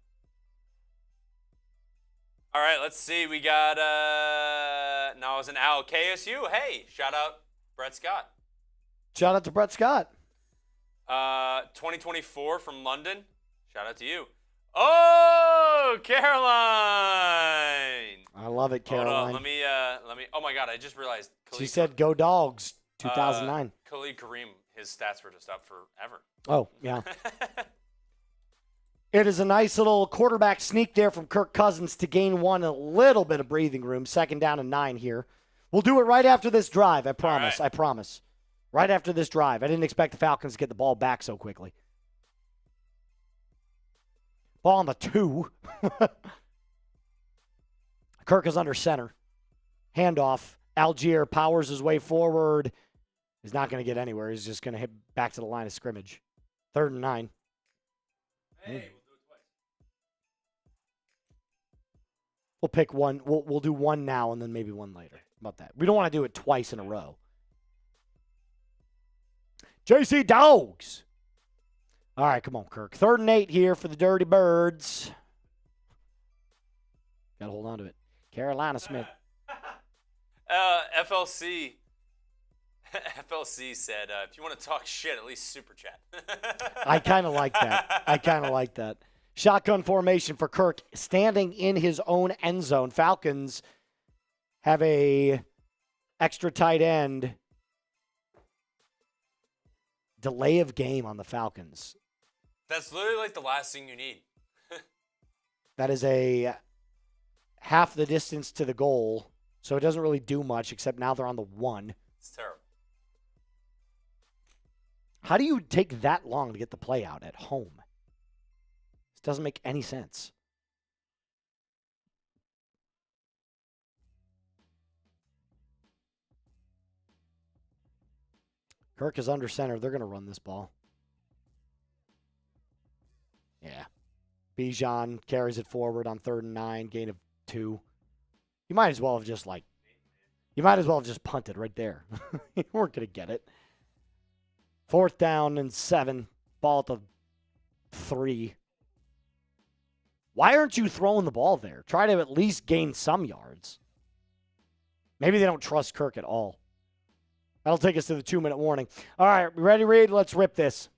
All right, let's see. We got now it's an Al KSU. Hey, shout out Brett Scott. Shout out to Brett Scott. 2024 from London. Shout out to you. Oh, Caroline. I love it, Caroline. Hold on, let me. Oh my God, I just realized. She said, "Go Dogs." 2009. Khalid Kareem, his stats were just up forever. Oh yeah. It is a nice little quarterback sneak there from Kirk Cousins to gain a little bit of breathing room. 2nd down and 9 here. We'll do it right after this drive. I promise. Right. I promise. Right after this drive. I didn't expect the Falcons to get the ball back so quickly. Ball on the 2. Kirk is under center. Handoff. Algier powers his way forward. He's not going to get anywhere. He's just going to hit back to the line of scrimmage. 3rd and 9. Hey, we'll do it twice. We'll pick one. We'll do one now and then maybe one later. How about that? We don't want to do it twice in a row. JC Dogs. All right, come on, Kirk. 3rd and 8 here for the Dirty Birds. Got to hold on to it. Carolina Smith. FLC said, if you want to talk shit, at least super chat. I kind of like that. Shotgun formation for Kirk, standing in his own end zone. Falcons have a extra tight end. Delay of game on the Falcons. That's literally like the last thing you need. That is a half the distance to the goal, so it doesn't really do much, except now they're on the 1. It's terrible. How do you take that long to get the play out at home? This doesn't make any sense. Kirk is under center. They're going to run this ball. Yeah. Bijan carries it forward on 3rd and 9, gain of 2. You might as well have just punted right there. You weren't going to get it. 4th down and 7. Ball at the 3. Why aren't you throwing the ball there? Try to at least gain some yards. Maybe they don't trust Kirk at all. That'll take us to the 2-minute warning. All right, ready, Reed? Let's rip this.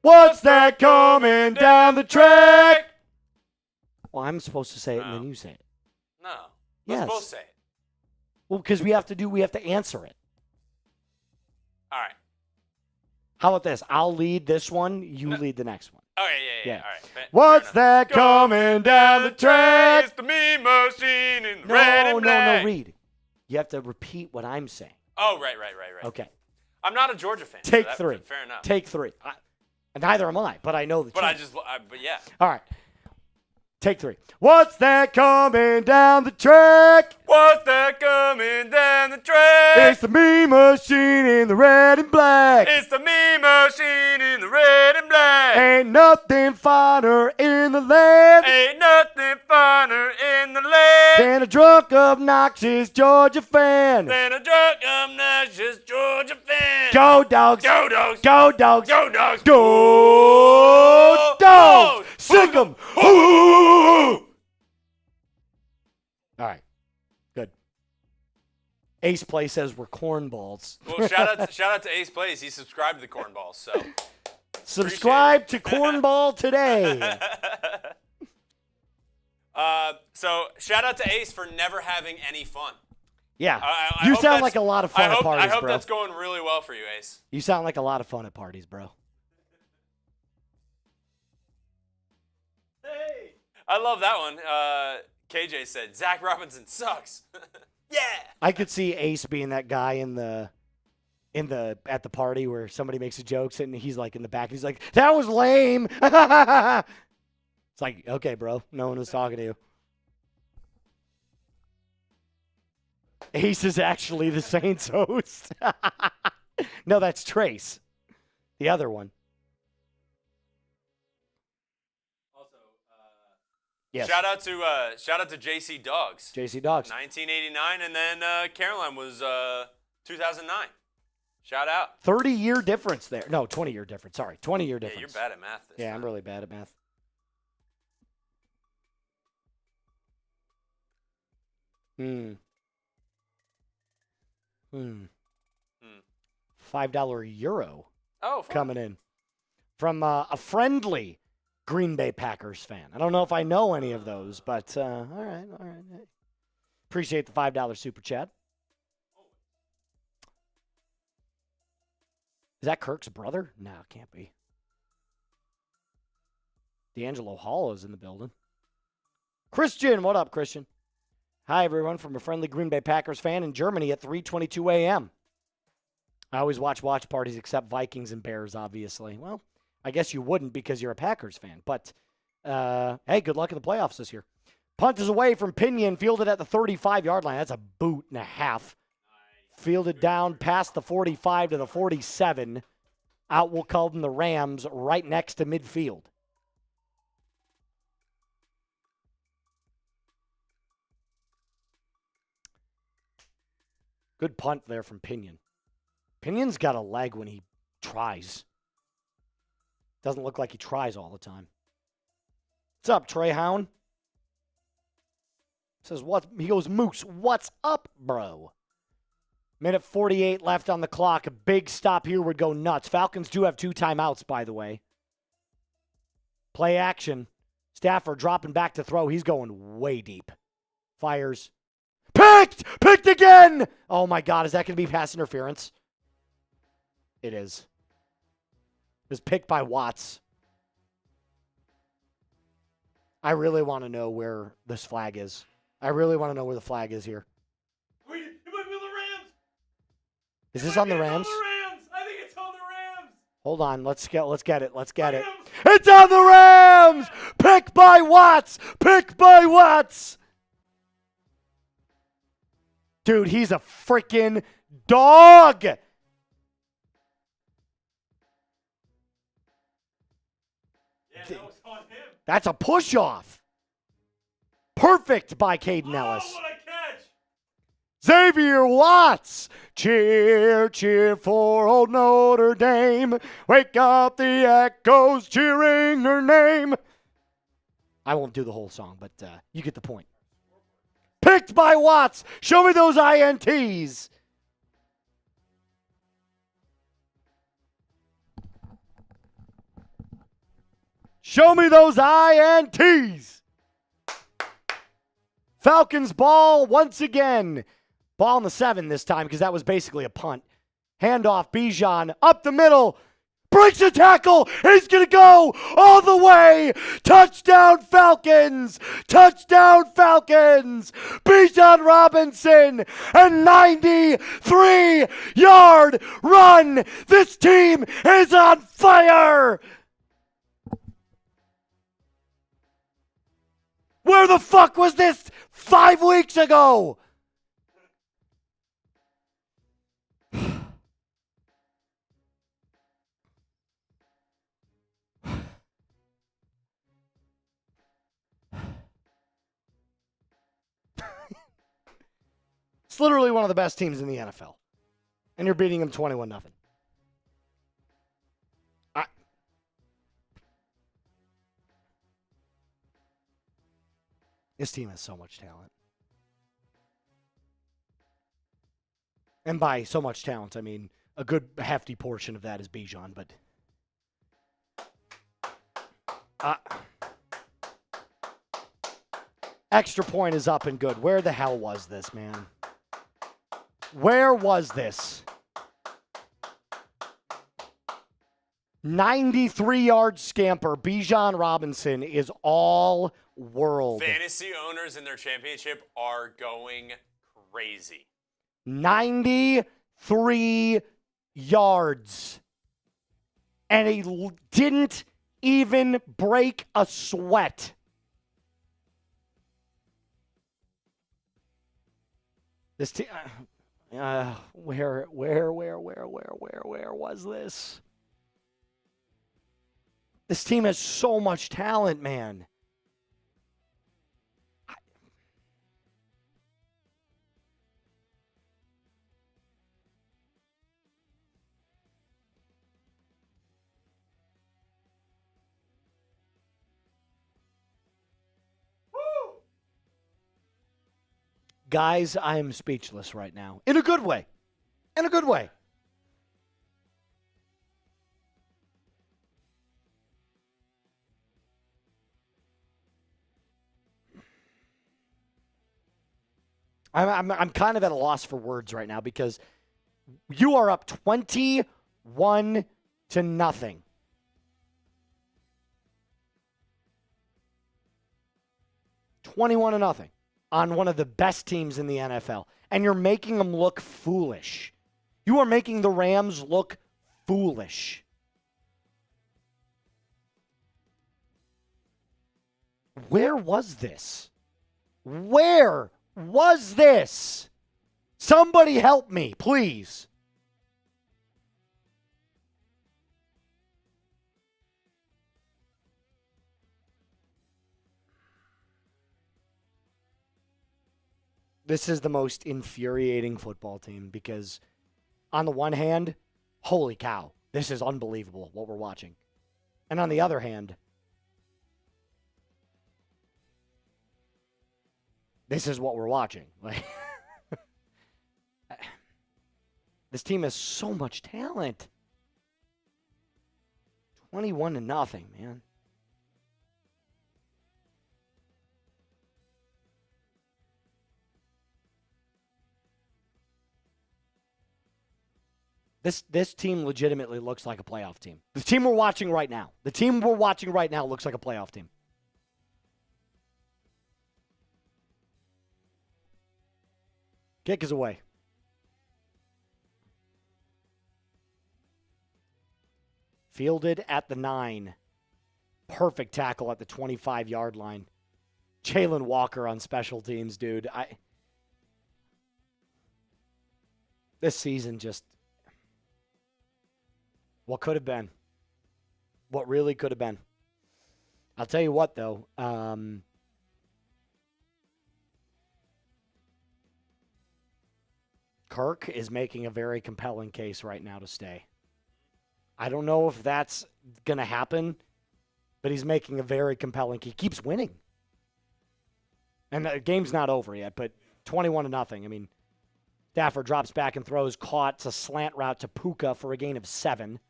What's that coming down the track? Well, I'm supposed to say it, and then you say it. No. Yes. We're supposed to say it. Well, because we have to answer it. All right. How about this? I'll lead this one. You lead the next one. Okay, yeah. Yeah. All right. What's that coming down the track? It's the mean machine in the red and black. No, Reed. You have to repeat what I'm saying. Oh, right. Okay. I'm not a Georgia fan. Take so 3. Fair enough. Take 3. Neither am I, but I know the truth. But yeah. All right. Take 3. What's that coming down the track? What's that coming down the track? It's the mean machine in the red and black. It's the mean machine in the red and black. Ain't nothing finer in the land. Ain't nothing finer in the land than a drunk, obnoxious Georgia fan. than a drunk, obnoxious Georgia fan. Go Dogs. Go Dogs. Go Dogs. Go Dogs. Go Dogs. Sick 'em. All right. Good. Ace Play says we're cornballs. Well, shout out to Ace Plays. He subscribed to the Cornballs, so Subscribe to Cornball today. So shout out to Ace for never having any fun. Yeah. I You hope sound that's- like a lot of fun at parties, I hope bro. that's going really well for you, Ace. You sound like a lot of fun at parties, bro. Hey. I love that one. KJ said, Zach Robinson sucks. Yeah. I could see Ace being that guy at the party where somebody makes a joke and he's like in the back. He's like, that was lame. It's like, okay, bro. No one was talking to you. Ace is actually the Saints host. No, that's Trace. The other one. Also, Yes. shout out to JC Dogs. JC Dogs. 1989, and then Caroline was 2009. Shout out. 30-year difference there. No, 20-year difference. Sorry, 20-year difference. Yeah, you're bad at math. Yeah, time. I'm really bad at math. $5 euro Oh, fun. coming in from a friendly Green Bay Packers fan. I don't know if I know any of those, but all right. Appreciate the $5 super chat. Is that Kirk's brother? No, it can't be. D'Angelo Hall is in the building. Christian, what up, Christian? Hi, everyone, from a friendly Green Bay Packers fan in Germany at 3:22 a.m. I always watch parties except Vikings and Bears, obviously. Well, I guess you wouldn't because you're a Packers fan. But, hey, good luck in the playoffs this year. Punt is away from Pinion, fielded at the 35-yard line. That's a boot and a half. Fielded down past the 45 to the 47. Out will come the Rams right next to midfield. Good punt there from Pinion. Pinion's got a leg when he tries. Doesn't look like he tries all the time. What's up, Trey Hound? Says what? He goes, Moose, what's up, bro? Minute 48 left on the clock. A big stop here would go nuts. Falcons do have 2 timeouts, by the way. Play action. Stafford dropping back to throw. He's going way deep. Fires. Picked! Picked again! Oh, my God. Is that going to be pass interference? It is. It was picked by Watts. I really want to know where this flag is. I really want to know where the flag is here. Wait, it might be on the Rams. Is this on the Rams? I think it's on the Rams. Hold on. Let's get it. Let's get it. It's on the Rams! Pick by Watts! Pick by Watts! Dude, he's a freaking dog! Yeah, that was on him. That's a push-off. Perfect by Caden Ellis. Oh, what a catch! Xavier Watts. Cheer, cheer for old Notre Dame. Wake up the echoes cheering her name. I won't do the whole song, but you get the point. Picked by Watts. Show me those INTs. Show me those INTs. Falcons ball once again. Ball in the 7 this time because that was basically a punt. Handoff, Bijan up the middle. Breaks a tackle. He's going to go all the way. Touchdown Falcons. Touchdown Falcons. Bijan Robinson. A 93-yard run. This team is on fire. Where the fuck was this 5 weeks ago? It's literally one of the best teams in the NFL. And you're beating them 21-0. This team has so much talent. And by so much talent, I mean a good hefty portion of that is Bijan, but extra point is up and good. Where the hell was this, man? Where was this? 93-yard scamper. Bijan Robinson is all world. Fantasy owners in their championship are going crazy. 93 yards. And he didn't even break a sweat. This team, where was this? This team has so much talent, man. Guys, I am speechless right now. In a good way. In a good way. I'm kind of at a loss for words right now because you are up 21-0. 21-0 on one of the best teams in the NFL. And you're making them look foolish. You are making the Rams look foolish. Where was this? Where was this? Somebody help me, please. This is the most infuriating football team because on the one hand, holy cow, this is unbelievable what we're watching. And on the other hand, this is what we're watching. Like, this team has so much talent. 21-0, man. This team legitimately looks like a playoff team. The team we're watching right now. The team we're watching right now looks like a playoff team. Kick is away. Fielded at the 9. Perfect tackle at the 25-yard line. Jalen Walker on special teams, dude. This season just... what could have been. What really could have been. I'll tell you what, though. Kirk is making a very compelling case right now to stay. I don't know if that's going to happen, but he's making a very compelling. He keeps winning. And the game's not over yet, but 21-0. I mean, Stafford drops back and throws, caught. It's a slant route to Puka for a gain of 7.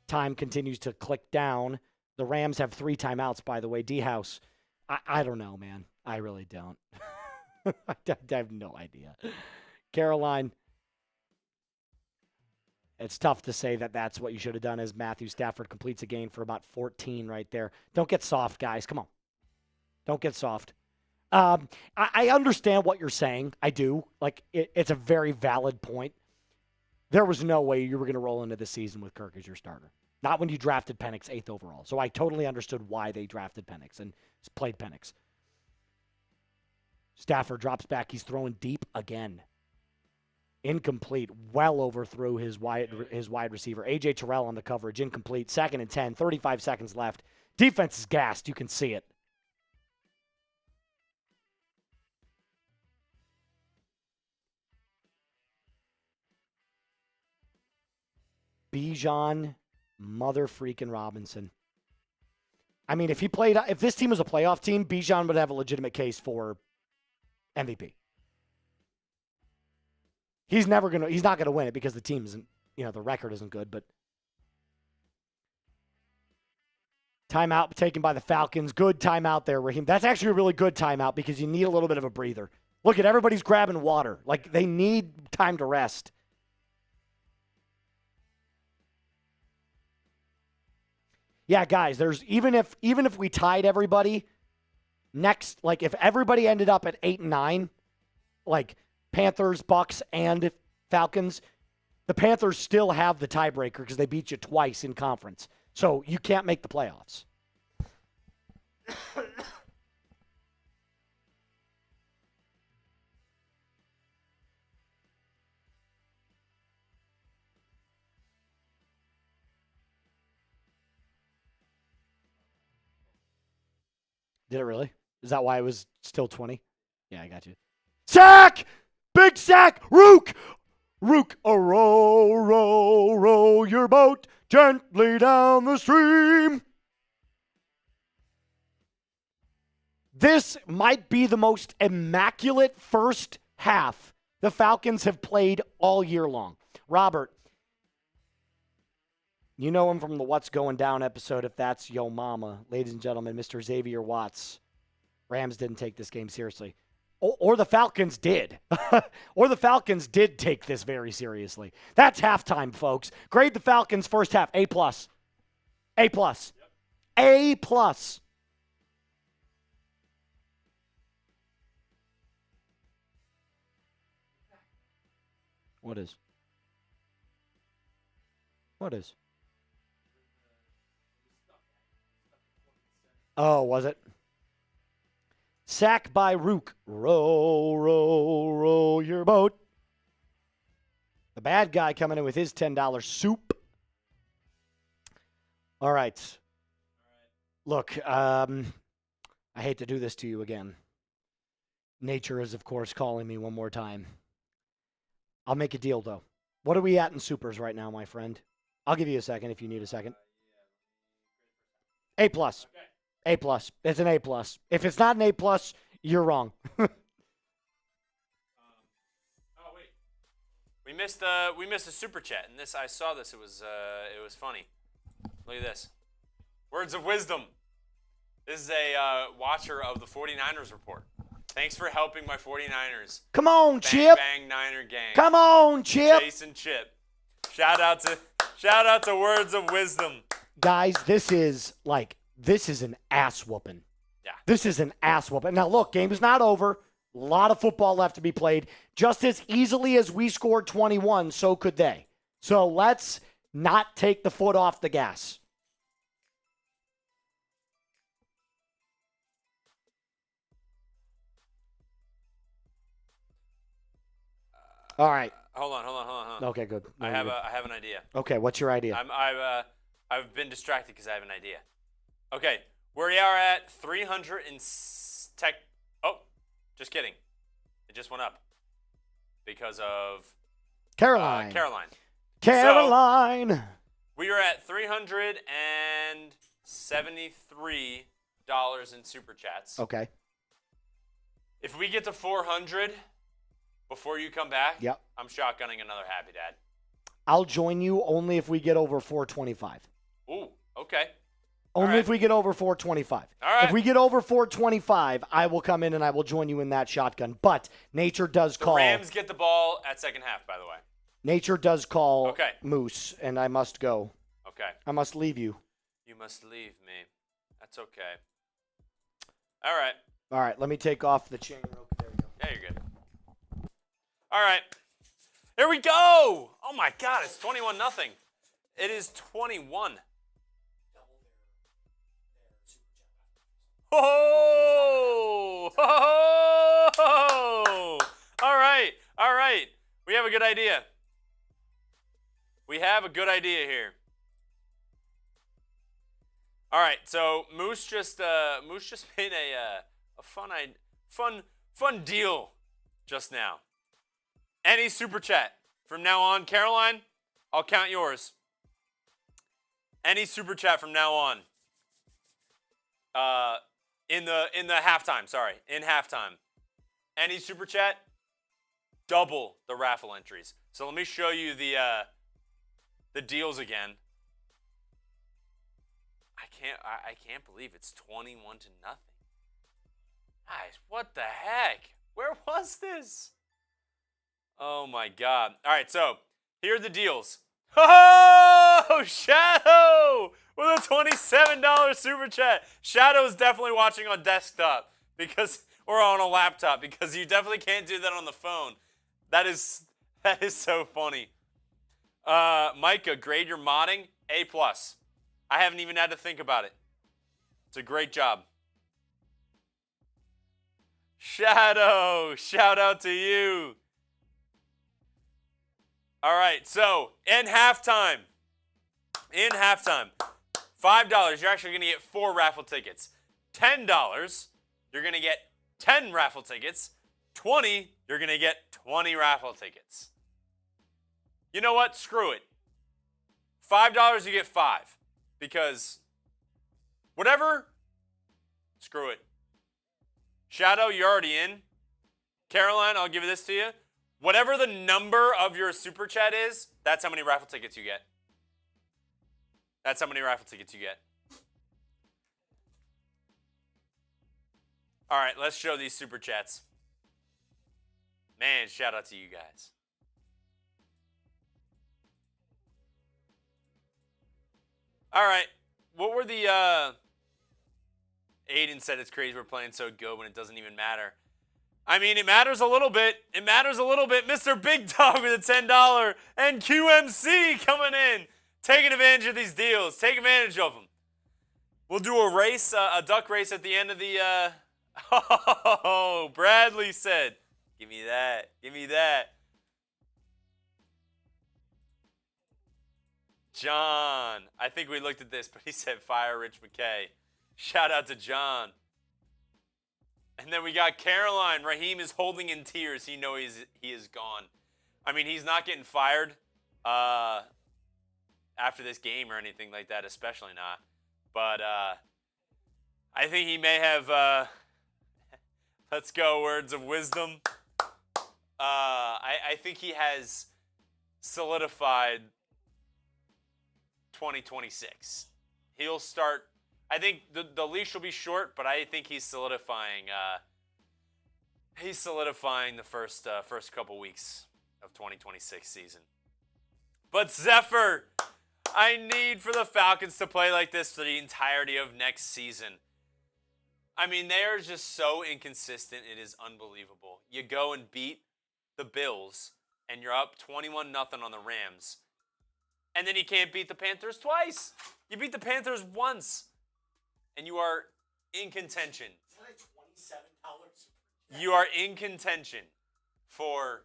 Time continues to click down. The Rams have 3 timeouts, by the way. D-House, I don't know, man. I really don't. I have no idea. Caroline, it's tough to say that that's what you should have done as Matthew Stafford completes a gain for about 14 right there. Don't get soft, guys. Come on. Don't get soft. I understand what you're saying. I do. Like, it's a very valid point. There was no way you were going to roll into the season with Kirk as your starter. Not when you drafted Penix 8th overall. So I totally understood why they drafted Penix and played Penix. Stafford drops back. He's throwing deep again. Incomplete. Well overthrew his wide receiver. A.J. Terrell on the coverage. Incomplete. 2nd and 10. 35 seconds left. Defense is gassed. You can see it. Bijan mother-freaking Robinson. I mean, if this team was a playoff team, Bijan would have a legitimate case for MVP. He's not going to win it because the team isn't, the record isn't good, but timeout taken by the Falcons. Good timeout there, Raheem. That's actually a really good timeout because you need a little bit of a breather. Look at everybody's grabbing water. Like they need time to rest. Yeah, guys, there's even if we tied everybody next, like if everybody ended up at 8 and 9, like Panthers, Bucks, and Falcons, the Panthers still have the tiebreaker because they beat you twice in conference. So you can't make the playoffs. Did it really? Is that why it was still 20? Yeah, I got you. Sack! Big sack! Rook! Rook, row, row, row your boat gently down the stream. This might be the most immaculate first half the Falcons have played all year long. Robert, you know him from the What's Going Down episode, If That's Yo Mama. Ladies and gentlemen, Mr. Xavier Watts. Rams didn't take this game seriously. Or the Falcons did. Or the Falcons did take this very seriously. That's halftime, folks. Grade the Falcons first half. A+. A+. A+. What is? What is? Oh, was it? Sack by Rook. Row, row, row your boat. The bad guy coming in with his $10 soup. All right. Look, I hate to do this to you again. Nature is, of course, calling me one more time. I'll make a deal, though. What are we at in supers right now, my friend? I'll give you a second if you need a second. A+. A+. It's an A+. If it's not an A+, you're wrong. Oh wait, we missed a super chat, and I saw this. It was funny. Look at this. Words of wisdom. This is a watcher of the 49ers report. Thanks for helping my 49ers. Come on, Bang, Chip. Bang Niner gang. Come on, Chip. Chase and Chip. Shout out to Words of Wisdom. Guys, this is an ass whooping. Yeah. This is an ass whooping. Now, look, game is not over. A lot of football left to be played. Just as easily as we scored 21, so could they. So let's not take the foot off the gas. All right. Hold on. Okay, good. No, I have an idea. Okay, what's your idea? I've been distracted because I have an idea. Okay, we are at 300 and Oh, just kidding. It just went up because of Caroline. Caroline. So, we are at $373 in super chats. Okay. If we get to 400 before you come back, yep. I'm shotgunning another Happy Dad. I'll join you only if we get over 425. Ooh, okay. Only if we get over 425. All right. If we get over 425, I will come in and I will join you in that shotgun. But nature does call. The Rams get the ball at second half, by the way. Nature does call Moose, and I must go. Okay. I must leave you. You must leave me. That's okay. All right. All right, let me take off the chain. There we go. Yeah, you're good. All right. Here we go. Oh, my God. It's 21-0. It is 21. Oh! Oh! All right. All right. We have a good idea. We have a good idea here. All right. So Moose just made a fun deal just now. Any super chat from now on, Caroline, I'll count yours. Any super chat from now on. In the halftime, sorry. In halftime. Any super chat? double the raffle entries. So let me show you the deals again. I can't believe it's 21-0. Guys, what the heck? Where was this? Oh my God. All right, so here are the deals. Oh, Shadow with a $27 super chat. Shadow is definitely watching on desktop or on a laptop because you definitely can't do that on the phone. That is so funny. Micah, grade your modding A+. I haven't even had to think about it. It's a great job. Shadow, shout out to you. All right, so in halftime, $5, you're actually going to get 4 raffle tickets. $10, you're going to get 10 raffle tickets. $20, you're going to get 20 raffle tickets. You know what? Screw it. $5, you get 5. Because whatever, screw it. Shadow, you're already in. Caroline, I'll give this to you. Whatever the number of your super chat is, that's how many raffle tickets you get. That's how many raffle tickets you get. All right, let's show these super chats. Man, shout out to you guys. All right, what were the, Aiden said it's crazy we're playing so good when it doesn't even matter. I mean, it matters a little bit. It matters a little bit. Mr. Big Dog with a $10 and QMC coming in, taking advantage of these deals. Take advantage of them. We'll do a race, a duck race at the end of the, Oh, Bradley said, give me that. Give me that. John, I think we looked at this, but he said fire Rich McKay. Shout out to John. And then we got Caroline. Raheem is holding in tears. He knows he is gone. I mean, he's not getting fired after this game or anything like that, especially not. But I think he may have, let's go, words of wisdom. I think he has solidified 2026. He'll start. I think the leash will be short, but I think he's solidifying. He's solidifying the first couple weeks of 2026 season. But Zephyr, I need for the Falcons to play like this for the entirety of next season. I mean, they are just so inconsistent. It is unbelievable. You go and beat the Bills, and you're up 21-0 on the Rams, and then you can't beat the Panthers twice. You beat the Panthers once. And you are in contention. Is that a $27? You are in contention for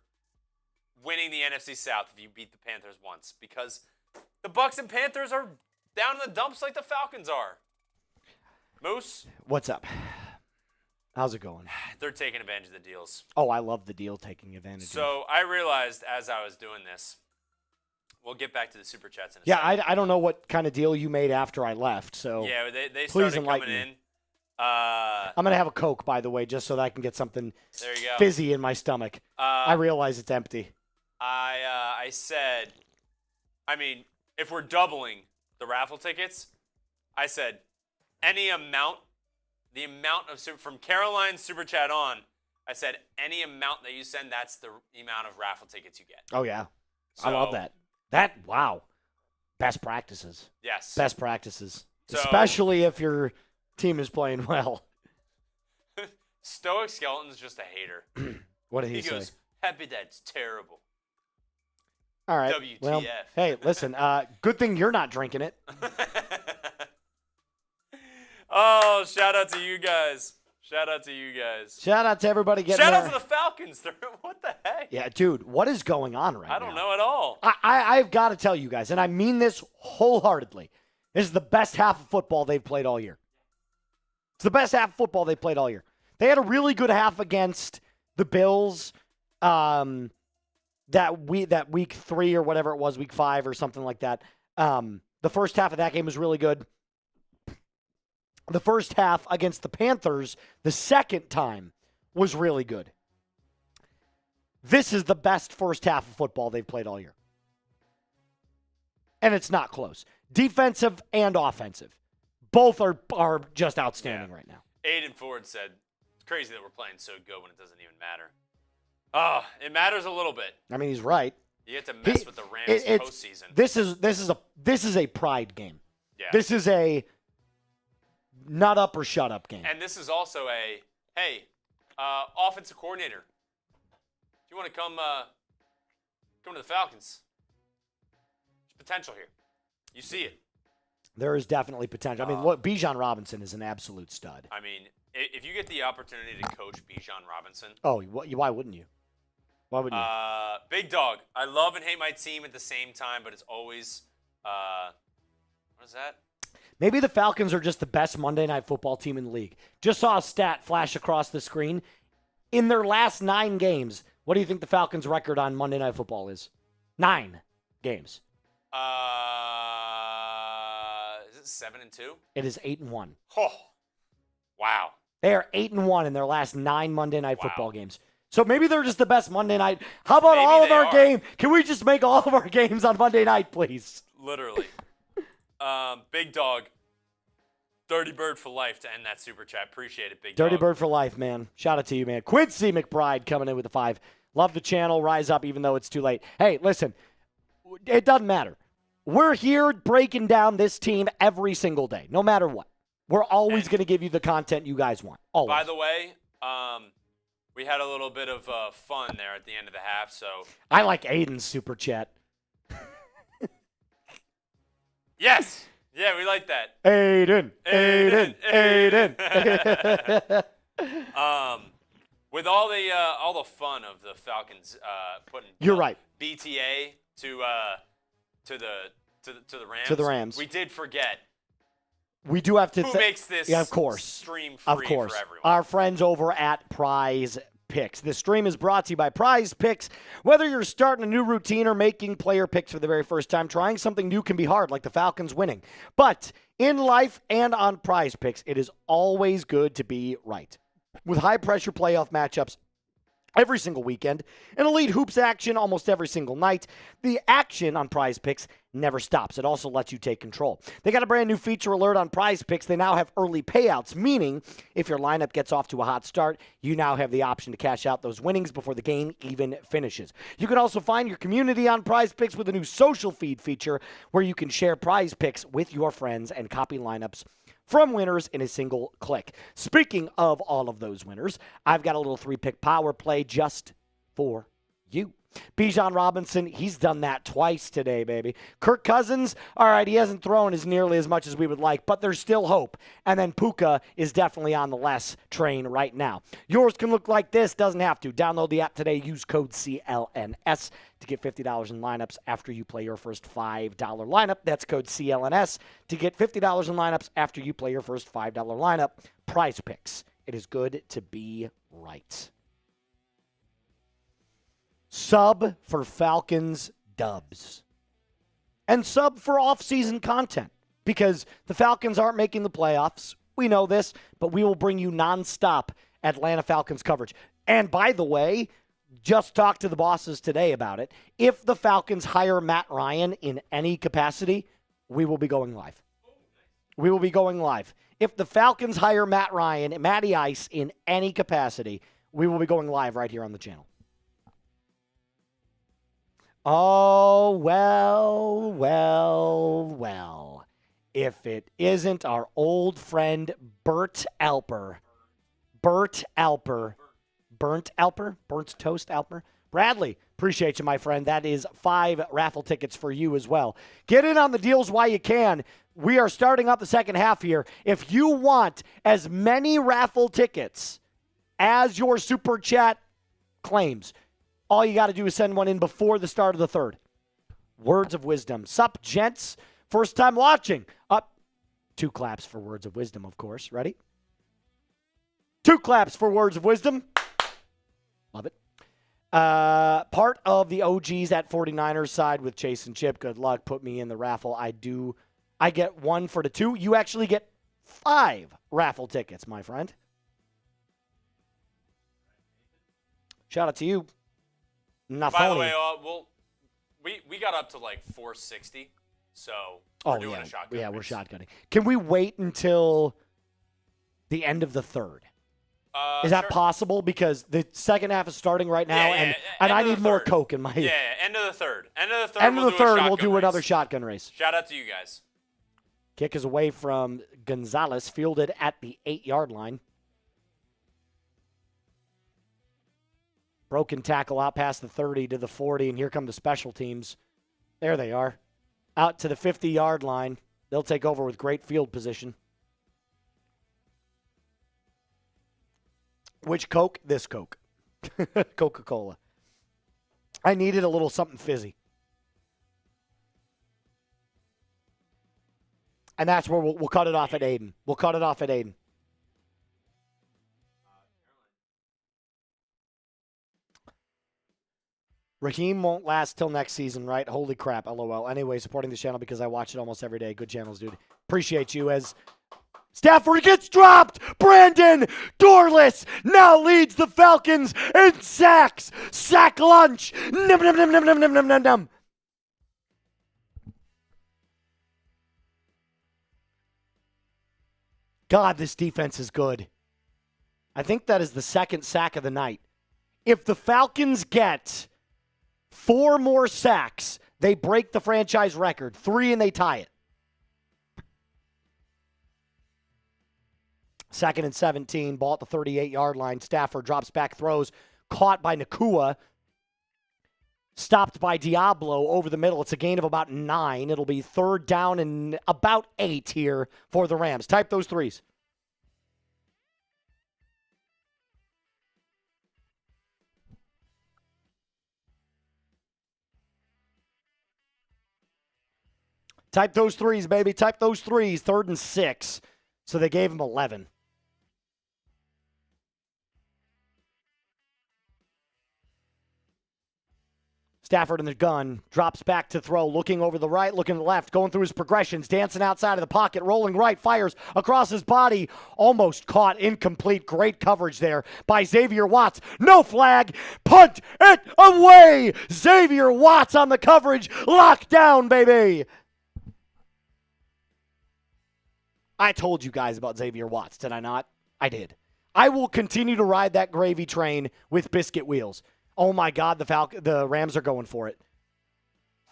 winning the NFC South if you beat the Panthers once. Because the Bucs and Panthers are down in the dumps like the Falcons are. Moose? What's up? How's it going? They're taking advantage of the deals. Oh, I love the deal taking advantage. So I realized as I was doing this, we'll get back to the super chats in a yeah, second. I don't know what kind of deal you made after I left. So yeah, they please started enlighten coming me. in. I'm going to have a Coke, by the way, just so that I can get something There you go. fizzy in my stomach. I realize it's empty. I said, I mean, if we're doubling the raffle tickets, I said any amount, the amount of from Caroline's super chat on, I said any amount that you send, that's the amount of raffle tickets you get. Oh, yeah. So, I love that. Wow. Best practices. Yes. Best practices. So, especially if your team is playing well. Stoic Skeleton's just a hater. What did he say? goes, Happy Dad's terrible. All right. WTF. Well, hey, listen, good thing you're not drinking it. Oh, shout out to you guys. Shout out to you guys. Shout out to everybody getting Shout there. out to the Falcons. What the heck? Yeah, dude, what is going on right now? I don't know at all. I've got to tell you guys, and I mean this wholeheartedly. This is the best half of football they've played all year. It's the best half of football they've played all year. They had a really good half against the Bills that week 3 or whatever it was, week 5 or something like that. The first half of that game was really good. The first half against the Panthers, the second time, was really good. This is the best first half of football they've played all year. And it's not close. Defensive and offensive. Both are just outstanding right now. Aiden Ford said, it's crazy that we're playing so good when it doesn't even matter. Oh, it matters a little bit. I mean, he's right. You get to mess with the Rams postseason. This is a pride game. Yeah. This is a nut up or shut up game. And this is also a, hey, offensive coordinator, if you want to come to the Falcons, there's potential here. You see it. There is definitely potential. I mean, Bijan Robinson is an absolute stud. I mean, if you get the opportunity to coach Bijan Robinson. Oh, why wouldn't you? Why wouldn't you? Big dog. I love and hate my team at the same time, but it's always, what is that? Maybe the Falcons are just the best Monday Night Football team in the league. Just saw a stat flash across the screen. In their last 9 games, what do you think the Falcons' record on Monday Night Football is? 9 games. Is it 7-2? It is 8-1. Oh, wow. They are 8-1 in their last 9 Monday Night Football games. So maybe they're just the best Monday night. How about all of our games? Can we just make all of our games on Monday night, please? Literally. Big dog. Dirty Bird for life to end that super chat. Appreciate it, Big Dog. Dirty Bird for life, man. Shout out to you, man. Quincy McBride coming in with the 5. Love the channel. Rise up even though it's too late. Hey, listen. It doesn't matter. We're here breaking down this team every single day, no matter what. We're always going to give you the content you guys want. Always. By the way, we had a little bit of fun there at the end of the half. So I like Aiden's super chat. Yes. Yeah, we like that. Aiden. With all the fun of the Falcons putting You're right. BTA to the Rams. To the Rams. We did forget. We do have to Who makes this of course. stream free of course. for everyone? Our friends over at Prize Picks. This stream is brought to you by Prize Picks. Whether you're starting a new routine or making player picks for the very first time, trying something new can be hard, like the Falcons winning. But in life and on Prize Picks, it is always good to be right. With high-pressure playoff matchups every single weekend, and elite hoops action almost every single night, the action on Prize Picks never stops. It also lets you take control. They got a brand new feature alert on Prize Picks. They now have early payouts, meaning if your lineup gets off to a hot start, you now have the option to cash out those winnings before the game even finishes. You can also find your community on Prize Picks with a new social feed feature where you can share Prize Picks with your friends and copy lineups from winners in a single click. Speaking of all of those winners, I've got a little 3-pick power play just for you. Bijan Robinson, he's done that twice today, baby. Kirk Cousins, all right, he hasn't thrown as nearly as much as we would like, but there's still hope. And then Puka is definitely on the less train right now. Yours can look like this, doesn't have to. Download the app today, use code CLNS to get $50 in lineups after you play your first $5 lineup. That's code CLNS to get $50 in lineups after you play your first $5 lineup. Prize Picks. It is good to be right. Sub for Falcons dubs. And sub for off-season content. Because the Falcons aren't making the playoffs. We know this, but we will bring you nonstop Atlanta Falcons coverage. And by the way, just talked to the bosses today about it. If the Falcons hire Matt Ryan in any capacity, we will be going live. We will be going live. If the Falcons hire Matt Ryan, Matty Ice in any capacity, we will be going live right here on the channel. Oh, well. If it isn't our old friend Burt Alper. Burnt Toast Alper. Bradley, appreciate you, my friend. That is 5 raffle tickets for you as well. Get in on the deals while you can. We are starting up the second half here. If you want as many raffle tickets as your super chat claims, all you got to do is send one in before the start of the third. Words of wisdom. Sup, gents? First time watching. Up. 2 claps for words of wisdom, of course. Ready? 2 claps for words of wisdom. Love it. Part of the OGs at 49ers side with Chase and Chip. Good luck. Put me in the raffle. I get 1 for the 2. You actually get 5 raffle tickets, my friend. Shout out to you. Not By the phony. way, we got up to like 460, so Oh, we're doing a shotgun. Yeah, we're race. shotgunning. Can we wait until the end of the third? Is that Sure. possible? Because the second half is starting right now, Yeah, and end I of the need more third. Coke in my Yeah, end of the third. End of the third. End of the third, we'll do race. another shotgun race. Shout out to you guys. Kick is away from Gonzalez, fielded at the 8-yard line. Broken tackle out past the 30 to the 40, and here come the special teams. There they are. Out to the 50-yard line. They'll take over with great field position. Which Coke? This Coke. Coca-Cola. I needed a little something fizzy. And that's where we'll cut it off at Aiden. We'll cut it off at Aiden. Raheem won't last till next season, right? Holy crap, LOL. Anyway, supporting the channel because I watch it almost every day. Good channels, dude. Appreciate you. As Stafford gets dropped, Brandon Dorless now leads the Falcons in sacks. Sack lunch. Num, num, num, num, num, num, num, num, num. God, this defense is good. I think that is the second sack of the night. If the Falcons get 4 more sacks, they break the franchise record. 3 and they tie it. 2nd and 17, ball at the 38-yard line. Stafford drops back, throws, caught by Nakua. Stopped by Diablo over the middle. It's a gain of about 9. It'll be 3rd down and about 8 here for the Rams. Type those threes. Type those threes, baby. Type those threes. 3rd and 6. So they gave him 11. Stafford in the gun, drops back to throw, looking over the right, looking to the left, going through his progressions, dancing outside of the pocket, rolling right, fires across his body, almost caught, incomplete. Great coverage there by Xavier Watts. No flag, punt it away. Xavier Watts on the coverage, locked down, baby. I told you guys about Xavier Watts, did I not? I did. I will continue to ride that gravy train with biscuit wheels. Oh, my God, the Rams are going for it.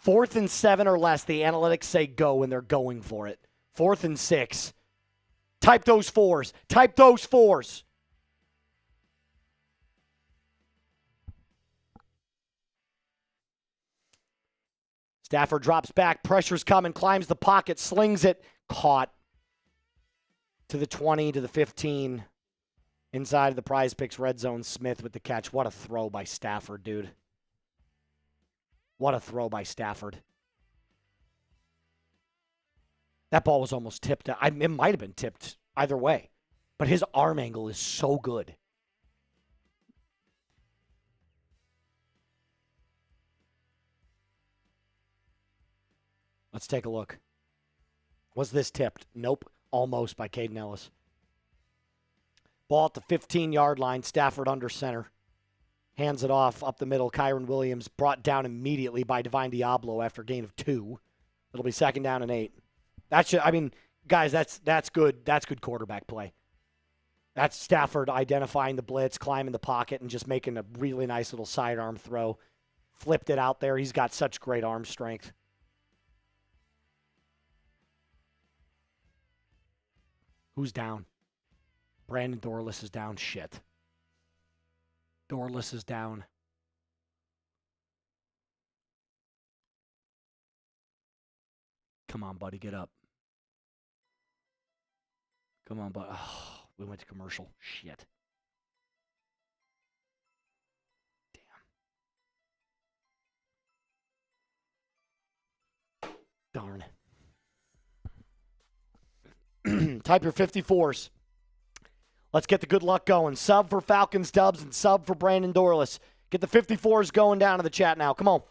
4th and 7 or less, the analytics say go, and they're going for it. 4th and 6. Type those 4s. Type those 4s. Stafford drops back. Pressure's coming. Climbs the pocket. Slings it. Caught. To the 20, to the 15. Inside of the Prize Picks red zone, Smith with the catch. What a throw by Stafford, dude. What a throw by Stafford. That ball was almost tipped. It might have been tipped either way. But his arm angle is so good. Let's take a look. Was this tipped? Nope. Almost by Caden Ellis. Ball at the 15-yard line. Stafford under center. Hands it off up the middle. Kyron Williams brought down immediately by Divine Diablo after a gain of 2. It'll be 2nd down and 8. Guys, that's good. That's good quarterback play. That's Stafford identifying the blitz, climbing the pocket, and just making a really nice little sidearm throw. Flipped it out there. He's got such great arm strength. Who's down? Brandon Dorless is down. Shit. Dorless is down. Come on, buddy. Get up. Come on, buddy. Oh, we went to commercial. Shit. Damn. Darn. Type your 54s. Let's get the good luck going. Sub for Falcons Dubs and sub for Brandon Dorless. Get the 54s going down in the chat now. Come on.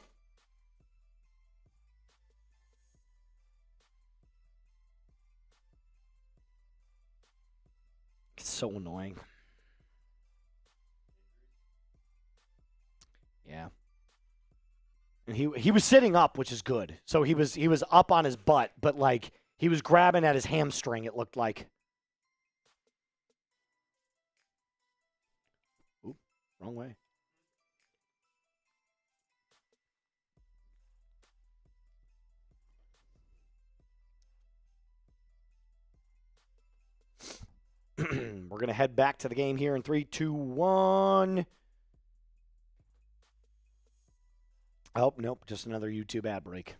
It's so annoying. Yeah. And he was sitting up, which is good. So he was up on his butt, but like he was grabbing at his hamstring, it looked like. Oop, wrong way. We're going to head back to the game here in 3, 2, 1. Oh, nope, just another YouTube ad break.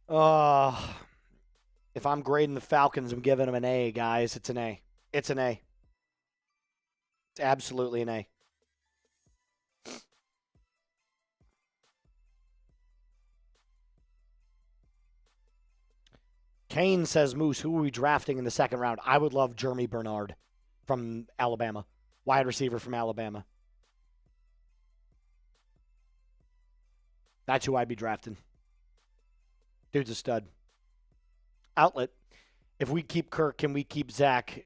If I'm grading the Falcons, I'm giving them an A, guys. It's an A. It's an A. It's absolutely an A. Kane says, Moose, who are we drafting in the second round? I would love Jeremy Bernard from Alabama, wide receiver from Alabama. That's who I'd be drafting. Dude's a stud. Outlet. If we keep Kirk, can we keep Zach?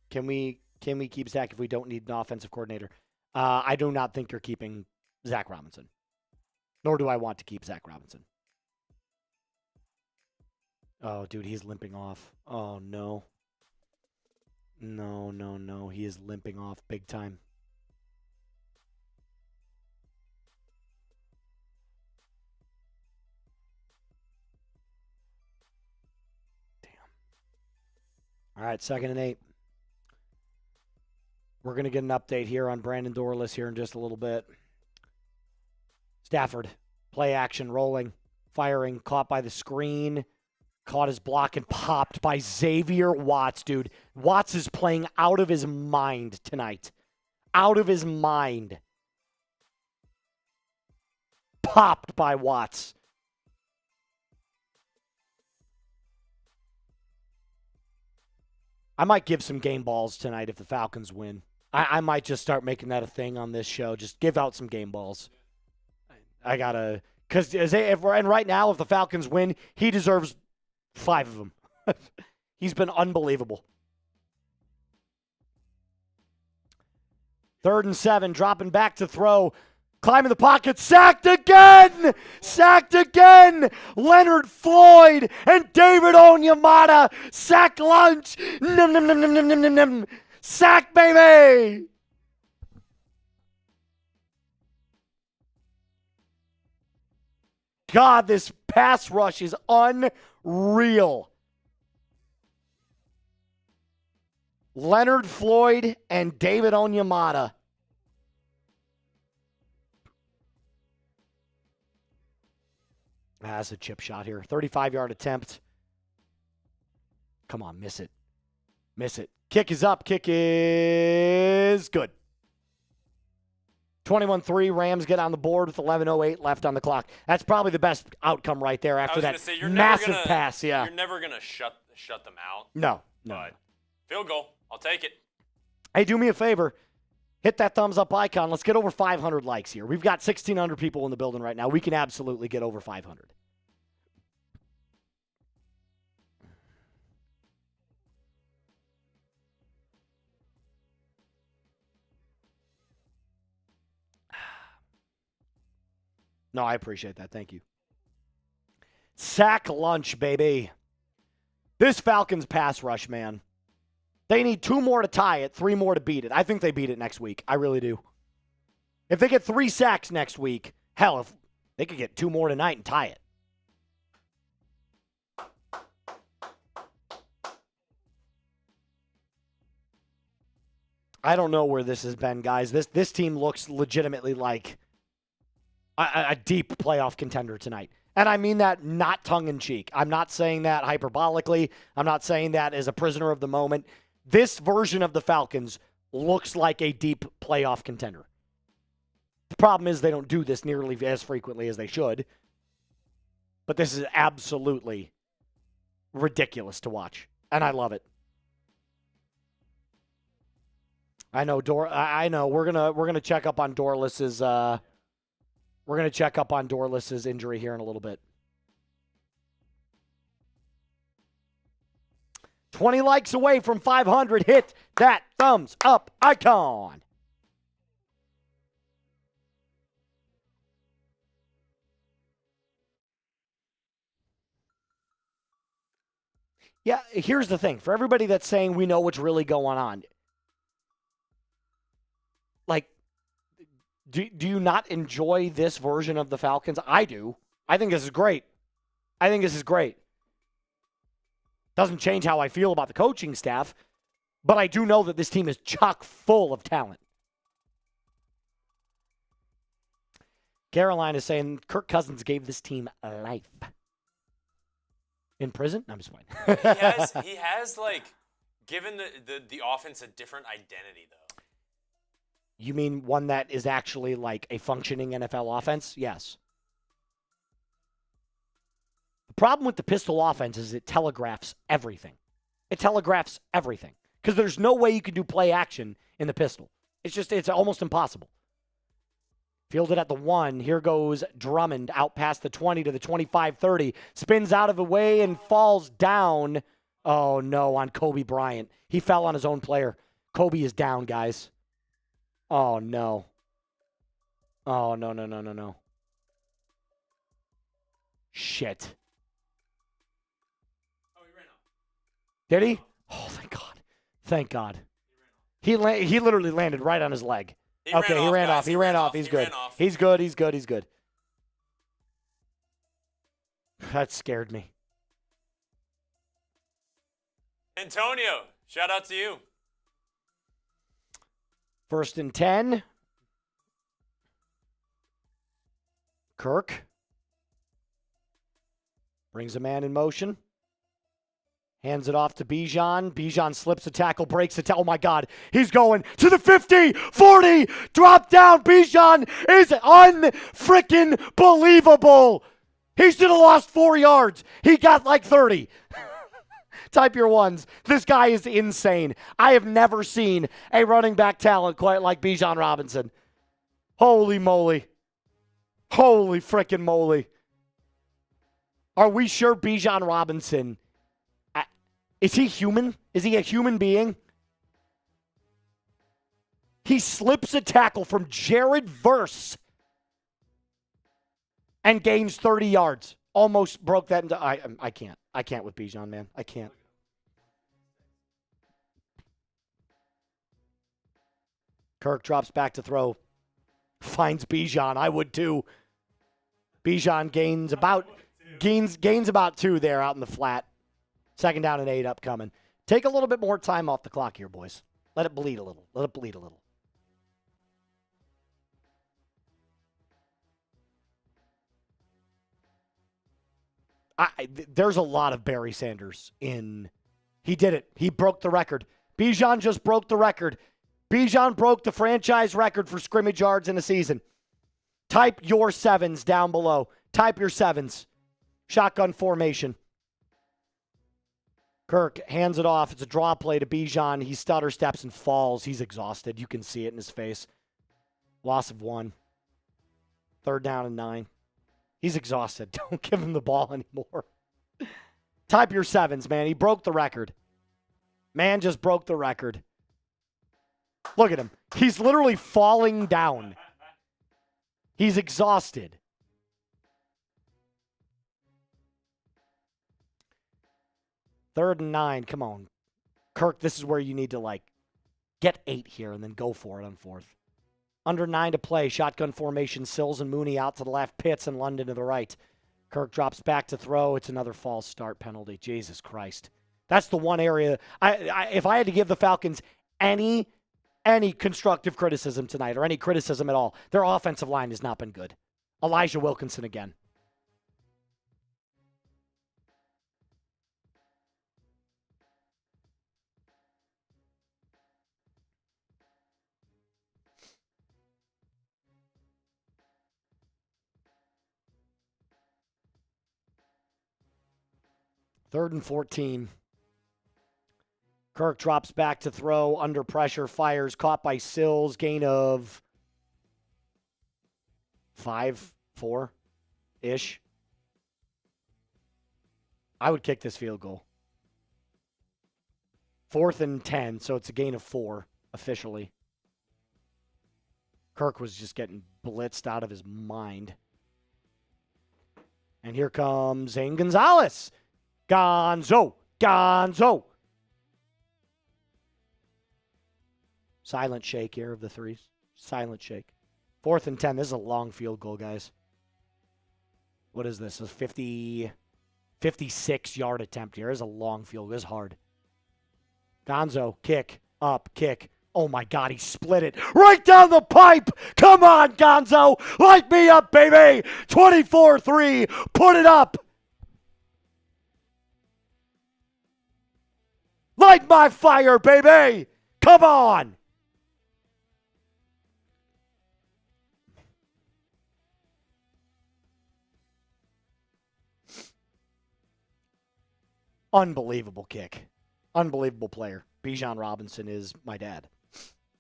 Can we keep Zach if we don't need an offensive coordinator? I do not think you're keeping Zach Robinson. Nor do I want to keep Zach Robinson. Oh, dude, he's limping off. Oh, no. No, no, no. He is limping off big time. Damn. All right, 2nd and 8. We're going to get an update here on Brandon Dorless here in just a little bit. Stafford, play action, rolling, firing, caught by the screen. Caught his block and popped by Xavier Watts, dude. Watts is playing out of his mind tonight. Out of his mind. Popped by Watts. I might give some game balls tonight if the Falcons win. I might just start making that a thing on this show. Just give out some game balls. I got to, because right now, if the Falcons win, he deserves 5 of them. He's been unbelievable. 3rd and 7, dropping back to throw. Climbing the pocket, sacked again! Sacked again! Leonard Floyd and David Onyemata. Sack lunch! Num, num, num, num, num, num, num, num. Sack, baby! God, this pass rush is unreal. Leonard Floyd and David Onyemata. That's a chip shot here. 35-yard attempt. Come on, miss it. Miss it. Kick is up. Kick is good. 21-3, Rams get on the board with 11:08 left on the clock. That's probably the best outcome right there after that massive pass. Yeah, you're never gonna shut them out. No. But field goal, I'll take it. Hey, do me a favor. Hit that thumbs up icon. Let's get over 500 likes here. We've got 1,600 people in the building right now. We can absolutely get over 500. No, I appreciate that. Thank you. Sack lunch, baby. This Falcons pass rush, man. They need 2 more to tie it, 3 more to beat it. I think they beat it next week. I really do. If they get 3 sacks next week, hell, if they could get 2 more tonight and tie it. I don't know where this has been, guys. This team looks legitimately like a deep playoff contender tonight. And I mean that not tongue-in-cheek. I'm not saying that hyperbolically. I'm not saying that as a prisoner of the moment. This version of the Falcons looks like a deep playoff contender. The problem is they don't do this nearly as frequently as they should. But this is absolutely ridiculous to watch. And I love it. I know I know we're gonna check up on Dorless's injury here in a little bit. 20 likes away from 500. Hit that thumbs up icon. Yeah, here's the thing. For everybody that's saying we know what's really going on, like, do you not enjoy this version of the Falcons? I do. I think this is great. Doesn't change how I feel about the coaching staff, but I do know that this team is chock full of talent. Caroline is saying Kirk Cousins gave this team life. In prison? No, I'm just playing. He has like given the offense a different identity though. You mean one that is actually like a functioning NFL offense? Yes. The problem with the pistol offense is it telegraphs everything. Because there's no way you can do play action in the pistol. It's almost impossible. Fielded at the 1. Here goes Drummond out past the 20 to the 25-30. Spins out of the way and falls down. Oh, no, on Kobe Bryant. He fell on his own player. Kobe is down, guys. Oh, no. Oh, no. Shit. Oh, he ran off. Did he? Oh, thank God. He literally landed right on his leg. He ran off. He's good. He's good. That scared me. Antonio, shout out to you. 1st and 10. Kirk brings a man in motion. Hands it off to Bijan. Bijan slips a tackle, breaks a tackle. Oh, my God. He's going to the 50, 40, drop down. Bijan is unfreaking believable. He should have lost 4 yards. He got like 30. Type your ones. This guy is insane. I have never seen a running back talent quite like Bijan Robinson. Holy moly. Holy freaking moly. Are we sure Bijan Robinson... Is he human? Is he a human being? He slips a tackle from Jared Verse and gains 30 yards. Almost broke that into... I can't. I can't with Bijan, man. I can't. Kirk drops back to throw. Finds Bijan. I would too. Bijan gains about 2 there out in the flat. 2nd down and 8 upcoming. Take a little bit more time off the clock here, boys. Let it bleed a little. There's a lot of Barry Sanders in. He did it. He broke the record. Bijan just broke the record. Bijan broke the franchise record for scrimmage yards in a season. Type your 7s down below. Type your 7s. Shotgun formation. Kirk hands it off. It's a draw play to Bijan. He stutter steps and falls. He's exhausted. You can see it in his face. Loss of 1. 3rd down and 9. He's exhausted. Don't give him the ball anymore. Type your 7s, man. He broke the record. Man just broke the record. Look at him. He's literally falling down. He's exhausted. Third and 9. Come on. Kirk, this is where you need to, get 8 here and then go for it on 4th. Under 9 to play. Shotgun formation. Sills and Mooney out to the left. Pitts and London to the right. Kirk drops back to throw. It's another false start penalty. Jesus Christ. That's the one area. If I had to give the Falcons any constructive criticism tonight or any criticism at all, their offensive line has not been good. Elijah Wilkinson again. Third and 14. Kirk drops back to throw, under pressure, fires, caught by Sills, gain of 5, 4-ish. I would kick this field goal. 4th and 10, so it's a gain of 4 officially. Kirk was just getting blitzed out of his mind. And here comes Zane Gonzalez. Gonzo. Gonzo. Silent shake here of the threes. Silent shake. 4th and 10. This is a long field goal, guys. What is this? A 56-yard attempt here. This is a long field. This is hard. Gonzo, kick, up, kick. Oh, my God, he split it right down the pipe. Come on, Gonzo. Light me up, baby. 24-3. Put it up. Light my fire, baby. Come on. Unbelievable kick. Unbelievable player. Bijan Robinson is my dad.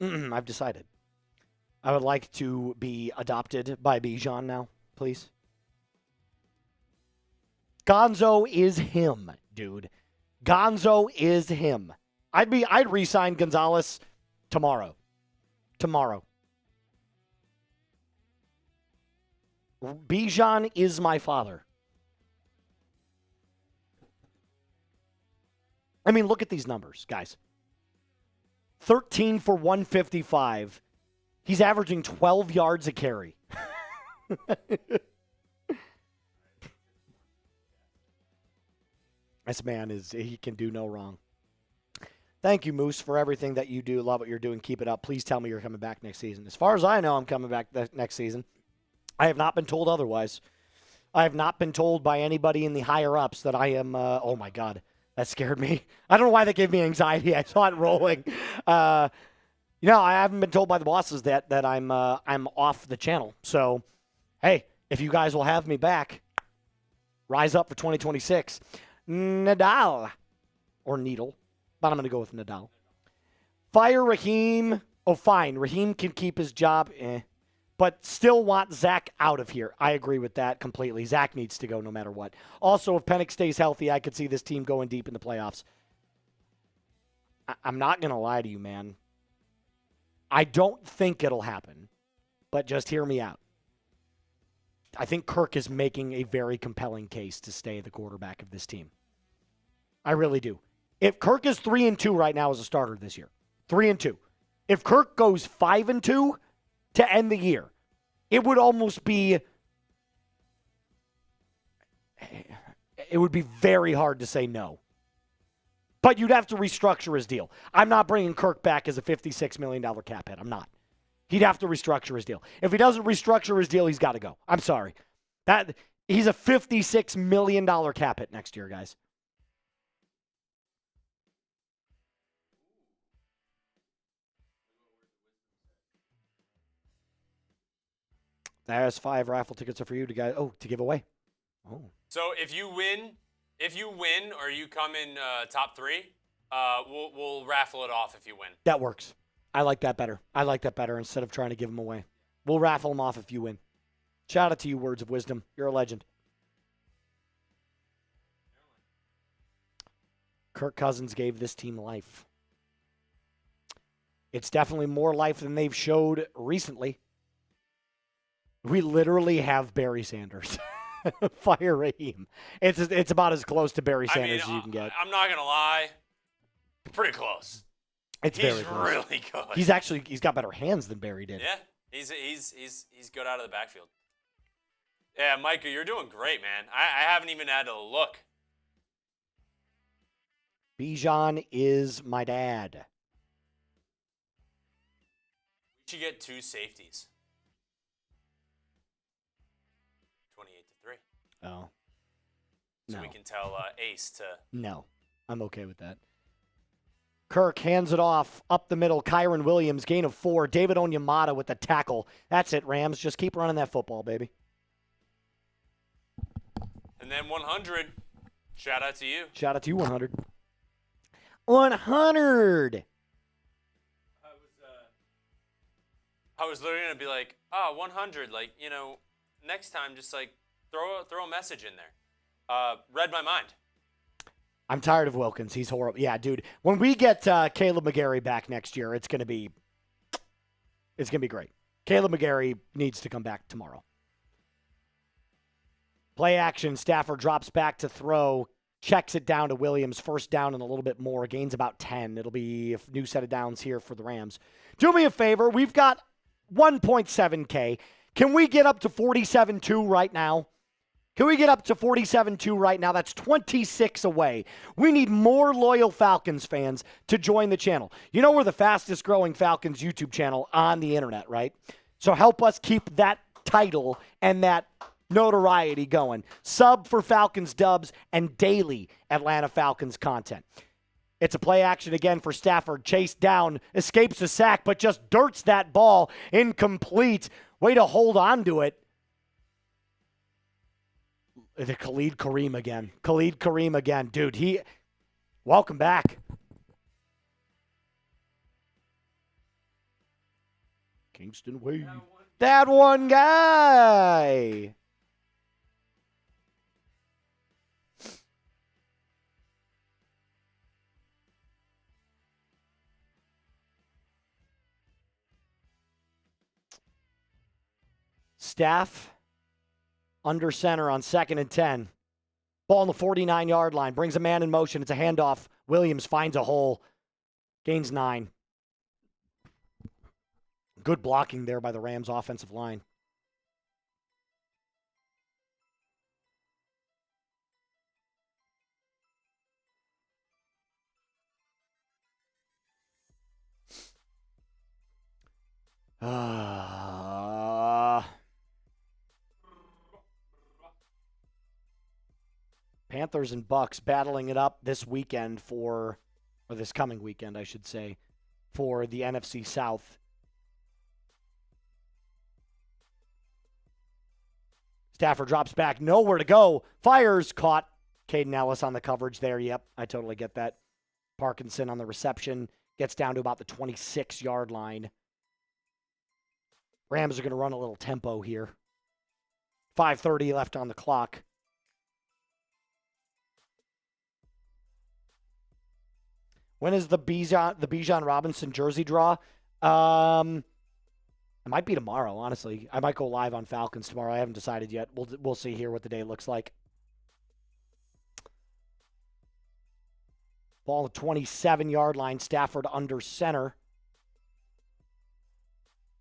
I've decided. I would like to be adopted by Bijan now, please. Gonzo is him, dude. Gonzo is him. I'd re-sign Gonzalez tomorrow. Tomorrow. Bijan is my father. I mean, look at these numbers, guys. 13 for 155. He's averaging 12 yards a carry. This man he can do no wrong. Thank you, Moose, for everything that you do. Love what you're doing. Keep it up. Please tell me you're coming back next season. As far as I know, I'm coming back next season. I have not been told otherwise. I have not been told by anybody in the higher-ups that I am, oh, my God. That scared me. I don't know why that gave me anxiety. I saw it rolling. I haven't been told by the bosses that I'm off the channel. So, hey, if you guys will have me back, rise up for 2026. Nadal. Or Needle. But I'm going to go with Nadal. Fire Raheem. Oh, fine. Raheem can keep his job. But still want Zach out of here. I agree with that completely. Zach needs to go no matter what. Also, if Penix stays healthy, I could see this team going deep in the playoffs. I'm not going to lie to you, man. I don't think it'll happen, but just hear me out. I think Kirk is making a very compelling case to stay the quarterback of this team. I really do. If Kirk is 3-2 right now as a starter this year, 3-2. If Kirk goes 5-2 to end the year, it would almost be, it would be very hard to say no. But you'd have to restructure his deal. I'm not bringing Kirk back as a $56 million cap hit. I'm not. He'd have to restructure his deal. If he doesn't restructure his deal, he's got to go. I'm sorry. He's a $56 million cap hit next year, guys. There's 5 raffle tickets are for you to give away. Oh. So if you win or you come in top 3, we'll raffle it off if you win. That works. I like that better. Instead of trying to give them away. We'll raffle them off if you win. Shout out to you, Words of Wisdom. You're a legend. Kirk Cousins gave this team life. It's definitely more life than they've showed recently. We literally have Barry Sanders. Fire Raheem. It's about as close to Barry Sanders as you can get. I'm not going to lie. Pretty close. He's very close. Really good. He's got better hands than Barry did. Yeah. He's good out of the backfield. Yeah, Micah, you're doing great, man. I haven't even had to look. Bijan is my dad. We should get 2 safeties. 28-3. Oh. So No. we can tell Ace to... No. I'm okay with that. Kirk hands it off up the middle. Kyron Williams, gain of 4. David Onyemata with the tackle. That's it, Rams. Just keep running that football, baby. And then 100. Shout out to you. Shout out to you, 100. 100! I was literally going to be like, 100. Like, next time just like throw a message in there. Read my mind. I'm tired of Wilkins. He's horrible. Yeah, dude. When we get Caleb McGarry back next year, it's gonna be great. Caleb McGarry needs to come back tomorrow. Play action. Stafford drops back to throw. checks it down to Williams, first down and a little bit more. Gains about 10. It'll be a new set of downs here for the Rams. Do me a favor. We've got 1.7K. Can we get up to 47-2 right now? Can we get up to 47-2 right now? That's 26 away. We need more loyal Falcons fans to join the channel. You know we're the fastest growing Falcons YouTube channel on the internet, right? So help us keep that title and that notoriety going. Sub for Falcons dubs and daily Atlanta Falcons content. It's a play action again for Stafford. Chase down, escapes a sack, but just dirts that ball incomplete. Way to hold on to it. The Khalid Kareem again. Khalid Kareem again. Dude, welcome back. Kingston Wade. That one guy. Staff under center on 2nd and 10. Ball on the 49-yard line. Brings a man in motion. It's a handoff. Williams finds a hole. Gains 9. Good blocking there by the Rams offensive line. Panthers and Bucks battling it up this weekend or this coming weekend, I should say, for the NFC South. Stafford drops back, nowhere to go. Fires, caught. Caden Ellis on the coverage there. Yep, I totally get that. Parkinson on the reception. Gets down to about the 26-yard line. Rams are going to run a little tempo here. 5:30 left on the clock. When is the Bijan Robinson jersey draw? It might be tomorrow, honestly. I might go live on Falcons tomorrow. I haven't decided yet. We'll see here what the day looks like. Ball at 27-yard line. Stafford under center.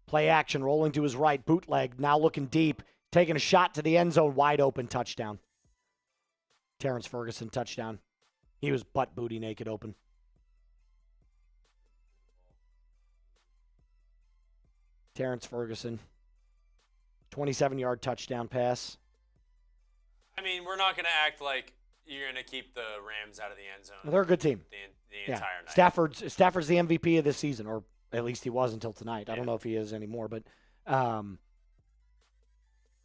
Play action, rolling to his right. Bootleg, now looking deep. Taking a shot to the end zone. Wide open touchdown. Terrence Ferguson touchdown. He was butt booty naked open. Terrence Ferguson. 27-yard touchdown pass. I mean, we're not going to act like you're going to keep the Rams out of the end zone. They're a good team. The entire night. Stafford's the MVP of this season, or at least he was until tonight. Yeah. I don't know if he is anymore, but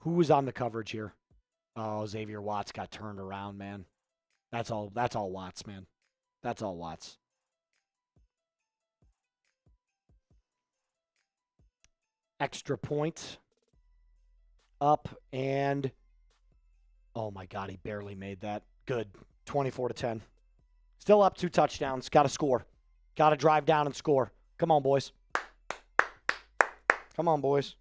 who was on the coverage here? Oh, Xavier Watts got turned around, man. That's all Watts, man. That's all Watts. Extra point. Up and oh my God, he barely made that. Good. 24-10. Still up 2 touchdowns. Got to score. Got to drive down and score. Come on, boys. Come on, boys.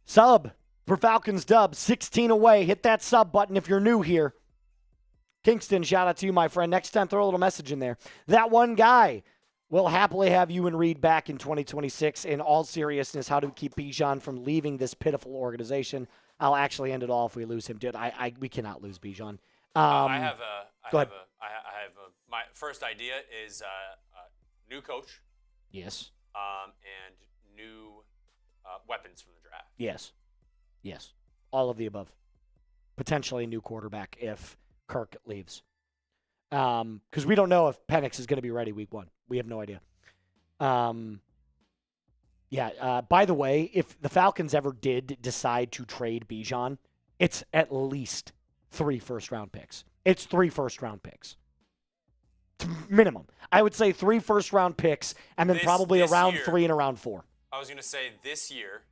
Sub for Falcons dub. 16 away. Hit that sub button if you're new here. Kingston, shout out to you, my friend. Next time, throw a little message in there. That one guy. We'll happily have you and Reed back in 2026. In all seriousness, how do we keep Bijan from leaving this pitiful organization? I'll actually end it all if we lose him, dude. We cannot lose Bijan. My first idea is new coach. Yes. And new weapons from the draft. Yes. Yes. All of the above. Potentially a new quarterback if Kirk leaves. Because we don't know if Penix is going to be ready week 1. We have no idea. By the way, if the Falcons ever did decide to trade Bijan, it's at least 3 first-round picks. It's 3 first-round picks. Minimum. I would say 3 first-round picks, and then probably a round 3 and a round 4. I was going to say this year,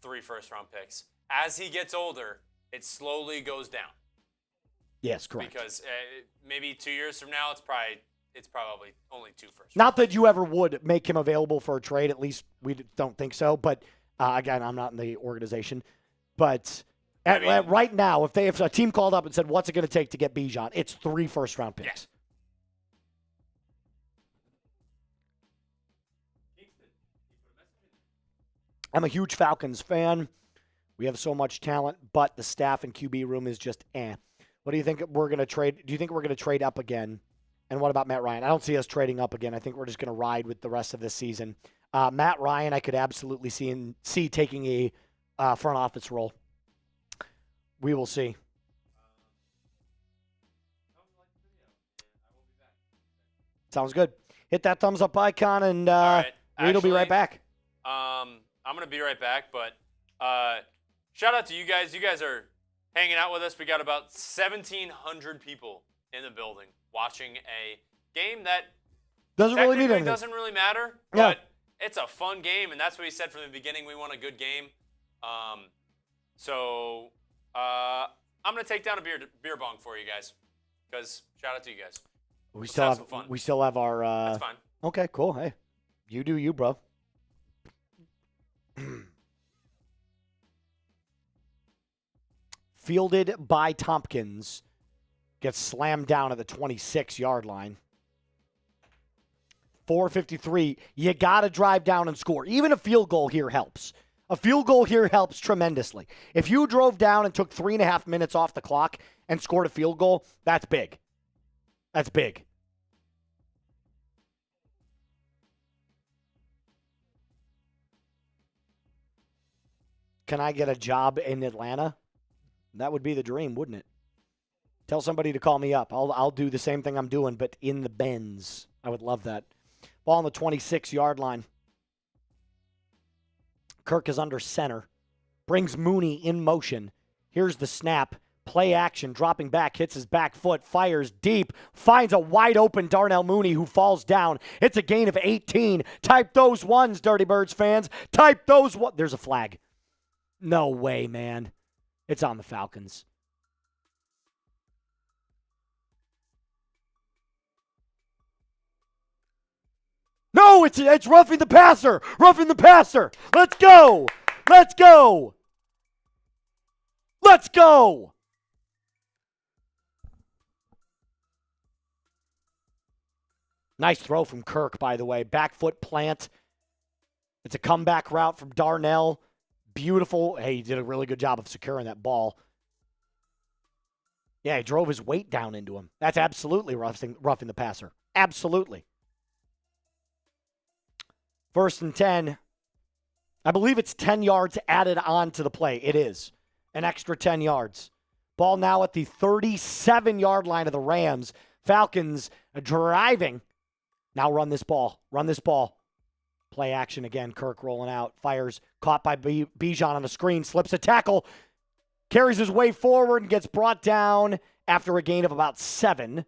3 first-round picks. As he gets older, it slowly goes down. Yes, correct. Because maybe 2 years from now, it's probably only 2 first. Not that you ever would make him available for a trade. At least we don't think so. But again, I'm not in the organization. But Right now, if a team called up and said, what's it going to take to get Bijan, it's 3 first-round picks. I'm a huge Falcons fan. We have so much talent, but the staff and QB room is just eh. What do you think we're going to trade? Do you think we're going to trade up again? And what about Matt Ryan? I don't see us trading up again. I think we're just going to ride with the rest of this season. Matt Ryan, I could absolutely see taking a front office role. We will see. Sounds good. Hit that thumbs up icon, and Reed will be right back. I'm going to be right back, but shout out to you guys. You guys are hanging out with us. We got about 1,700 people in the building watching a game that doesn't really mean anything. Doesn't really matter, yeah. But it's a fun game, and that's what we said from the beginning. We want a good game. So I'm going to take down a beer bong for you guys, because shout out to you guys. We still have our. That's fine. Okay, cool. Hey, you do you, bro. Fielded by Tompkins. Gets slammed down at the 26-yard line. 4:53. You got to drive down and score. Even a field goal here helps. A field goal here helps tremendously. If you drove down and took 3.5 minutes off the clock and scored a field goal, that's big. That's big. Can I get a job in Atlanta? That would be the dream, wouldn't it? Tell somebody to call me up. I'll do the same thing I'm doing, but in the Benz. I would love that. Ball on the 26-yard line. Kirk is under center. Brings Mooney in motion. Here's the snap. Play action. Dropping back. Hits his back foot. Fires deep. Finds a wide open Darnell Mooney who falls down. It's a gain of 18. Type those ones, Dirty Birds fans. Type those ones. There's a flag. No way, man. It's on the Falcons. No, it's roughing the passer. Roughing the passer. Let's go. Let's go. Let's go. Nice throw from Kirk, by the way. Back foot plant. It's a comeback route from Darnell. Beautiful. Hey, he did a really good job of securing that ball. Yeah, he drove his weight down into him. That's absolutely roughing the passer. Absolutely. 1st and 10. I believe it's 10 yards added on to the play. It is. An extra 10 yards. Ball now at the 37-yard line of the Rams. Falcons driving. Now run this ball. Run this ball. Play action again. Kirk rolling out. Fires. Caught by Bijan on the screen. Slips a tackle. Carries his way forward and gets brought down after a gain of about 7.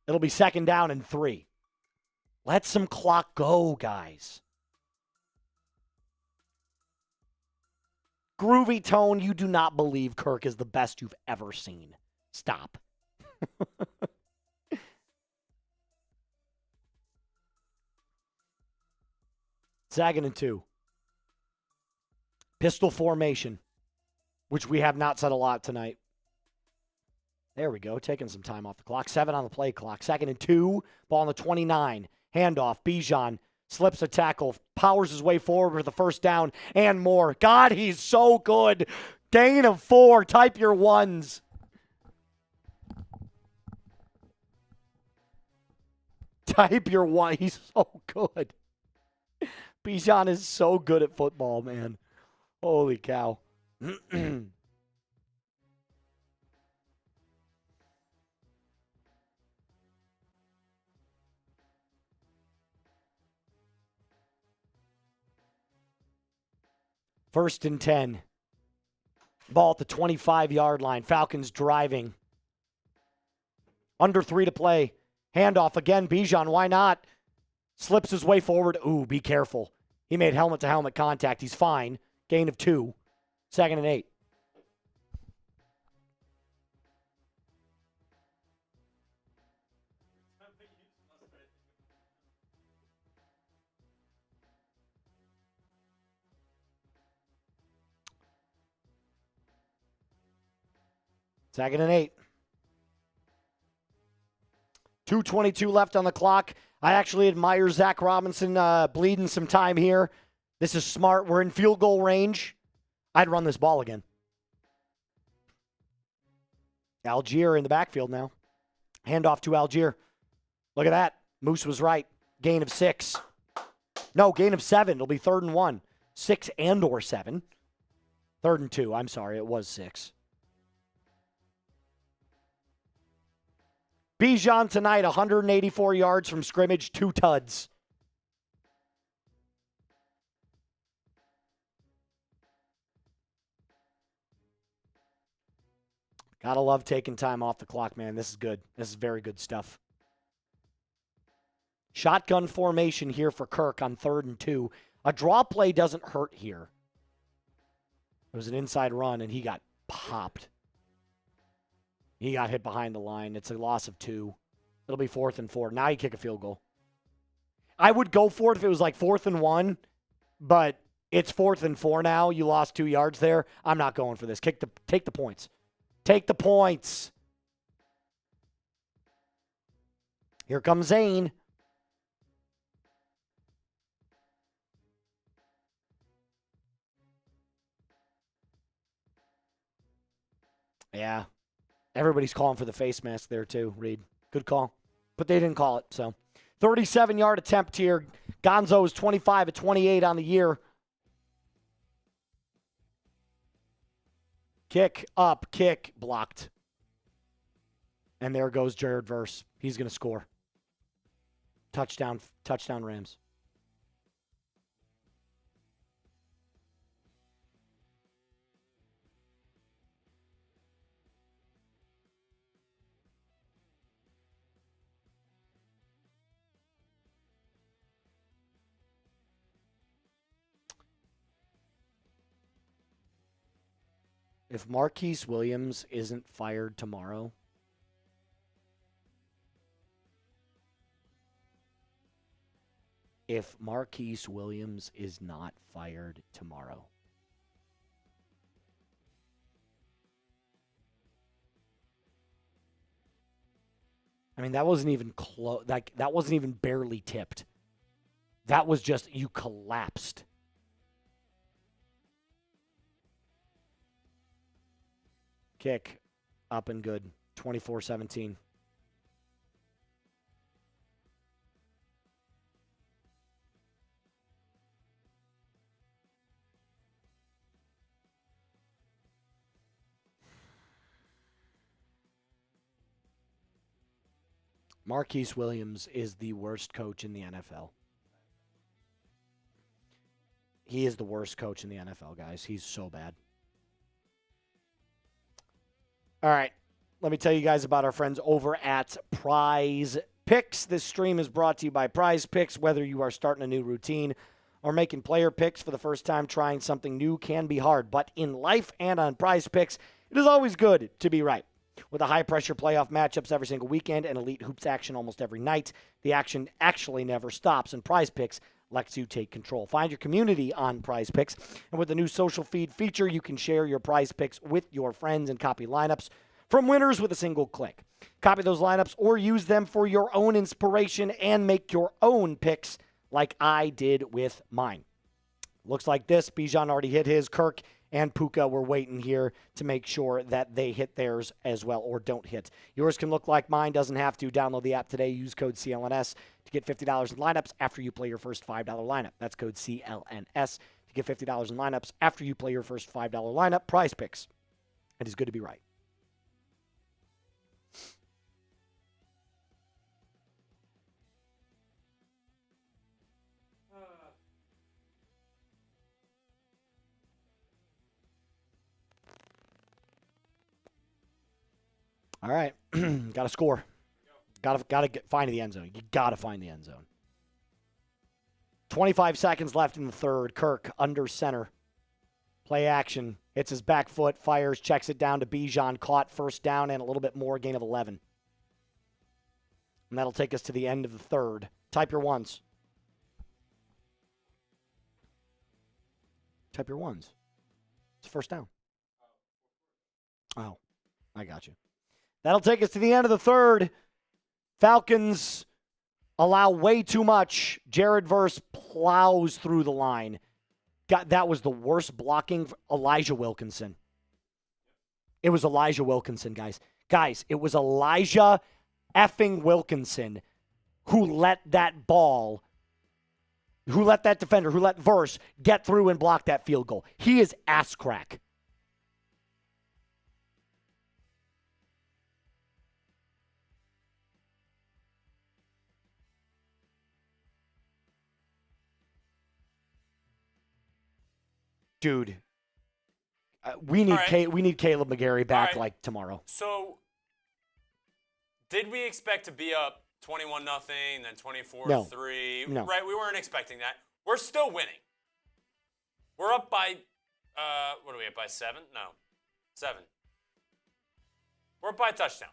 It'll be 2nd down and 3. Let some clock go, guys. Groovy tone, you do not believe Kirk is the best you've ever seen. Stop. 2nd and 2. Pistol formation, which we have not said a lot tonight. There we go, taking some time off the clock. 7 on the play clock. 2nd and 2, ball on the 29. Handoff, Bijan slips a tackle, powers his way forward for the 1st down and more. God, he's so good. Gain of 4, type your ones. Type your one. He's so good. Bijan is so good at football, man. Holy cow. First and 10. Ball at the 25-yard line. Falcons driving. Under 3 to play. Handoff again. Bijan, why not? Slips his way forward. Ooh, be careful. He made helmet-to-helmet contact. He's fine. Gain of 2. 2nd and 8. 2nd and 8. 2:22 left on the clock. I actually admire Zach Robinson bleeding some time here. This is smart. We're in field goal range. I'd run this ball again. Algier in the backfield now. Handoff to Algier. Look at that. Moose was right. Gain of 6. No, gain of 7. It'll be 3rd and 1. 6 and or 7. 3rd and 2. I'm sorry. It was 6. Bijan tonight, 184 yards from scrimmage, 2 tuds. Gotta love taking time off the clock, man. This is good. This is very good stuff. Shotgun formation here for Kirk on 3rd and 2. A draw play doesn't hurt here. It was an inside run, and he got popped. He got hit behind the line. It's a loss of 2. It'll be 4th and 4. Now you kick a field goal. I would go for it if it was like 4th and 1, but it's 4th and 4 now. You lost 2 yards there. I'm not going for this. Take the points. Take the points. Here comes Zane. Yeah. Everybody's calling for the face mask there too, Reed. Good call. But they didn't call it, so. 37-yard attempt here. Gonzo is 25 of 28 on the year. Kick up, kick blocked. And there goes Jared Verse. He's going to score. Touchdown Rams. If Marquise Williams isn't fired tomorrow, if Marquise Williams is not fired tomorrow, I mean, that wasn't even close. That wasn't even barely tipped. That was just, you collapsed. Kick up and good. 24-17. Marquise Williams is the worst coach in the NFL. He is the worst coach in the NFL, guys. He's so bad. All right, let me tell you guys about our friends over at Prize Picks. This stream is brought to you by Prize Picks. Whether you are starting a new routine or making player picks for the first time, trying something new can be hard. But in life and on Prize Picks, it is always good to be right. With a high-pressure playoff matchups every single weekend and elite hoops action almost every night, the action actually never stops, and Prize Picks lets you take control. Find your community on Prize Picks, and with the new social feed feature, you can share your Prize Picks with your friends and copy lineups from winners with a single click. Copy those lineups or use them for your own inspiration and make your own picks like I did with mine. Looks like this. Bijan already hit his. Kirk and Puka were waiting here to make sure that they hit theirs as well or don't hit. Yours can look like mine. Doesn't have to. Download the app today. Use code CLNS to get $50 in lineups after you play your first $5 lineup. That's code CLNS to get $50 in lineups after you play your first $5 lineup. Prize Picks. It is good to be right. All right, got to score. Got to find the end zone. You got to find the end zone. 25 seconds left in the third. Kirk under center. Play action. Hits his back foot, fires, checks it down to Bijan. Caught, first down, and a little bit more, gain of 11. And that'll take us to the end of the third. Type your ones. Type your ones. It's first down. Oh. I got you. That'll take us to the end of the third. Falcons allow way too much. Jared Verse plows through the line. That was the worst blocking for Elijah Wilkinson. It was Elijah Wilkinson, guys. Guys, it was Elijah effing Wilkinson who let that defender, who let Verse get through and block that field goal. He is ass crack. Dude, we need Caleb McGarry back like tomorrow. So, did we expect to be up 21-0, then 24-3? No. Right, we weren't expecting that. We're still winning. We're up by, what are we up by, 7? No, 7. We're up by a touchdown.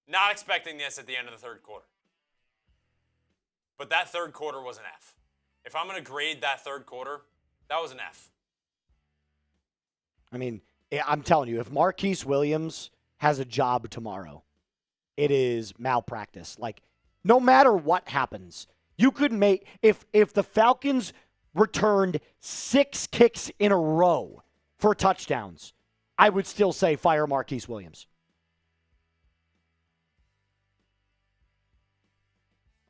Not expecting this at the end of the third quarter. But that third quarter was an F. If I'm going to grade that third quarter, that was an F. I mean, I'm telling you, if Marquise Williams has a job tomorrow, it is malpractice. Like, no matter what happens, you could make if the Falcons returned 6 kicks in a row for touchdowns, I would still say fire Marquise Williams.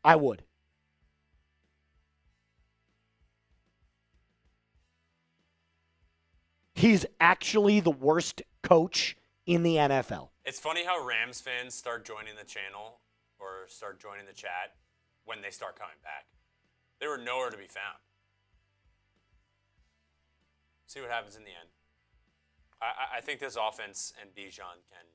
I would. He's actually the worst coach in the NFL. It's funny how Rams fans start joining the channel or start joining the chat when they start coming back. They were nowhere to be found. See what happens in the end. I think this offense and Bijan can.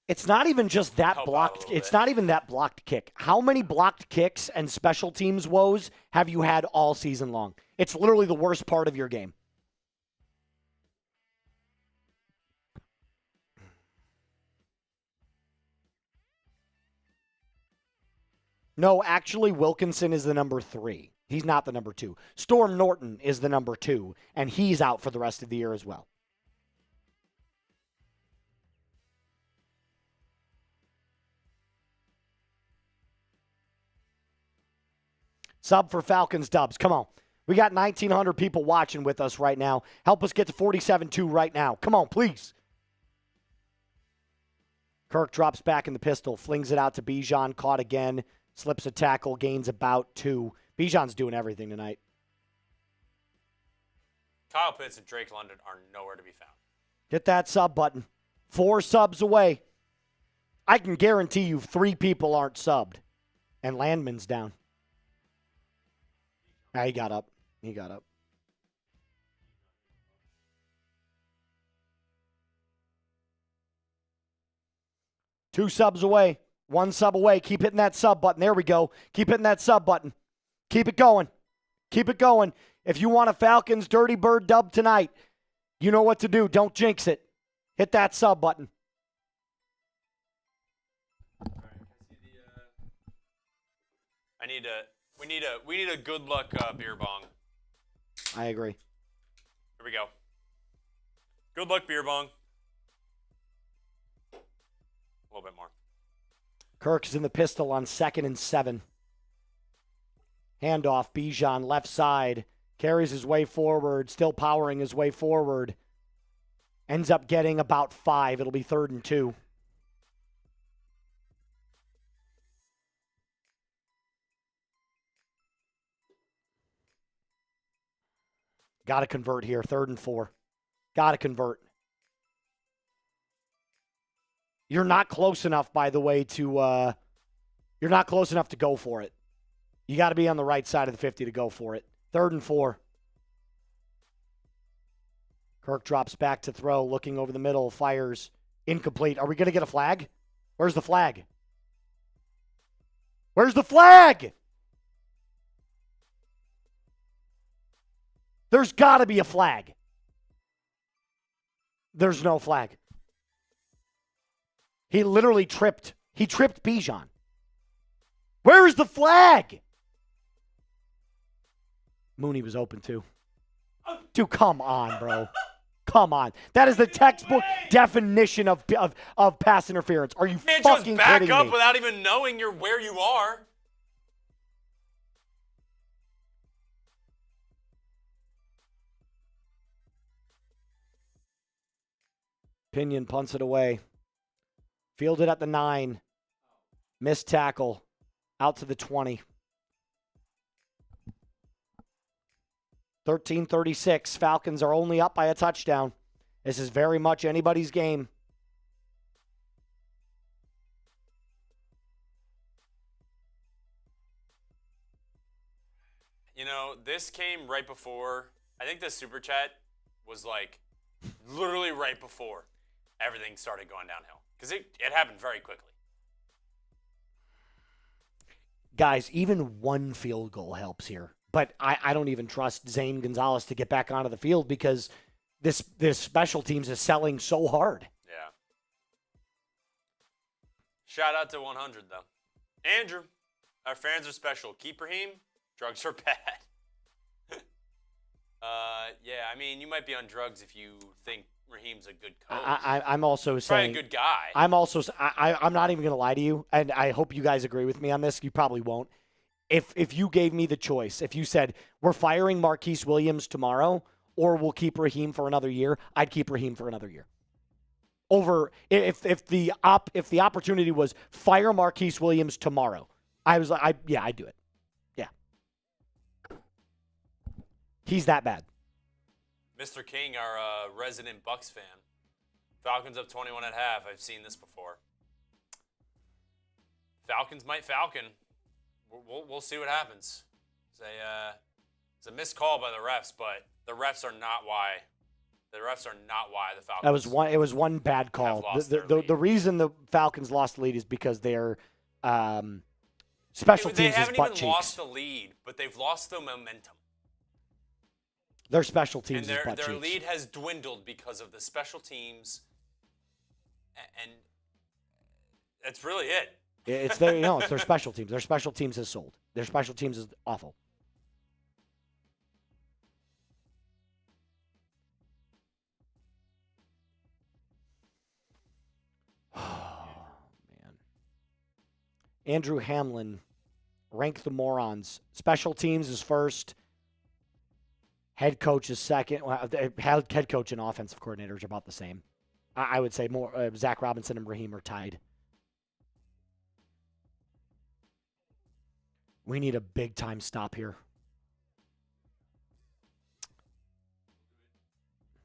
It's not even just that blocked. It's not even that blocked kick. How many blocked kicks and special teams woes have you had all season long? It's literally the worst part of your game. No, actually, Wilkinson is the number 3. He's not the number 2. Storm Norton is the number 2, and he's out for the rest of the year as well. Sub for Falcons dubs. Come on. We got 1,900 people watching with us right now. Help us get to 47-2 right now. Come on, please. Kirk drops back in the pistol, flings it out to Bijan, caught again. Slips a tackle, gains about 2. Bijan's doing everything tonight. Kyle Pitts and Drake London are nowhere to be found. Hit that sub button. 4 subs away. I can guarantee you 3 people aren't subbed. And Landman's down. He got up. 2 subs away. 1 sub away. Keep hitting that sub button. There we go. Keep hitting that sub button. Keep it going. Keep it going. If you want a Falcons Dirty Bird dub tonight, you know what to do. Don't jinx it. Hit that sub button. All right, can I see the? We need a good luck beer bong. I agree. Here we go. Good luck beer bong. A little bit more. Kirk's in the pistol on 2nd and 7. Handoff, Bijan, left side. Carries his way forward, still powering his way forward. Ends up getting about 5. It'll be 3rd and 2. Got to convert here, 3rd and 4. Got to convert. You're not close enough, by the way, to you're not close enough to go for it. You got to be on the right side of the 50 to go for it. 3rd and 4. Kirk drops back to throw, looking over the middle, fires, incomplete. Are we going to get a flag? Where's the flag? Where's the flag? There's got to be a flag. There's no flag. He literally tripped. He tripped Bijan. Where is the flag? Mooney was open too. Dude, come on, bro. come on. That is the textbook definition of pass interference. Are you You can't fucking just back kidding up me? without even knowing where you are. Pinion punts it away. Fielded at the 9. Missed tackle. Out to the 20. 13-36. Falcons are only up by a touchdown. This is very much anybody's game. You know, this came right before. I think the super chat was like literally right before everything started going downhill because it happened very quickly. Guys, even one field goal helps here. But I don't even trust Zane Gonzalez to get back onto the field because this special teams is selling so hard. Yeah. Shout out to 100, though. Andrew, our fans are special. Keep Raheem. Drugs are bad. Yeah, I mean, you might be on drugs if you think Raheem's a good coach. I'm also saying probably a good guy. I'm not even going to lie to you, and I hope you guys agree with me on this. You probably won't. If you gave me the choice, if you said we're firing Marquise Williams tomorrow or we'll keep Raheem for another year, I'd keep Raheem for another year. Over if the opportunity was fire Marquise Williams tomorrow, I'd do it. Yeah. He's that bad. Mr. King, our resident Bucks fan. Falcons up 21 at half. I've seen this before. Falcons might falcon. We'll see what happens. It's a missed call by the refs, but the refs are not why. The refs are not why the Falcons. It was one bad call. The reason the Falcons lost the lead is because their special teams is butt cheeks. They haven't even lost the lead, but they've lost the momentum. Their special teams is butt their cheeks. lead has dwindled because of the special teams, and that's really it. It's their special teams. Their special teams is sold. Their special teams is awful. Oh, man. Andrew Hamlin, rank the morons. Special teams is first. Head coach is second. Well, head coach and offensive coordinator are about the same. I would say more. Zach Robinson and Raheem are tied. We need a big time stop here.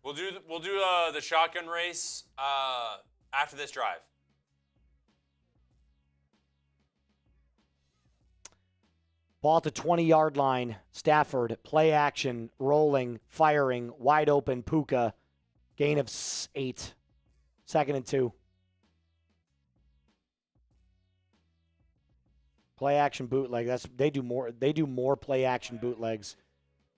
We'll do the shotgun race after this drive. Ball at the 20-yard line. Stafford, play action, rolling, firing, wide open. Puka, gain of 8. 2nd and 2. Play action bootleg. They do more play action bootlegs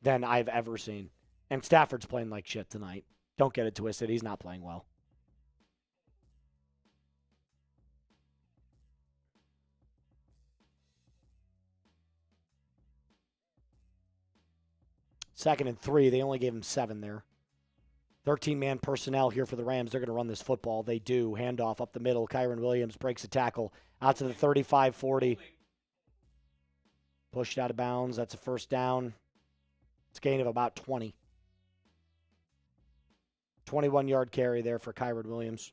than I've ever seen. And Stafford's playing like shit tonight. Don't get it twisted. He's not playing well. Second and 3. They only gave him 7 there. 13-man personnel here for the Rams. They're going to run this football. They do. Handoff up the middle. Kyron Williams breaks a tackle out to the 35-40. Pushed out of bounds. That's a first down. It's a gain of about 20. 21-yard carry there for Kyron Williams.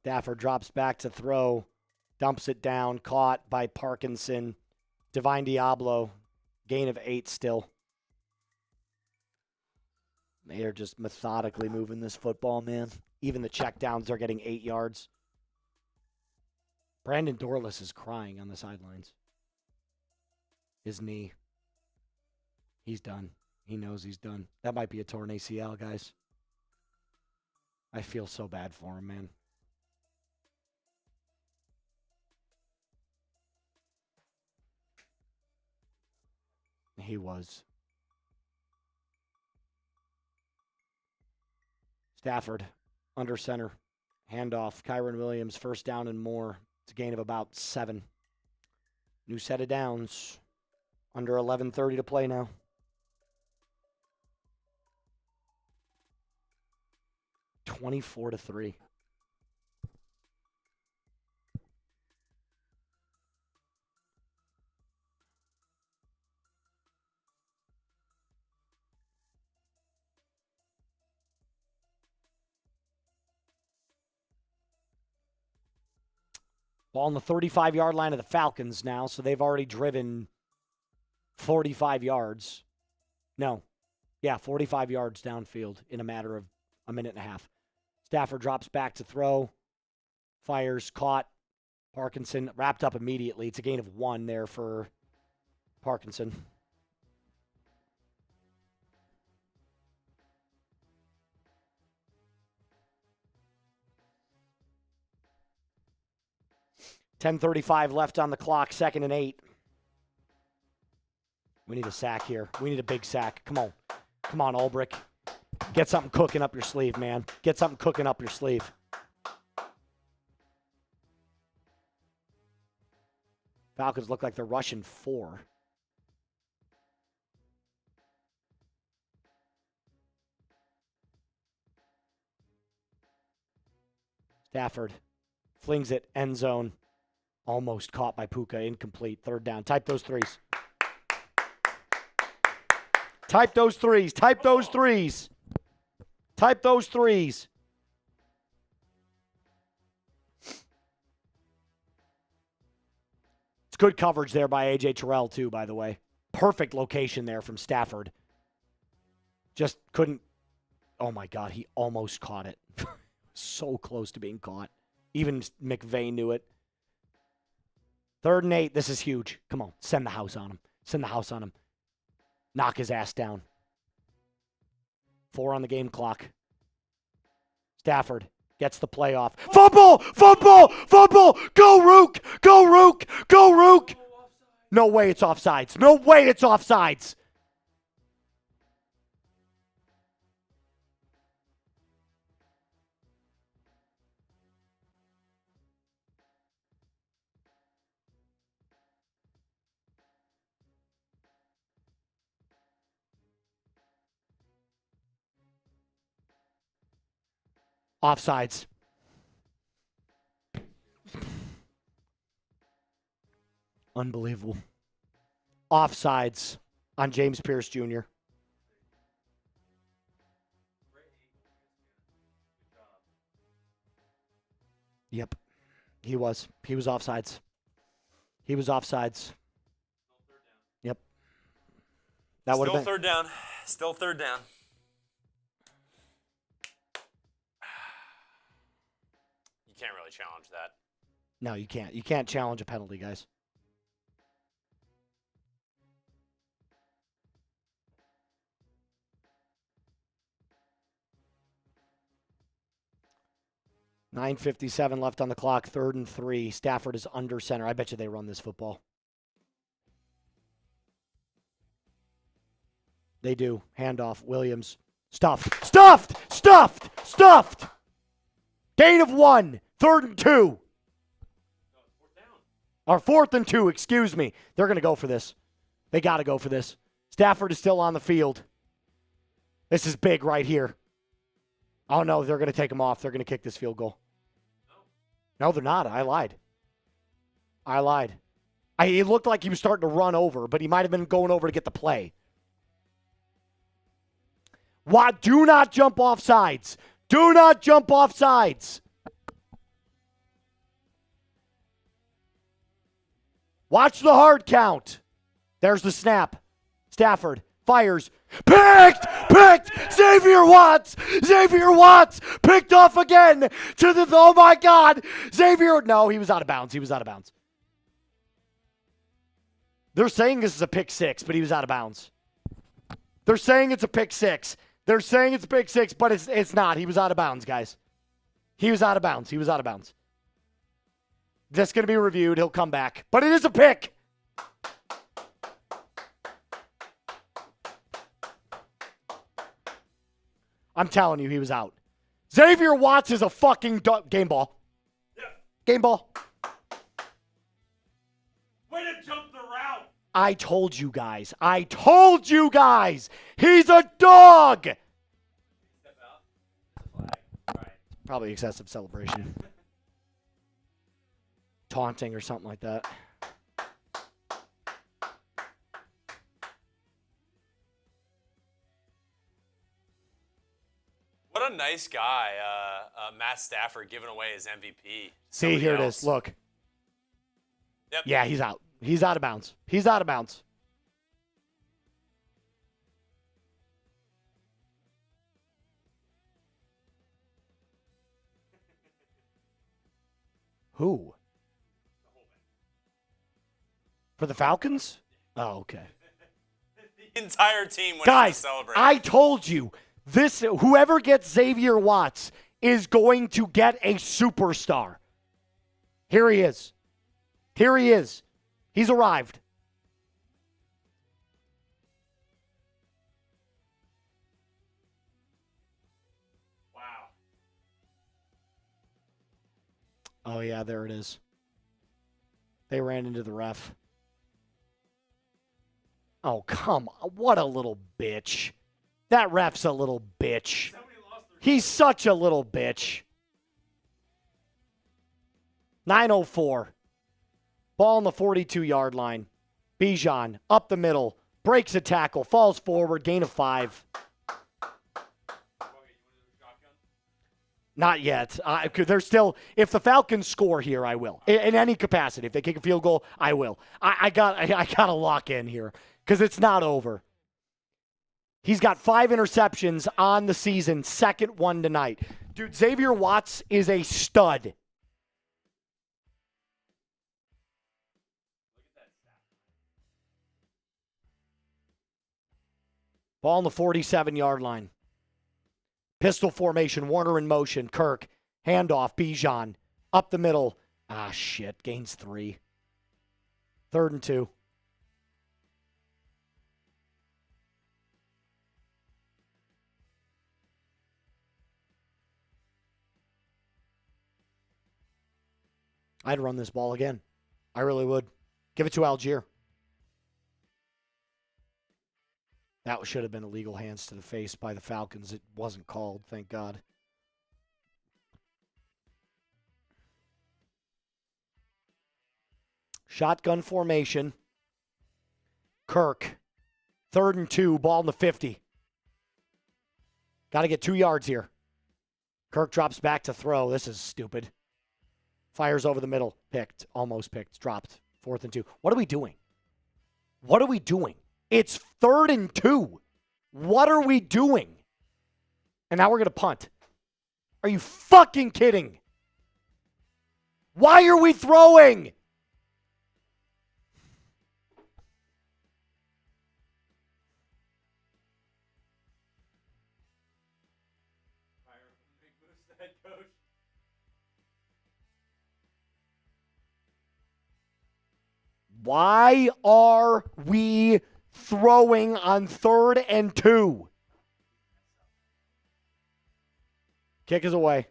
Stafford drops back to throw, dumps it down, caught by Parkinson. Divine Diablo, gain of 8 still. They are just methodically moving this football, man. Even the checkdowns are getting 8 yards. Brandon Dorless is crying on the sidelines. His knee. He's done. He knows he's done. That might be a torn ACL, guys. I feel so bad for him, man. He was. Stafford, under center. Handoff. Kyron Williams, first down and more. It's a gain of about 7. New set of downs. Under 11:30 to play now. (24-3). Ball on the 35-yard line of the Falcons now, so they've already driven 45 yards. No. Yeah, 45 yards downfield in a matter of a minute and a half. Stafford drops back to throw. Fires, caught. Parkinson wrapped up immediately. It's a gain of 1 there for Parkinson. .10:35 left on the clock, 2nd and 8. We need a sack here. We need a big sack. Come on. Come on, Ulbrich. Get something cooking up your sleeve, man. Get something cooking up your sleeve. Falcons look like they're rushing 4. Stafford flings it, end zone. Almost caught by Puka, incomplete. 3rd down. Type those threes. Type those threes. Type those threes. Type those threes. It's good coverage there by A.J. Terrell, too, by the way. Perfect location there from Stafford. Just couldn't. Oh, my God. He almost caught it. So close to being caught. Even McVay knew it. 3rd and 8. This is huge. Come on. Send the house on him. Send the house on him. Knock his ass down. 4 on the game clock. Stafford gets the play off. Fumble! Fumble! Fumble! Go Rook! Go Rook! Go Rook! No way it's offsides. No way it's offsides. Offsides. Unbelievable. Offsides on James Pierce Jr. Yep. He was. He was offsides. He was offsides. Yep. That would have been. Still 3rd down. Still 3rd down. You can't really challenge that. No, you can't. You can't challenge a penalty, guys. .9:57 left on the clock, 3rd and 3. Stafford is under center. I bet you they run this football. They do. Handoff. Williams. Stuffed. Stuffed! Stuffed! Stuffed! Gain of 1. 3rd and 2. Or 4th and 2, excuse me. They're going to go for this. They got to go for this. Stafford is still on the field. This is big right here. Oh, no, they're going to take him off. They're going to kick this field goal. No, they're not. I lied. It looked like he was starting to run over, but he might have been going over to get the play. What? Do not jump off sides. Do not jump off sides. Watch the hard count. There's the snap. Stafford fires. Picked! Picked! Xavier Watts! Xavier Watts! Picked off again to the, oh my God! Xavier, no, he was out of bounds. He was out of bounds. They're saying this is a pick 6, but he was out of bounds. They're saying it's a pick 6. They're saying it's a pick 6, but it's not. He was out of bounds, guys. He was out of bounds. He was out of bounds. That's going to be reviewed. He'll come back. But it is a pick. I'm telling you, he was out. Xavier Watts is a fucking game ball. Yeah. Game ball. Way to jump the route. I told you guys. He's a dog. Step out. Flag. Right. Probably excessive celebration. Taunting or something like that. What a nice guy, Matt Stafford giving away his MVP. See, here it is. Look. Yep. Yeah, he's out. He's out of bounds. He's out of bounds. Who? For the Falcons? Oh, okay. The entire team went Guys, to celebrate. I told you, whoever gets Xavier Watts is going to get a superstar. Here he is. He's arrived. Wow. Oh, yeah, there it is. They ran into the ref. Oh, come on. What a little bitch. That ref's a little bitch. Somebody lost their He's such a little bitch. 9:04. Ball on the 42-yard line. Bijan up the middle. Breaks a tackle. Falls forward. Gain of 5. Not yet. There's still, if the Falcons score here, I will. In any capacity. If they kick a field goal, I will. I got to lock in here because it's not over. He's got 5 interceptions on the season, second one tonight. Dude, Xavier Watts is a stud. Ball on the 47-yard line. Pistol formation, Warner in motion. Kirk, handoff, Bijan, up the middle. Ah, shit, gains 3. 3rd and 2. I'd run this ball again. I really would. Give it to Algier. That should have been illegal hands to the face by the Falcons. It wasn't called, thank God. Shotgun formation. Kirk. 3rd and 2, ball in the 50. Got to get 2 yards here. Kirk drops back to throw. This is stupid. Fires over the middle. Picked. Almost picked. Dropped. 4th and 2. What are we doing? What are we doing? It's 3rd and 2. What are we doing? And now we're going to punt. Are you fucking kidding? Why are we throwing? Fire big moves, head coach. Why are we throwing on 3rd and 2? Kick is away.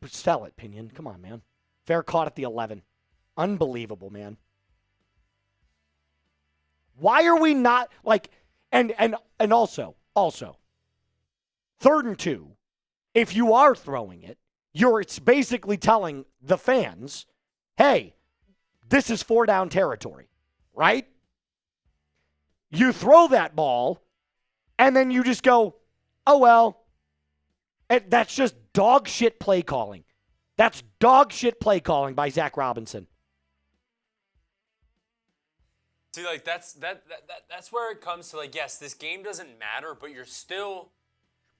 Sell it, Pinion. Come on, man. Fair caught at the 11. Unbelievable, man. Why are we not like and also 3rd and 2, if you are throwing it, it's basically telling the fans, hey, this is 4-down territory, right? You throw that ball, and then you just go, oh, well. And that's just dog shit play calling. That's dog shit play calling by Zach Robinson. See, like that's where it comes to, like, yes, this game doesn't matter, but you're still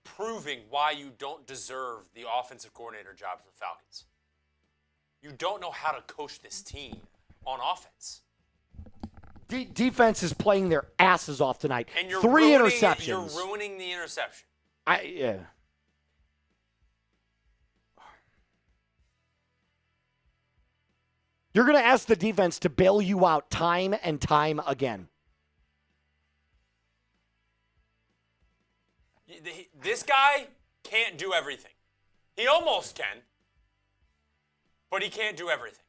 proving why you don't deserve the offensive coordinator job for the Falcons. You don't know how to coach this team on offense. Defense is playing their asses off tonight. And you're 3 ruining interceptions. You're ruining the interception. Yeah. You're going to ask the defense to bail you out time and time again. This guy can't do everything. He almost can, but he can't do everything.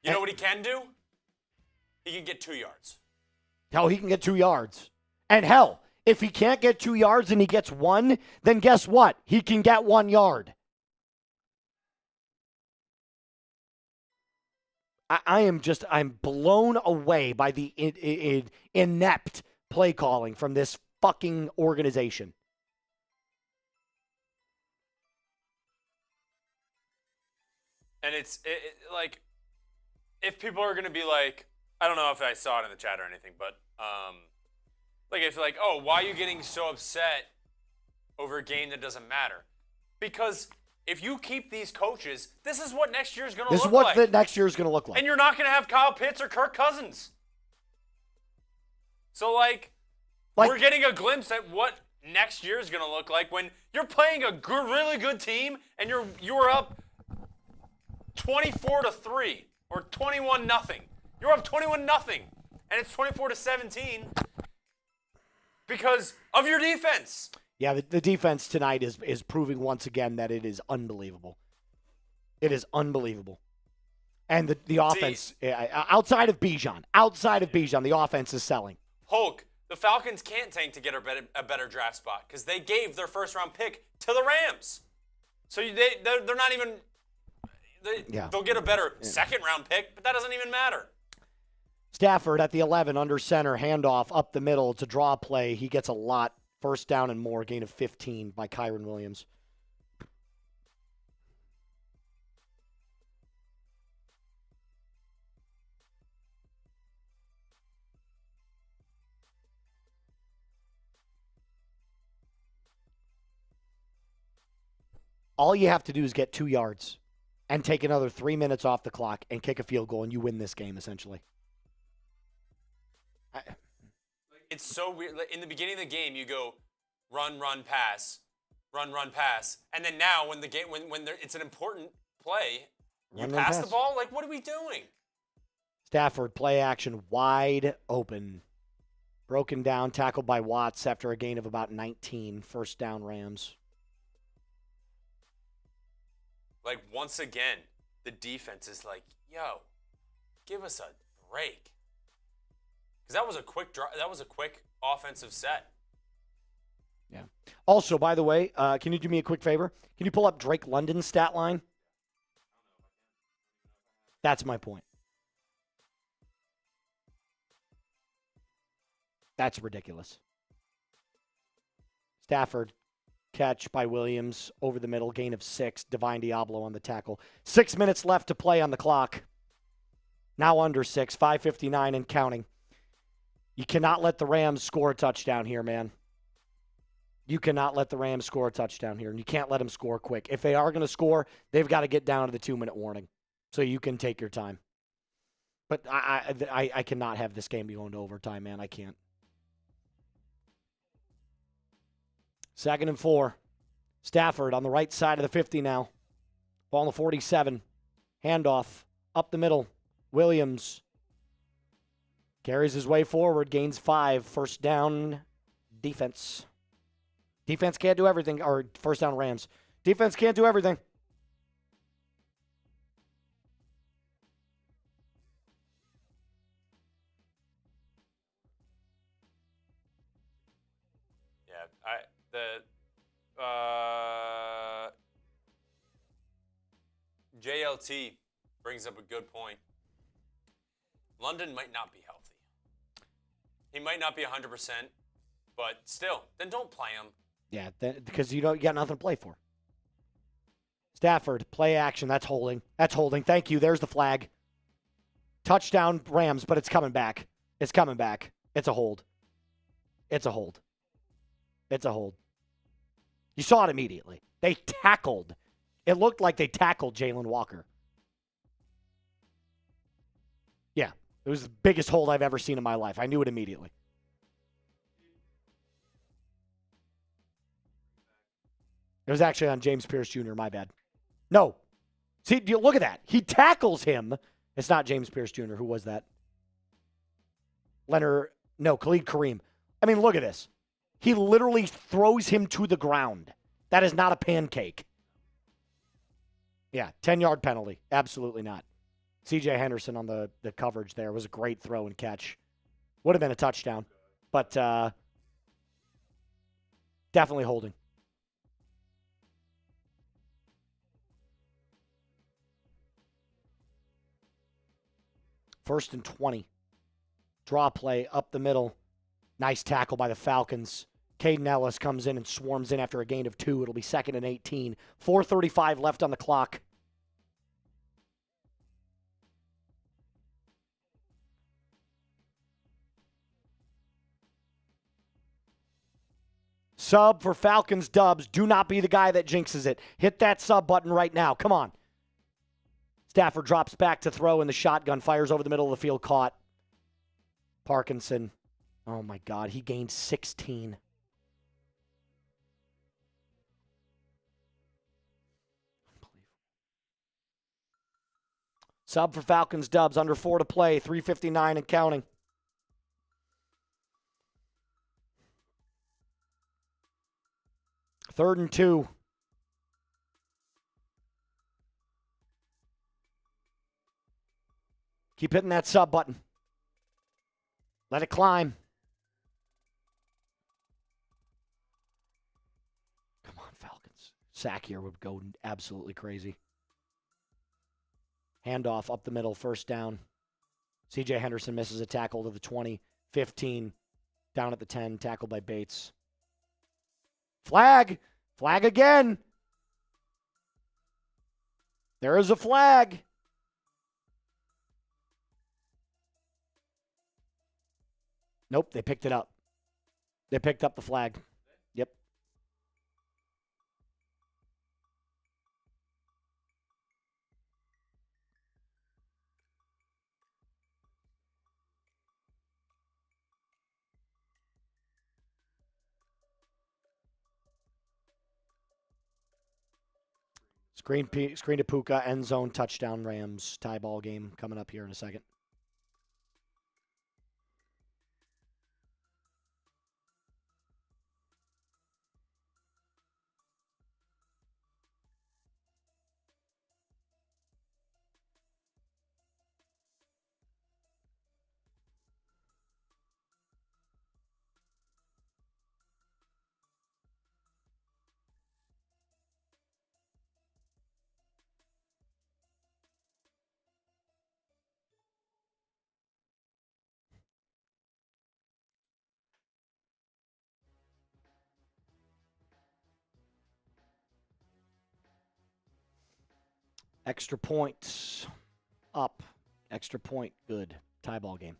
You know what he can do? He can get 2 yards. Hell, he can get 2 yards. And hell, if he can't get 2 yards and he gets 1, then guess what? He can get 1 yard. I'm blown away by the inept play calling from this fucking organization. And it's like, if people are going to be like, I don't know if I saw it in the chat or anything, but like if like, oh, why are you getting so upset over a game that doesn't matter? Because if you keep these coaches, this is what next year's going to look like. This is what the next year's going to look like. And you're not going to have Kyle Pitts or Kirk Cousins. So like we're getting a glimpse at what next year's going to look like when you're playing a really good team and you're up 24-3 or 21-0. You're up 21-0 and it's 24-17 because of your defense. Yeah, the defense tonight is proving once again that it is unbelievable. It is unbelievable. And the offense, outside of Bijan, the offense is selling. Hulk, the Falcons can't tank to get a better draft spot because they gave their first-round pick to the Rams. So they're not even they'll get a better second-round pick, but that doesn't even matter. Stafford at the 11, under center, handoff up the middle. It's a draw play. He gets a lot. First down and more, gain of 15 by Kyren Williams. All you have to do is get 2 yards and take another 3 minutes off the clock and kick a field goal, and you win this game, essentially. It's so weird. In the beginning of the game, you go run, run, pass, and then now when the game when it's an important play, you pass the ball. Like, what are we doing? Stafford, play action, wide open, broken down, tackled by Watts after a gain of about 19. First down, Rams. Like, once again, the defense is like, yo, give us a break. Because that was a quick offensive set. Yeah. Also, by the way, can you do me a quick favor? Can you pull up Drake London's stat line? That's my point. That's ridiculous. Stafford, catch by Williams, over the middle, gain of 6. Divine Diablo on the tackle. 6 minutes left to play on the clock. Now under 6, 5:59 and counting. You cannot let the Rams score a touchdown here, man. You cannot let the Rams score a touchdown here, and you can't let them score quick. If they are going to score, they've got to get down to the 2-minute warning so you can take your time. But I cannot have this game be going to overtime, man. I can't. 2nd and 4. Stafford on the right side of the 50 now. Ball on the 47. Handoff up the middle. Williams carries his way forward, gains 5. First down, defense. Defense can't do everything. Or first down, Rams. Defense can't do everything. JLT brings up a good point. London might not be healthy. He might not be 100%, but still, then don't play him. Yeah, because you got nothing to play for. Stafford, play action. That's holding. That's holding. Thank you. There's the flag. Touchdown, Rams, but it's coming back. It's coming back. It's a hold. It's a hold. It's a hold. You saw it immediately. They tackled. It looked like they tackled Jalen Walker. Yeah, it was the biggest hold I've ever seen in my life. I knew it immediately. It was actually on James Pierce Jr., my bad. No. See, look at that. He tackles him. It's not James Pierce Jr. Who was that? Khalid Kareem. I mean, look at this. He literally throws him to the ground. That is not a pancake. Yeah, 10-yard penalty. Absolutely not. C.J. Henderson on the coverage there was a great throw and catch. Would have been a touchdown, but definitely holding. First and 20. Draw play up the middle. Nice tackle by the Falcons. Caden Ellis comes in and swarms in after a gain of 2. It'll be 2nd and 18. 4:35 left on the clock. Sub for Falcons dubs. Do not be the guy that jinxes it. Hit that sub button right now. Come on. Stafford drops back to throw in the shotgun. Fires over the middle of the field. Caught. Parkinson. Oh, my God. He gained 16. Sub for Falcons dubs. Under 4 to play. 3:59 and counting. Third and 2. Keep hitting that sub button. Let it climb. Come on, Falcons. Sack here would go absolutely crazy. Handoff up the middle, first down. C.J. Henderson misses a tackle to the 20. 15, down at the 10, tackled by Bates. Flag. Flag again. There is a flag. Nope, they picked it up. They picked up the flag. Yep. Screen to Puka, end zone, touchdown Rams, tie ball game coming up here in a second. Extra points up. Extra point good. Tie ball game.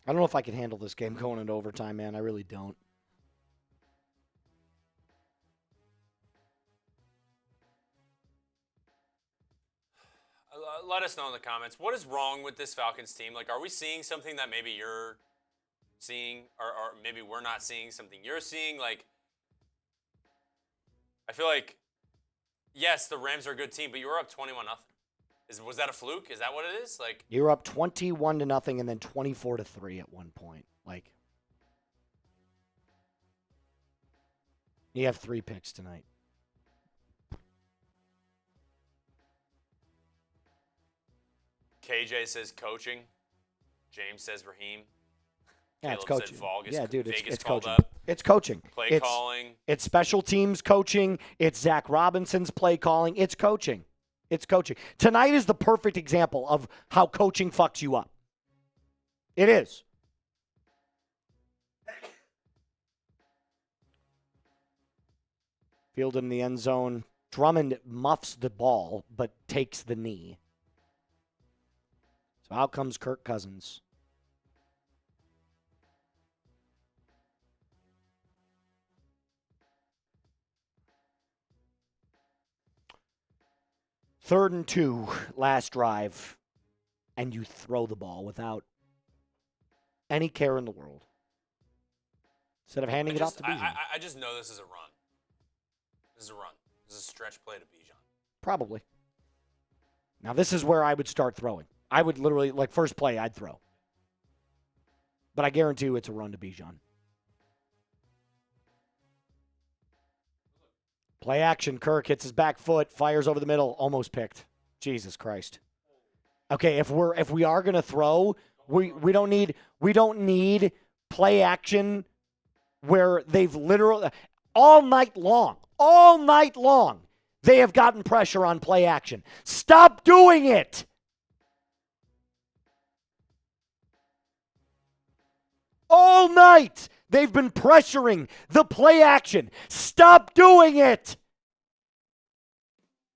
I don't know if I can handle this game going into overtime, man. I really don't. Let us know in the comments. What is wrong with this Falcons team? Like, are we seeing something that maybe you're seeing, or maybe we're not seeing something you're seeing? Like, I feel like, yes, the Rams are a good team, but you were up 21-0. Was that a fluke? Is that what it is? Like, you were up 21-0 and then 24-3 at one point. Like, you have 3 picks tonight. KJ says coaching. James says Raheem. Yeah, Caleb it's coaching. said Vegas, Yeah, dude, Vegas it's called coaching. up. It's coaching. Play calling. It's special teams coaching. It's Zach Robinson's play calling. It's coaching. It's coaching. Tonight is the perfect example of how coaching fucks you up. It is. Field in the end zone. Drummond muffs the ball, but takes the knee. So out comes Kirk Cousins. Third and 2, last drive, and you throw the ball without any care in the world. Instead of handing it off to Bijan. I just know this is a run. This is a run. This is a stretch play to Bijan. Probably. Now, this is where I would start throwing. I would literally, like, first play, I'd throw. But I guarantee you it's a run to Bijan. Play action. Kirk hits his back foot, fires over the middle, almost picked. Jesus Christ. Okay, if we are going to throw, we don't need play action where they've literally all night long, they have gotten pressure on play action. Stop doing it. All night, they've been pressuring the play action. Stop doing it.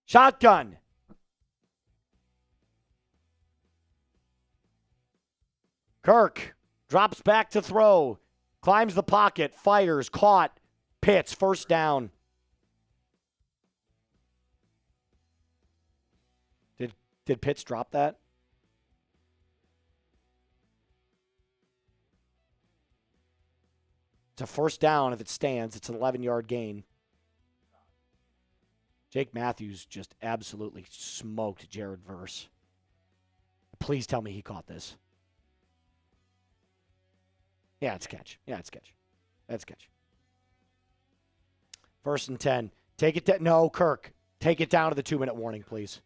Shotgun. Kirk drops back to throw. Climbs the pocket. Fires. Caught. Pitts. First down. Did Pitts drop that? It's a first down if it stands. It's an 11-yard gain. Jake Matthews just absolutely smoked Jared Verse. Please tell me he caught this. Yeah, it's a catch. That's a catch. First and 10. Take it down. No, Kirk. Take it down to the 2-minute warning, please.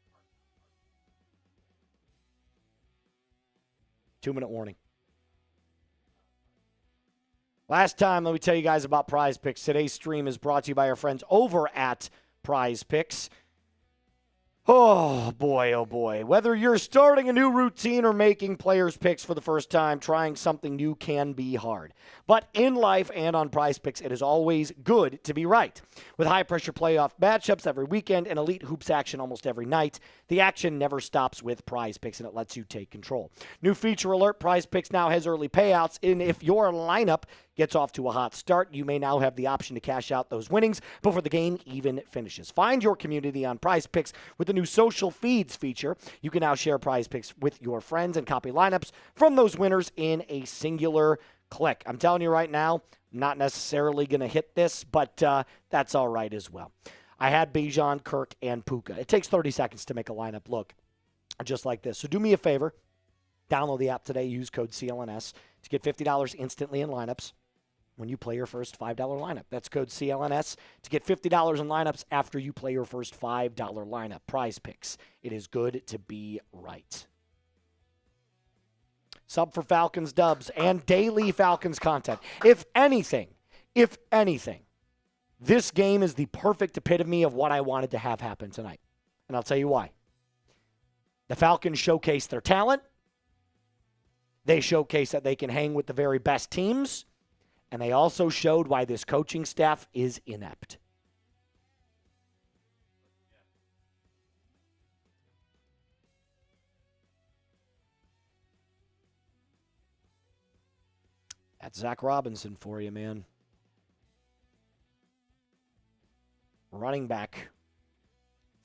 2-minute warning. Last time, let me tell you guys about Prize Picks. Today's stream is brought to you by our friends over at Prize Picks. Oh, boy. Whether you're starting a new routine or making players' picks for the first time, trying something new can be hard. But in life and on Prize Picks, it is always good to be right. With high-pressure playoff matchups every weekend and elite hoops action almost every night, the action never stops with Prize Picks, and it lets you take control. New feature alert, Prize Picks now has early payouts, and if your lineup gets off to a hot start, you may now have the option to cash out those winnings before the game even finishes. Find your community on Prize Picks with the new social feeds feature. You can now share Prize Picks with your friends and copy lineups from those winners in a singular click. I'm telling you right now, I'm not necessarily going to hit this, but that's all right as well. I had Bijan, Kirk, and Puka. It takes 30 seconds to make a lineup look just like this. So do me a favor. Download the app today. Use code CLNS to get $50 instantly in lineups when you play your first $5 lineup. That's code CLNS to get $50 in lineups after you play your first $5 lineup. Prize Picks. It is good to be right. Sub for Falcons dubs and daily Falcons content. If anything, this game is the perfect epitome of what I wanted to have happen tonight. And I'll tell you why. The Falcons showcase their talent. They showcase that they can hang with the very best teams. And they also showed why this coaching staff is inept. That's Zach Robinson for you, man. Running back,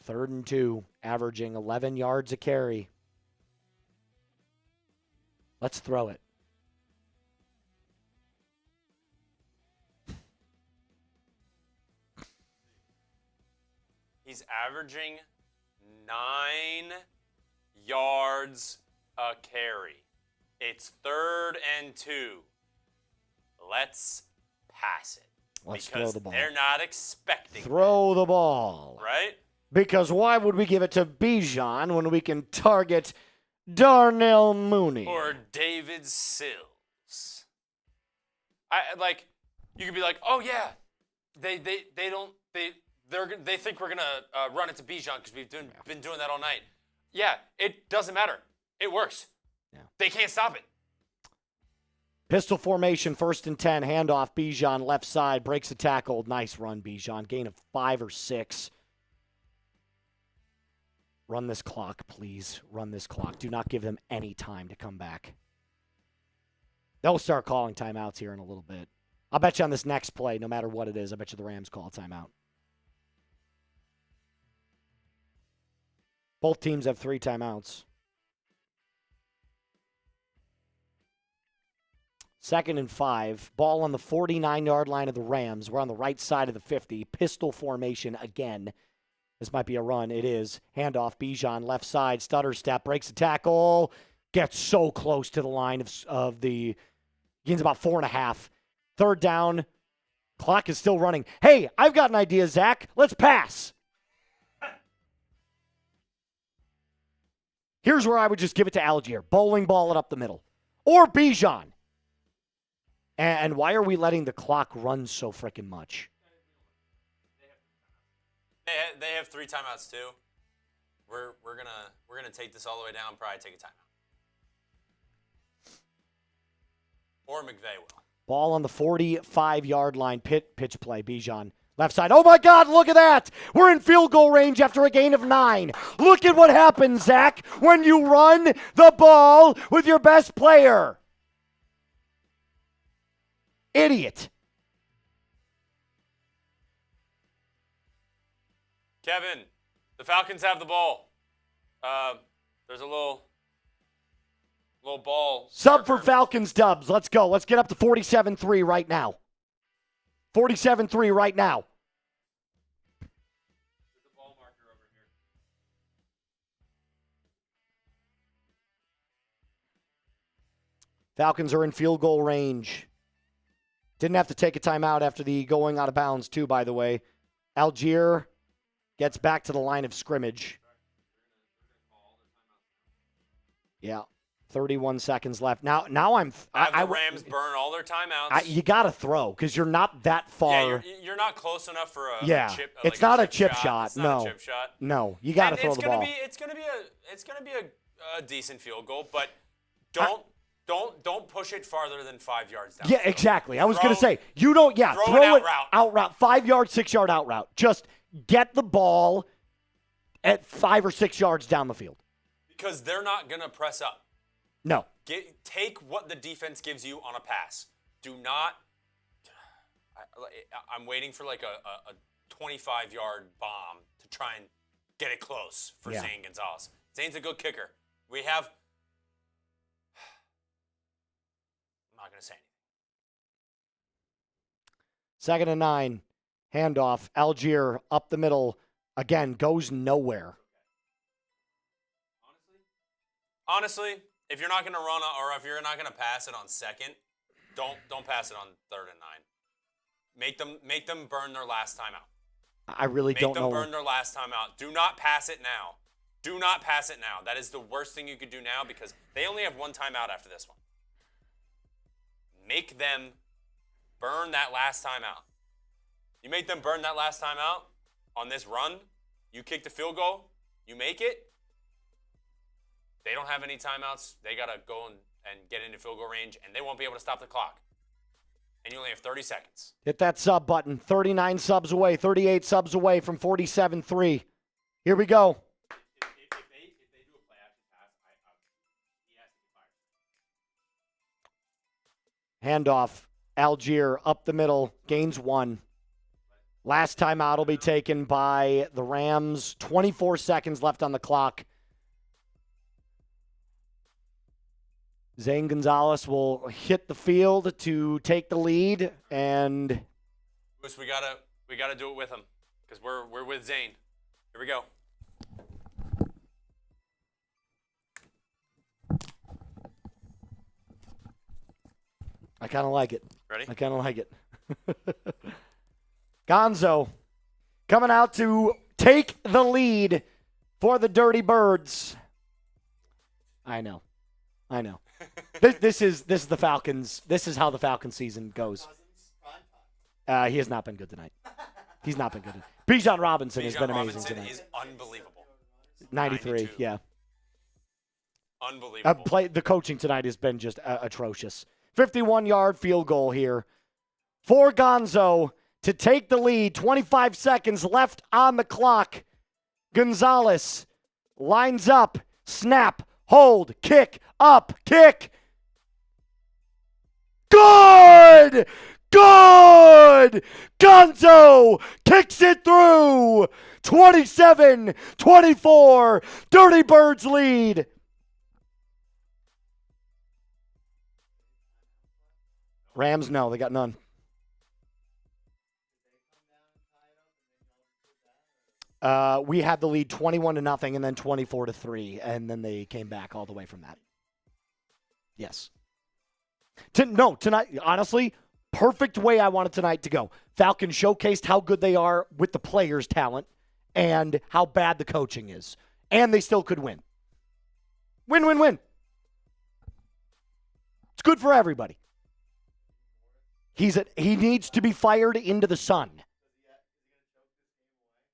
3rd and 2, averaging 11 yards a carry. Let's throw it. He's averaging 9 yards a carry. It's 3rd and 2. Let's pass it. Let's throw the ball. They're not expecting Throw the ball. Right? Because why would we give it to Bijan when we can target Darnell Mooney? Or David Sills. You could be like, oh yeah, they think we're gonna run it to Bijan because we've been doing that all night. Yeah, it doesn't matter. It works. Yeah. They can't stop it. Pistol formation, 1st and 10, handoff, Bijan, left side, breaks a tackle. Nice run, Bijan. Gain of 5 or 6. Run this clock, please. Run this clock. Do not give them any time to come back. They'll start calling timeouts here in a little bit. I'll bet you on this next play, no matter what it is, I bet you the Rams call a timeout. Both teams have 3 timeouts. 2nd and 5. Ball on the 49-yard line of the Rams. We're on the right side of the 50. Pistol formation again. This might be a run. It is. Handoff, Bijan, left side, stutter step, breaks the tackle, gets so close to the line of the, gains about 4.5. Third down, clock is still running. Hey, I've got an idea, Zach. Let's pass. Here's where I would just give it to Algier. Bowling ball it up the middle. Or Bijan. And why are we letting the clock run so freaking much? They have 3 timeouts too. We're gonna take this all the way down. Probably take a timeout. Or McVay will. Ball on the 45-yard line. Pitch play. Bijan. Left side. Oh, my God, look at that. We're in field goal range after a gain of 9. Look at what happens, Zach, when you run the ball with your best player. Idiot. Kevin, the Falcons have the ball. There's a little ball. Sub for Falcons dubs. Let's go. Let's get up to 47-3 right now. 47-3 right now. There's a ball marker over here. Falcons are in field goal range. Didn't have to take a timeout after the going out of bounds, too, by the way. Algier gets back to the line of scrimmage. Yeah, 31 seconds left. Now I'm. Have the Rams burn all their timeouts. You got to throw because you're not that far. Yeah, you're not close enough for a chip. It's not a chip shot. It's not a chip shot. No, you got to throw the ball. It's gonna be a decent field goal, but don't push it farther than 5 yards down. Yeah, exactly. I was gonna say you don't. Yeah, throw it out route, 5 yard, 6 yard out route. Just get the ball at 5 or 6 yards down the field. Because they're not gonna press up. No. Take what the defense gives you on a pass. Do not. I'm waiting for like a 25-yard bomb to try and get it close for Zane Gonzalez. Zane's a good kicker. We have. I'm not going to say anything. 2nd and 9. Handoff. Algier up the middle. Again, goes nowhere. Honestly, if you're not going to run or if you're not going to pass it on 2nd, don't pass it on 3rd and 9. Make them burn their last timeout. I really don't know. Make them burn their last timeout. Do not pass it now. Do not pass it now. That is the worst thing you could do now because they only have 1 timeout after this one. Make them burn that last timeout. You make them burn that last timeout on this run, you kick the field goal, you make it, they don't have any timeouts. They got to go and get into field goal range, and they won't be able to stop the clock. And you only have 30 seconds. Hit that sub button. 39 subs away, 38 subs away from 47-3. Here we go. If they do a play action pass, he has to be fired. Handoff. Algier up the middle. Gains 1. Last timeout will be taken by the Rams. 24 seconds left on the clock. Zane Gonzalez will hit the field to take the lead, and Bruce, we gotta do it with him because we're with Zane. Here we go. I kind of like it. Ready? I kind of like it. Gonzo coming out to take the lead for the Dirty Birds. I know. This is the Falcons. This is how the Falcons season goes. He has not been good tonight. He's not been good. Bijan Robinson has been amazing tonight. Is unbelievable. 93, 92. yeah. Unbelievable. The coaching tonight has been just atrocious. 51-yard field goal here for Gonzo to take the lead. 25 seconds left on the clock. Gonzalez lines up, snap, hold, kick, up, kick. Good! Good! Gonzo kicks it through. 27-24. Dirty Birds lead. Rams, no, they got none. We had the lead 21-0 and then 24-3, and then they came back all the way from that. Yes. Tonight, honestly, perfect way I wanted tonight to go. Falcons showcased how good they are with the players' talent and how bad the coaching is. And they still could win. Win, win, win. It's good for everybody. He needs to be fired into the sun.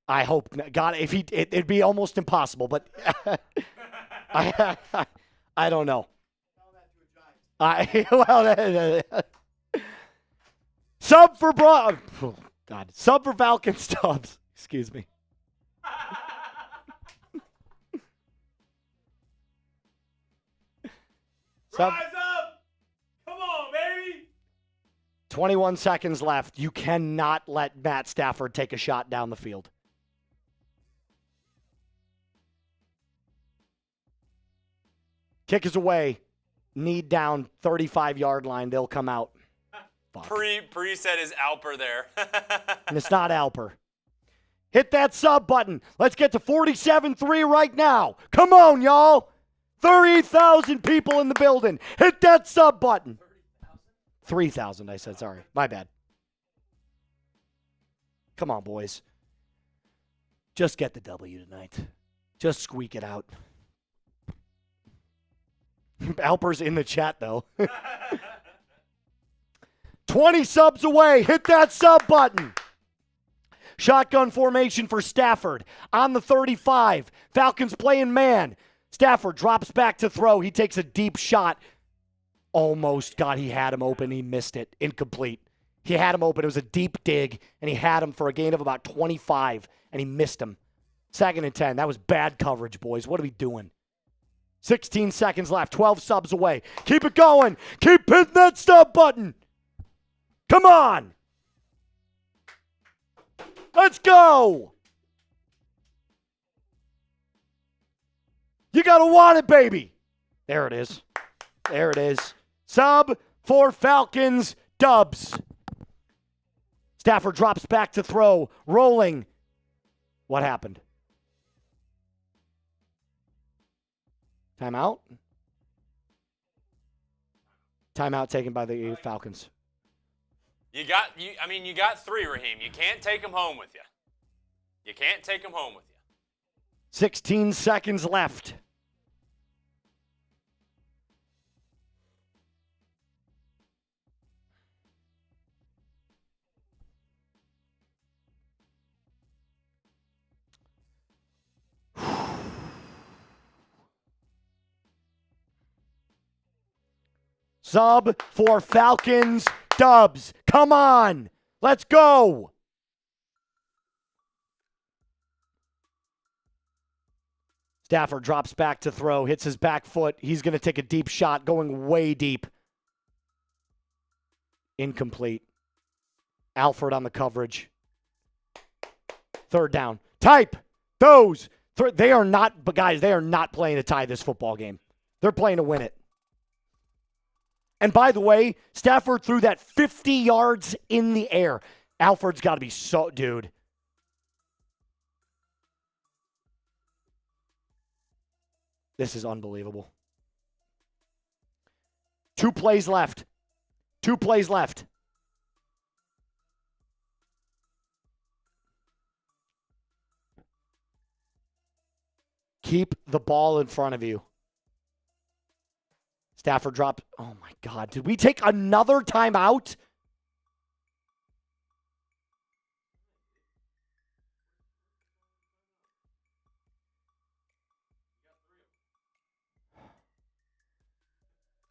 I hope not. God, if it'd be almost impossible, but I don't know. Sub for sub for Falcons Stubbs. Excuse me. Rise up! Come on, baby! 21 seconds left. You cannot let Matt Stafford take a shot down the field. Kick is away. Need down, 35-yard line. They'll come out. Pre said his Alper there. And it's not Alper. Hit that sub button. Let's get to 47-3 right now. Come on, y'all. 30,000 people in the building. Hit that sub button. 3,000, I said. Sorry. My bad. Come on, boys. Just get the W tonight. Just squeak it out. Alper's in the chat, though. 20 subs away. Hit that sub button. Shotgun formation for Stafford on the 35. Falcons playing man. Stafford drops back to throw. He takes a deep shot. Almost got. He had him open. He missed it. Incomplete. He had him open. It was a deep dig, and he had him for a gain of about 25, and he missed him. 2nd and 10. That was bad coverage, boys. What are we doing? 16 seconds left. 12 subs away. Keep it going. Keep hitting that sub button. Come on. Let's go. You got to want it, baby. There it is. There it is. Sub for Falcons Dubs. Stafford drops back to throw. Rolling. What happened? Timeout? Timeout taken by the Falcons. You got 3, Raheem. You can't take them home with you. You can't take them home with you. 16 seconds left. Sub for Falcons Dubs. Come on. Let's go. Stafford drops back to throw, hits his back foot. He's going to take a deep shot, going way deep. Incomplete. Alford on the coverage. 3rd down. Type those. They are not, but guys, they are not playing to tie this football game. They're playing to win it. And by the way, Stafford threw that 50 yards in the air. Alford's got to be so, dude. This is unbelievable. 2 plays left. 2 plays left. Keep the ball in front of you. Stafford dropped. Oh, my God. Did we take another timeout?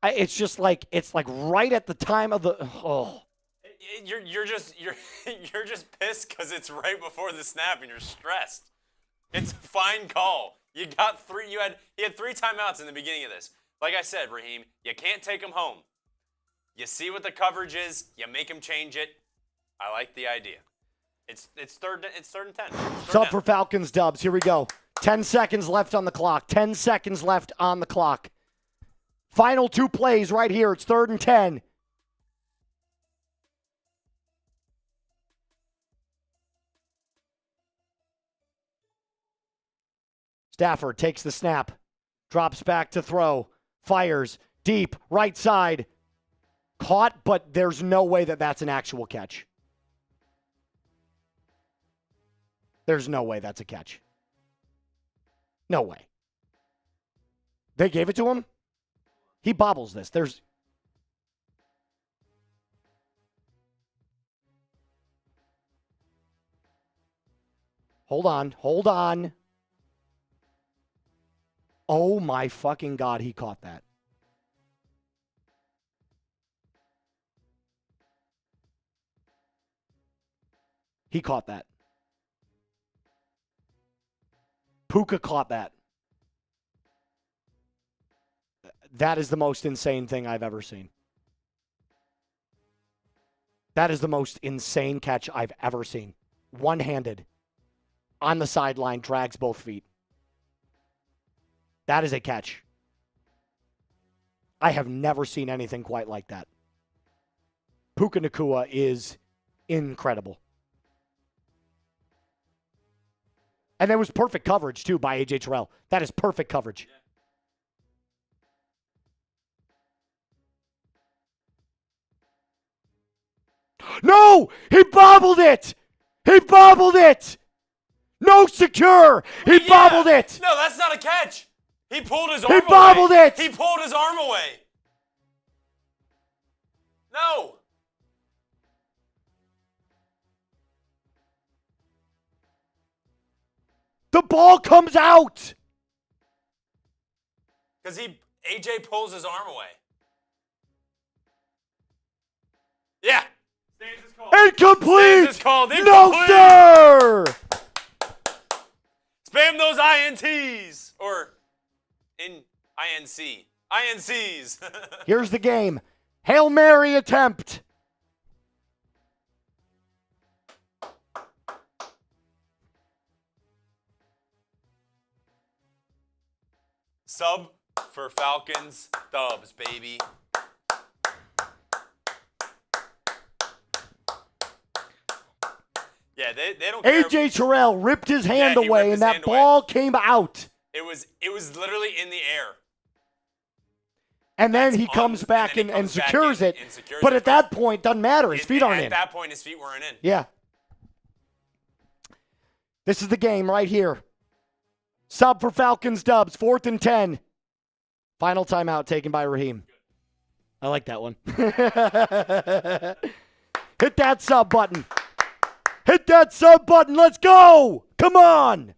It's just like, it's like right at the time of the, oh. You're just pissed because it's right before the snap and you're stressed. It's a fine call. You got 3. He had 3 timeouts in the beginning of this. Like I said, Raheem, you can't take them home. You see what the coverage is. You make them change it. I like the idea. It's third and 10. Sub for Falcons Dubs. Here we go. 10 seconds left on the clock. 10 seconds left on the clock. Final 2 plays right here. It's 3rd and 10. Stafford takes the snap, drops back to throw, fires, deep, right side. Caught, but there's no way that that's an actual catch. There's no way that's a catch. No way. They gave it to him? He bobbles this. There's... Hold on. Oh my fucking God, he caught that. He caught that. Puka caught that. That is the most insane thing I've ever seen. That is the most insane catch I've ever seen. One-handed. On the sideline, drags both feet. That is a catch. I have never seen anything quite like that. Puka Nacua is incredible. And it was perfect coverage, too, by A.J. Terrell. That is perfect coverage. No! He bobbled it! He bobbled it! No secure! He bobbled it! No, that's not a catch. He pulled his arm away. He bobbled it! He pulled his arm away. No. The ball comes out! Because AJ pulls his arm away. Yeah. Stands is called. Incomplete! Stands is called No, incomplete. sir! Spam those INTs. Or INC. INCs. Here's the game. Hail Mary attempt. Sub for Falcons Dubs, baby. Yeah, they don't care. A.J. Terrell ripped his hand he away, ripped his and that hand ball away. came out. It was literally in the air. And then That's he comes and back then he and comes back secures in it. and secures But it, at that point, doesn't matter. His feet aren't in. At that point, his feet weren't in. Yeah. This is the game right here. Sub for Falcons Dubs, 4th and 10. Final timeout taken by Raheem. I like that one. Hit that sub button. Hit that sub button. Let's go. Come on.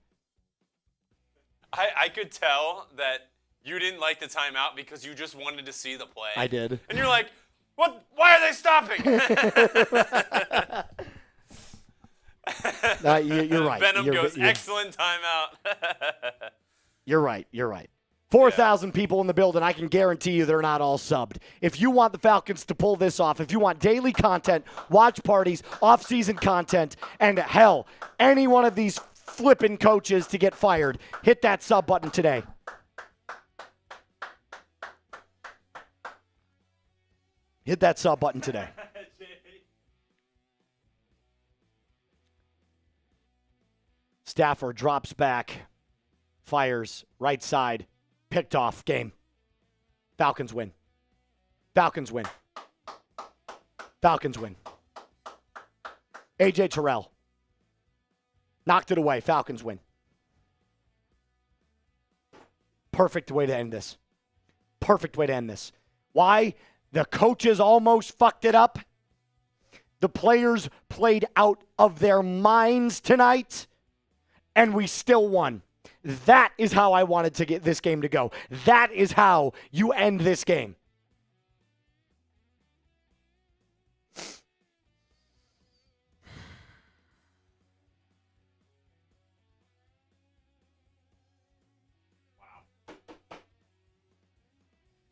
I could tell that you didn't like the timeout because you just wanted to see the play. I did. And you're like, what? Why are they stopping? You're right. Venom You're- goes, you're- excellent timeout. You're right. 4,000 people in the building. I can guarantee you they're not all subbed. If you want the Falcons to pull this off, if you want daily content, watch parties, off-season content, and hell, any one of these flipping coaches to get fired, hit that sub button today. Hit that sub button today. Stafford drops back, fires, right side, picked off, game. Falcons win. Falcons win. Falcons win. A.J. Terrell. Knocked it away. Falcons win. Perfect way to end this. Perfect way to end this. Why? The coaches almost fucked it up. The players played out of their minds tonight, and we still won. That is how I wanted to get this game to go. That is how you end this game.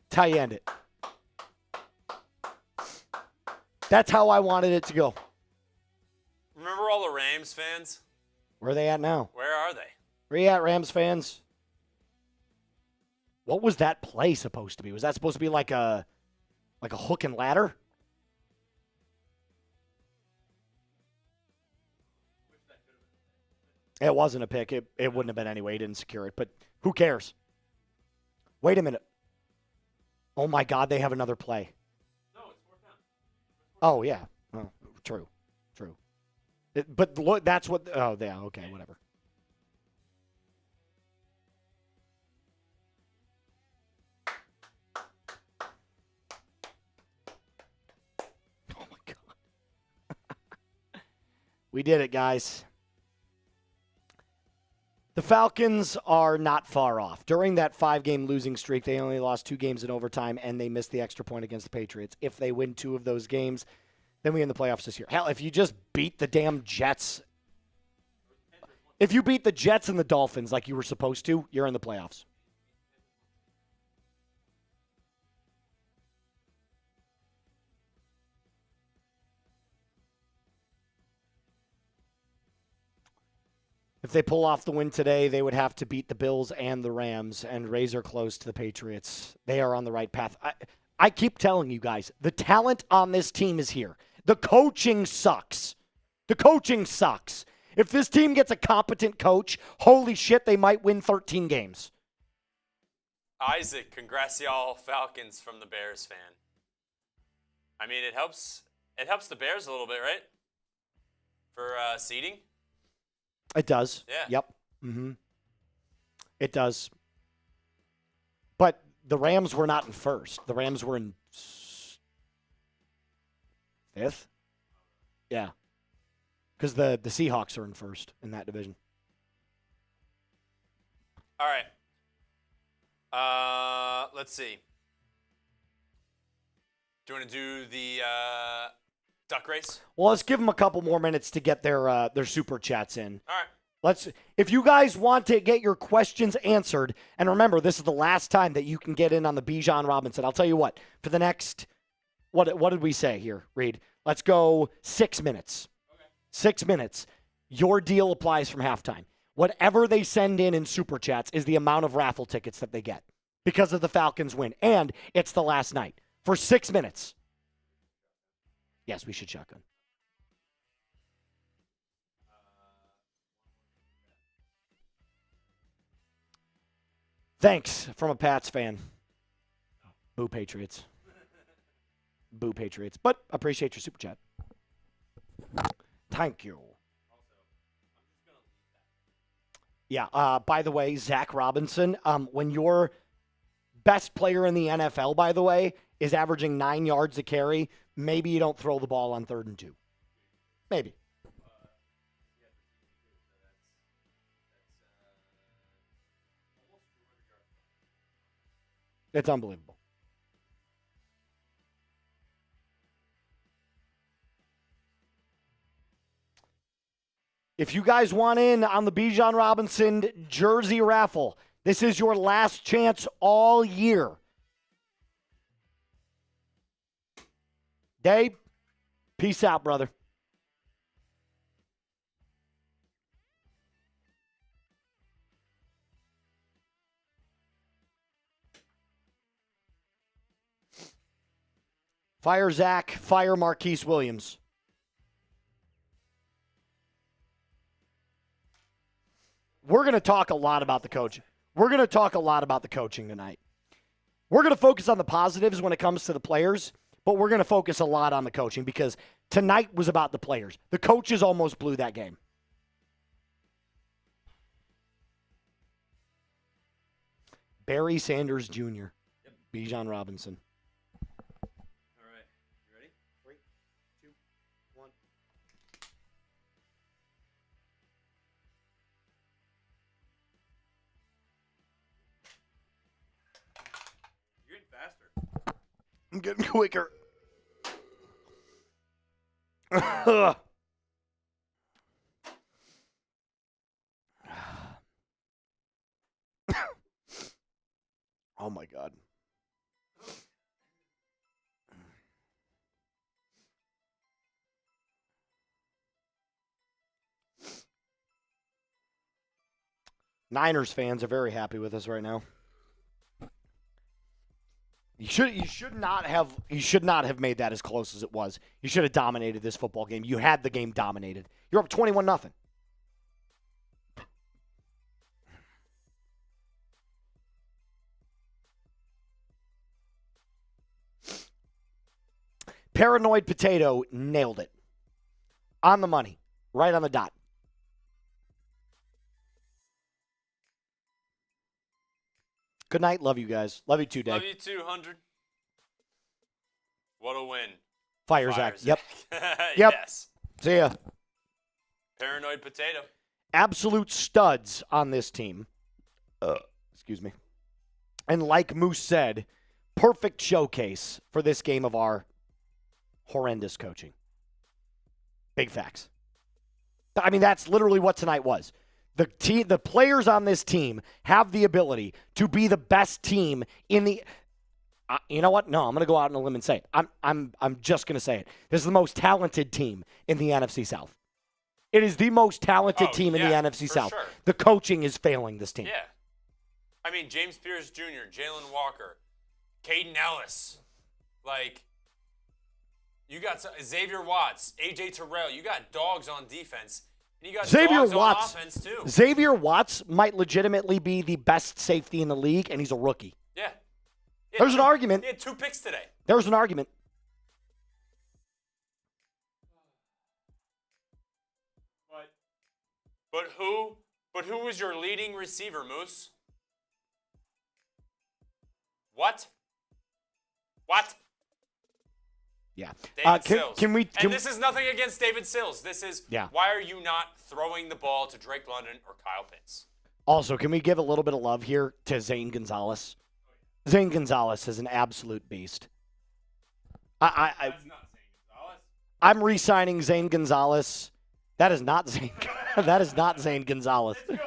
That's how you end it. That's how I wanted it to go. Remember all the Rams fans? Where are they at now? Where are they? Where you at, Rams fans? What was that play supposed to be? Was that supposed to be like a hook and ladder? It wasn't a pick. It wouldn't have been anyway. He didn't secure it, but who cares? Wait a minute. Oh, my God, they have another play. No, it's fourth down. Oh, yeah. Oh, true. But look, that's what – oh, yeah, okay, whatever. Oh, my God. We did it, guys. The Falcons are not far off. During that 5-game losing streak, they only lost 2 games in overtime, and they missed the extra point against the Patriots. If they win 2 of those games, then we in the playoffs this year. Hell, if you just beat the damn Jets, if you beat the Jets and the Dolphins like you were supposed to, you're in the playoffs. If they pull off the win today, they would have to beat the Bills and the Rams and razor close to the Patriots. They are on the right path. I keep telling you guys, the talent on this team is here. The coaching sucks. The coaching sucks. If this team gets a competent coach, holy shit, they might win 13 games. Isaac, congrats y'all Falcons from the Bears fan. I mean, it helps the Bears a little bit, right? For seeding. It does. Yeah. Yep. Mm-hmm. It does. But the Rams were not in first. The Rams were in fifth. Yeah. Because the Seahawks are in first in that division. All right. Let's see. Do you want to do the duck race? Well, let's give them a couple more minutes to get their super chats in. All right. If you guys want to get your questions answered, and remember, this is the last time that you can get in on the Bijan Robinson. I'll tell you what, for the next, what did we say here, Reed? Let's go 6 minutes. Okay. 6 minutes. Your deal applies from halftime. Whatever they send in super chats is the amount of raffle tickets that they get because of the Falcons win. And it's the last night. For 6 minutes. Yes, we should shotgun. Thanks from a Pats fan. Boo Patriots. Boo Patriots. But appreciate your super chat. Thank you. Yeah, by the way, Zach Robinson, when your best player in the NFL, by the way, is averaging 9 yards a carry, maybe you don't throw the ball on 3rd and 2. Maybe. It's unbelievable. If you guys want in on the Bijan Robinson jersey raffle, this is your last chance all year. Dave, peace out, brother. Fire Zach, fire Marquise Williams. We're going to talk a lot about the coaching. We're going to talk a lot about the coaching tonight. We're going to focus on the positives when it comes to the players, but we're going to focus a lot on the coaching because tonight was about the players. The coaches almost blew that game. Barry Sanders Jr., Yep. Bijan Robinson. All right. You ready? 3, 2, 1. You're getting faster. I'm getting quicker. Oh my God. Niners fans are very happy with us right now. You should not have made that as close as it was. You should have dominated this football game. You had the game dominated. You're up 21-0. Paranoid Potato nailed it. On the money. Right on the dot. Good night. Love you guys. Love you too, Dave. Love you too, 100. What a win. Fire Zach. Yep. Yep. Yes. See ya. Paranoid Potato. Absolute studs on this team. Excuse me. And like Moose said, perfect showcase for this game of our horrendous coaching. Big facts. I mean, that's literally what tonight was. The players on this team have the ability to be the best team in the. You know what? No, I'm going to go out on a limb and say it. I'm just going to say it. This is the most talented team in the NFC South. It is the most talented team in the NFC South. Sure. The coaching is failing this team. Yeah. I mean, James Pierce Jr., Jalen Walker, Caden Ellis, like, you got Xavier Watts, A.J. Terrell. You got dogs on defense. And you got dogs on offense, too. Xavier Watts might legitimately be the best safety in the league, and he's a rookie. Yeah. There's an argument. He had 2 picks today. There's an argument. But who was your leading receiver, Moose? What? Yeah. David Sills. Can this is nothing against David Sills. This is why are you not throwing the ball to Drake London or Kyle Pitts? Also, can we give a little bit of love here to Zane Gonzalez? Zane Gonzalez is an absolute beast. That's not Zane Gonzalez. I'm re-signing Zane Gonzalez. That is not Zane. That is not Zane Gonzalez. It's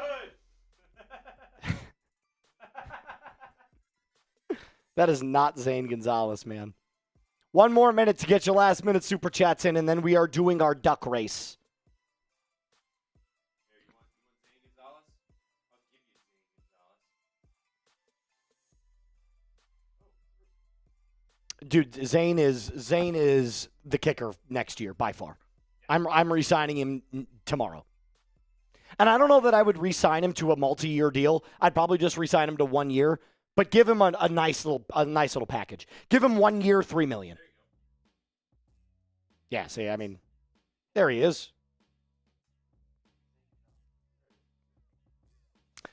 good. That is not Zane Gonzalez, man. One more minute to get your last minute super chats in, and then we are doing our duck race. Here, you want Zane Gonzalez? I'll give you Zane Gonzalez. Dude, Zane is the kicker next year by far. I'm re-signing him tomorrow. And I don't know that I would re-sign him to a multi-year deal. I'd probably just re-sign him to 1 year, but give him a nice little package. Give him 1 year, $3 million. Yeah, see, I mean, there he is.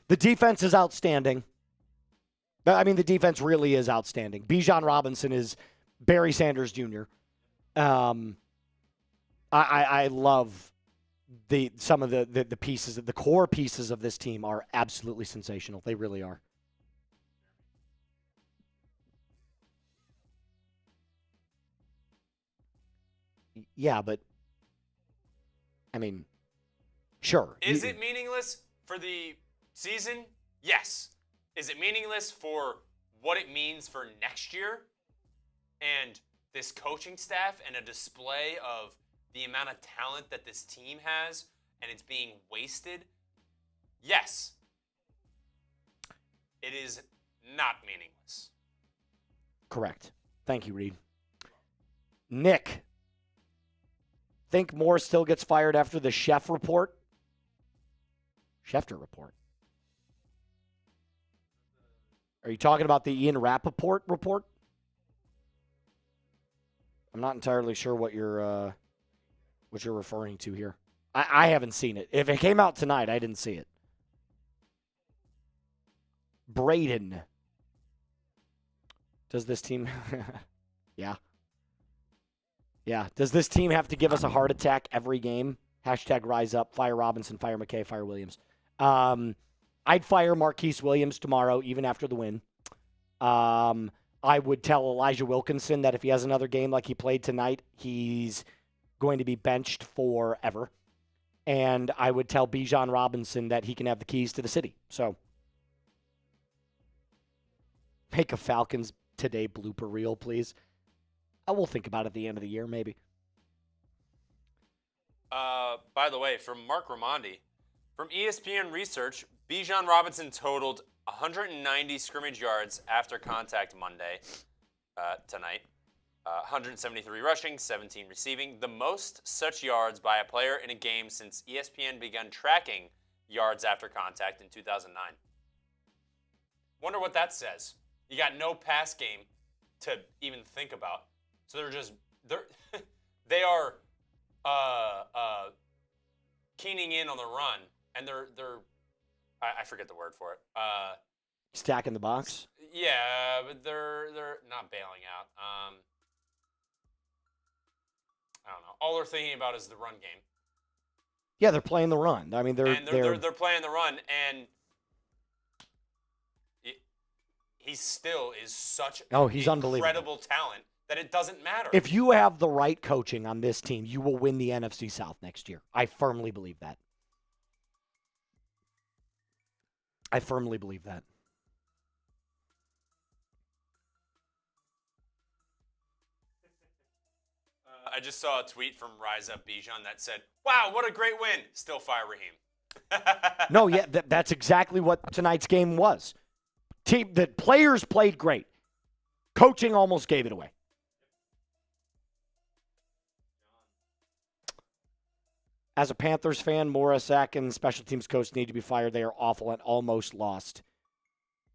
The defense is outstanding. I mean, the defense really is outstanding. Bijan Robinson is Barry Sanders Jr. I love some of the pieces, the core pieces of this team are absolutely sensational. They really are. Yeah, but I mean, sure. Is it meaningless for the season? Yes. Is it meaningless for what it means for next year and this coaching staff and a display of the amount of talent that this team has and it's being wasted? Yes. It is not meaningless. Correct. Thank you, Reed. Nick, think Moore still gets fired after the Schefter report? Schefter report. Are you talking about the Ian Rappaport report? I'm not entirely sure what you're referring to here. I haven't seen it. If it came out tonight, I didn't see it. Braden. Does this team... Yeah. Yeah. Does this team have to give us a heart attack every game? Hashtag rise up. Fire Robinson. Fire McKay. Fire Williams. I'd fire Marquise Williams tomorrow, even after the win. I would tell Elijah Wilkinson that if he has another game like he played tonight, he's going to be benched forever. And I would tell Bijan Robinson that he can have the keys to the city. So, make a Falcons Today blooper reel, please. I will think about it at the end of the year, maybe. By the way, from Mark Ramondi, from ESPN Research, Bijan Robinson totaled 190 scrimmage yards after contact Monday, tonight. 173 rushing, 17 receiving. The most such yards by a player in a game since ESPN began tracking yards after contact in 2009. Wonder what that says. You got no pass game to even think about. So they're just they are keening in on the run, and they're I forget the word for it. Stacking the box. Yeah, but they're not bailing out. I don't know. All they're thinking about is the run game. Yeah, they're playing the run. I mean, they're playing the run, and he still is such he's incredible talent that it doesn't matter. If you have the right coaching on this team, you will win the NFC South next year. I firmly believe that. I firmly believe that. I just saw a tweet from Rise Up Bijan that said, "Wow, what a great win! Still fire Raheem." No, yeah, that's exactly what tonight's game was. The players played great. Coaching almost gave it away. As a Panthers fan, Morris and special teams coach need to be fired. They are awful and almost lost.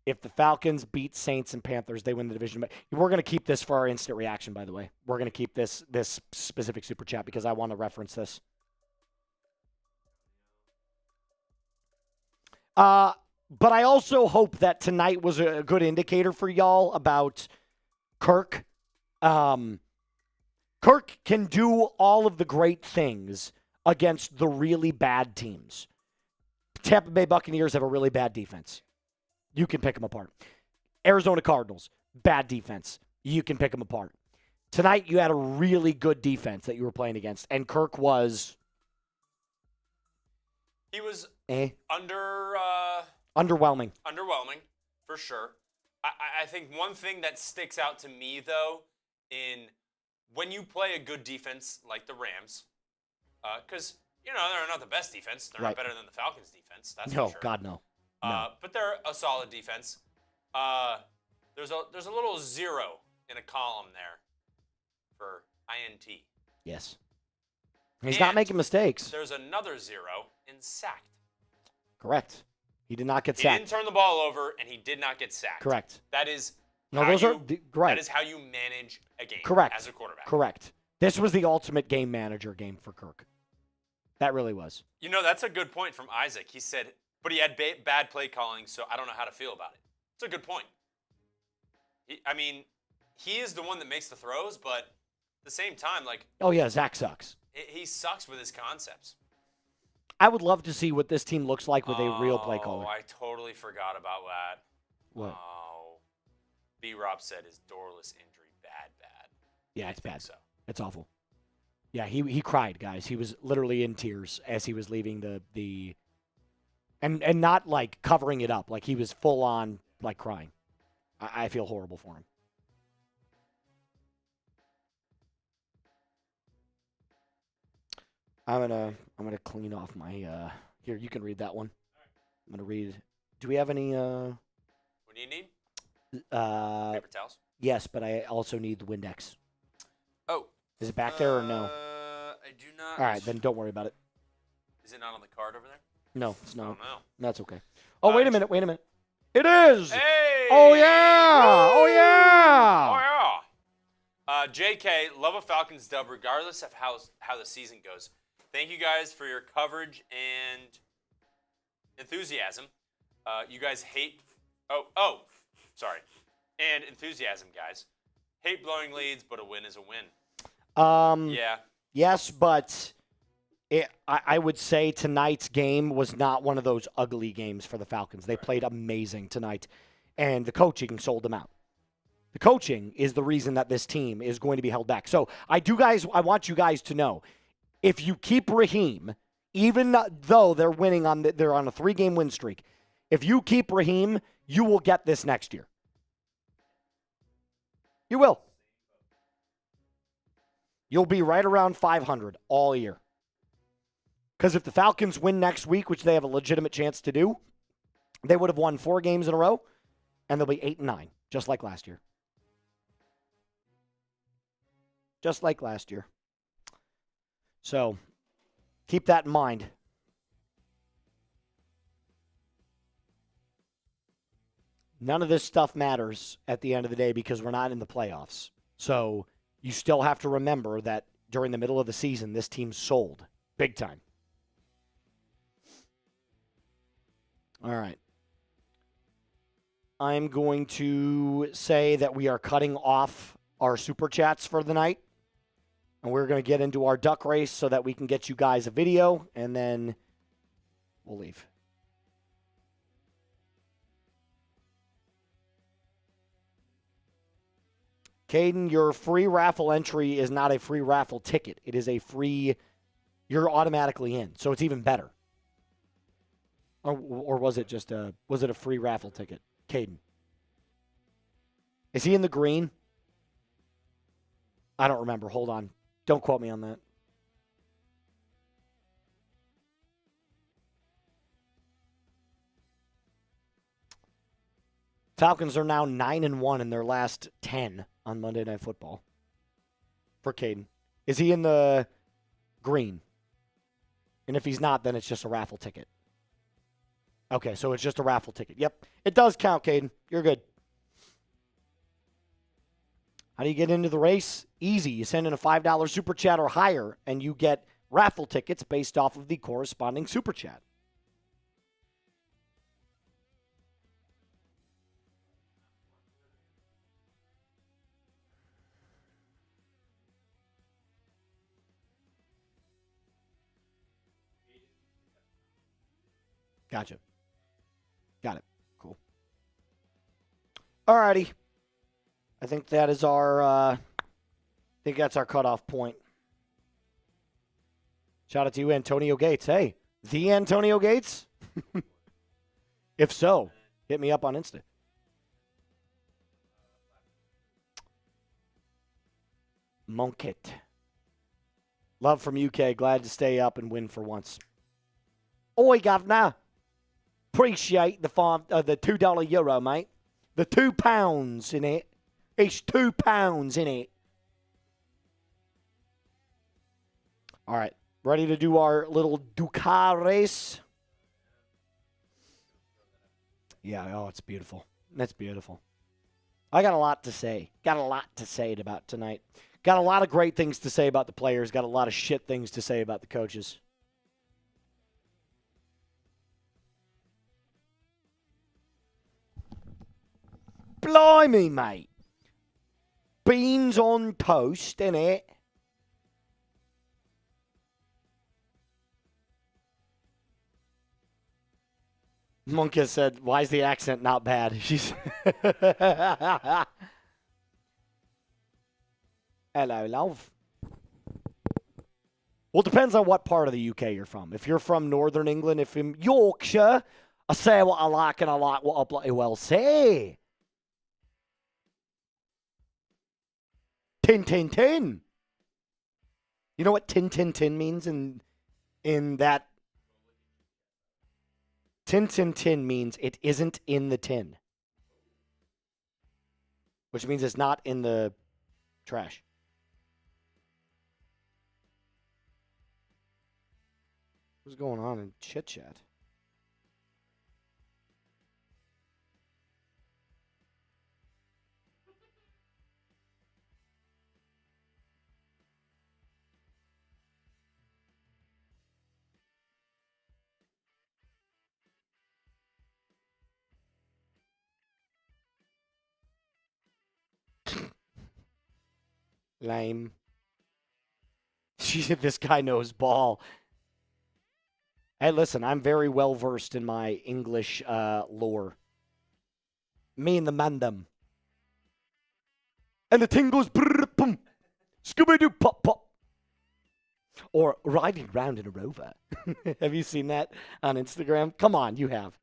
If the Falcons beat Saints and Panthers, they win the division. We're going to keep this for our instant reaction, by the way. We're going to keep this specific super chat because I want to reference this. But I also hope that tonight was a good indicator for y'all about Kirk. Kirk can do all of the great things against the really bad teams. Tampa Bay Buccaneers have a really bad defense. You can pick them apart. Arizona Cardinals, bad defense. You can pick them apart. Tonight, you had a really good defense that you were playing against, and Kirk was... He was underwhelming. Underwhelming, for sure. I think one thing that sticks out to me, though, in when you play a good defense like the Rams, because, they're not the best defense. They're not better than the Falcons' defense. That's for sure. God, no. But they're a solid defense. There's a little zero in a column there for INT. Yes. He's not making mistakes. There's another zero in sacked. Correct. He did not get He sacked. didn't turn the ball over, and he did not get sacked. Correct. That is right. That is how you manage a game as a quarterback. Correct. This was the ultimate game manager game for Kirk. That really was. That's a good point from Isaac. He said, but he had bad play calling, so I don't know how to feel about it. It's a good point. He is the one that makes the throws, but at the same time, oh, yeah, Zach sucks. He sucks with his concepts. I would love to see what this team looks like with a real play caller. Oh, I totally forgot about that. What? Oh. B-Rob said his doorless injury bad. Yeah, it's bad. So. It's awful. Yeah, he cried, guys. He was literally in tears as he was leaving the and not covering it up. He was full on crying. I feel horrible for him. I'm gonna clean off my here, you can read that one. I'm gonna read. Do we have any What do you need? Paper towels? Yes, but I also need the Windex. Oh. Is it back there or no? I do not. All right, then don't worry about it. Is it not on the card over there? No, it's not. Oh, no. That's okay. Oh, wait a minute. It is! Hey! Oh, yeah! Oh, yeah! Oh, yeah! JK, love a Falcons dub regardless of how the season goes. Thank you guys for your coverage and enthusiasm. You guys hate... Oh, sorry. And enthusiasm, guys. Hate blowing leads, but a win is a win. Yeah. Yes, but I would say tonight's game was not one of those ugly games for the Falcons. They played amazing tonight, and the coaching sold them out. The coaching is the reason that this team is going to be held back. So I want you guys to know, if you keep Raheem, even though they're winning they're on a 3-game win streak, if you keep Raheem, you will get this next year. You will. You'll be right around 500 all year. Because if the Falcons win next week, which they have a legitimate chance to do, they would have won 4 games in a row, and they'll be 8-9, just like last year. Just like last year. So, keep that in mind. None of this stuff matters at the end of the day because we're not in the playoffs. So, you still have to remember that during the middle of the season, this team sold big time. All right. I'm going to say that we are cutting off our super chats for the night. And we're going to get into our duck race so that we can get you guys a video, and then we'll leave. Caden, your free raffle entry is not a free raffle ticket. It is a free, you're automatically in. So it's even better. Or was it just a free raffle ticket? Caden. Is he in the green? I don't remember. Hold on. Don't quote me on that. Falcons are now 9-1 in their last 10 on Monday Night Football. For Caden. Is he in the green? And if he's not, then it's just a raffle ticket. Okay, so it's just a raffle ticket. Yep. It does count, Caden. You're good. How do you get into the race? Easy. You send in a $5 super chat or higher, and you get raffle tickets based off of the corresponding super chat. Gotcha. Got it. Cool. All righty. I think that is our, that's our cutoff point. Shout out to you, Antonio Gates. Hey, the Antonio Gates? If so, hit me up on Insta. Monkit. Love from UK. Glad to stay up and win for once. Oi, governor. Appreciate the $2 euro, mate. The £2 in it. It's £2 in it. All right. Ready to do our little Ducar race? Yeah, oh, it's beautiful. That's beautiful. I got a lot to say. Got a lot to say about tonight. Got a lot of great things to say about the players. Got a lot of shit things to say about the coaches. Blimey, mate. Beans on toast, innit? Monka said, why is the accent not bad? She's Hello, love. Well, it depends on what part of the UK you're from. If you're from Northern England, if in Yorkshire, I say what I like and I like what I bloody well say. Tin, tin, tin. You know what tin, tin, tin means in that? Tin, tin, tin means it isn't in the tin. Which means it's not in the trash. What's going on in chit chat? Lame. This guy knows ball. Hey, listen, I'm very well versed in my English lore. Me and the mandem. And the ting goes brrr, boom, Scooby-Doo, pop, pop. Or riding around in a rover. Have you seen that on Instagram? Come on, you have.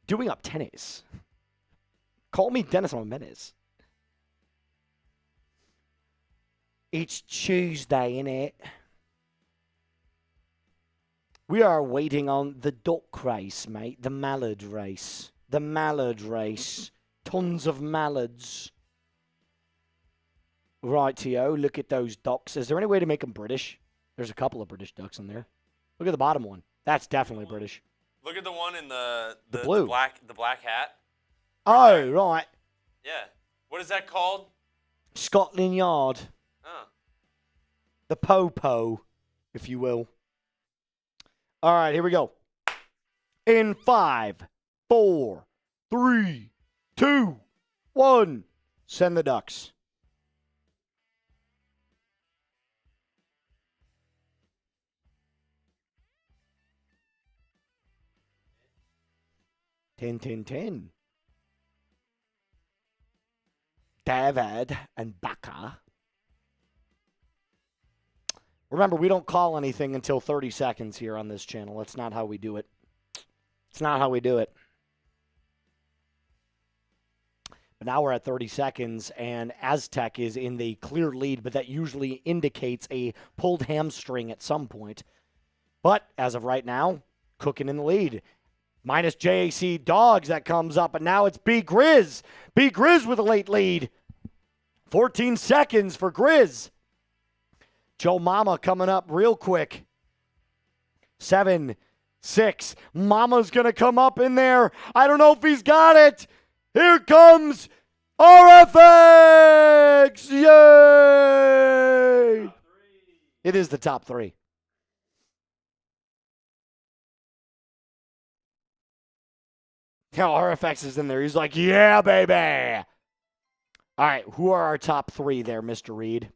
Doing up tennis. Call me Dennis Menace. It's Tuesday, innit? We are waiting on the duck race, mate. The mallard race. The mallard race. Tons of mallards. Rightio, look at those ducks. Is there any way to make them British? There's a couple of British ducks in there. Look at the bottom one. That's definitely British. Look at the one in the blue. the black hat. Oh, right. Yeah. What is that called? Scotland Yard. Oh. The po-po, if you will. All right, here we go. In 5, 4, 3, 2, 1. Send the Ducks. Ten. David and Baca. Remember, we don't call anything until 30 seconds here on this channel. That's not how we do it. It's not how we do it. But now we're at 30 seconds, and Aztec is in the clear lead, but that usually indicates a pulled hamstring at some point. But as of right now, cooking in the lead. Minus JAC Dogs that comes up, and now it's B Grizz. B Grizz with a late lead. 14 seconds for Grizz. Joe Mama coming up real quick. 7, 6. Mama's going to come up in there. I don't know if he's got it. Here comes RFX. Yay! It is the top 3. Yeah, RFX is in there. He's like, yeah, baby. All right, who are our top 3 there, Mr. Reed?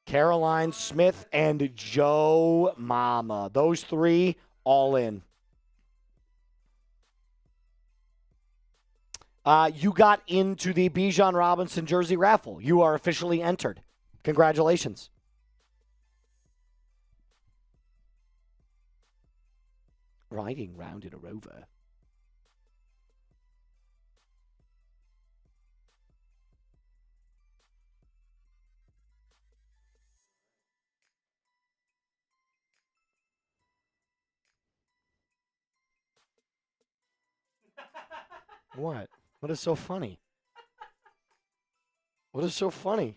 Caroline Smith and Joe Mama. Those 3 all in. You got into the Bijan Robinson jersey raffle. You are officially entered. Congratulations. Riding round in a rover. What? What is so funny? What is so funny?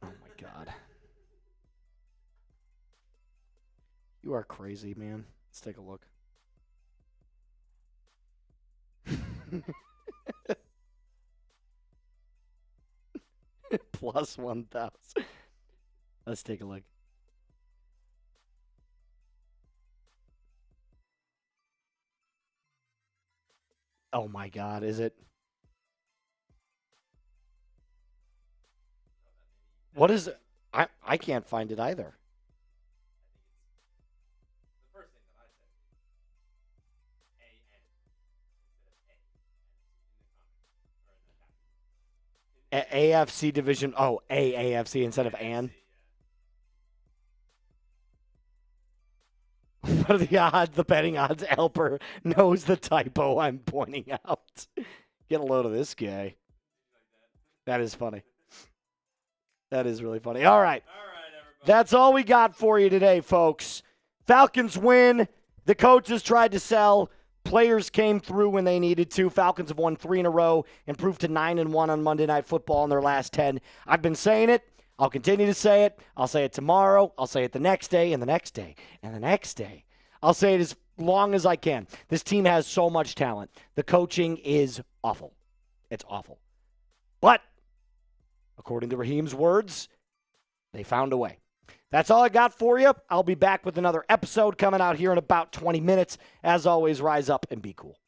Oh my God. You are crazy, man. Let's take a look. Plus 1,000. Let's take a look. Oh my God, is it? What is it? I can't find it either. The first thing that I said A-N instead of A in the comments or in the chat. AFC division. Oh, AAFC instead of An. What are the odds? The betting odds. Elper knows the typo I'm pointing out. Get a load of this guy. That is funny. That is really funny. All right. That's all we got for you today, folks. Falcons win. The coaches tried to sell. Players came through when they needed to. Falcons have won 3 in a row, improved to 9-1 on Monday Night Football in their last 10. I've been saying it. I'll continue to say it. I'll say it tomorrow. I'll say it the next day and the next day and the next day. I'll say it as long as I can. This team has so much talent. The coaching is awful. It's awful. But according to Raheem's words, they found a way. That's all I got for you. I'll be back with another episode coming out here in about 20 minutes. As always, rise up and be cool.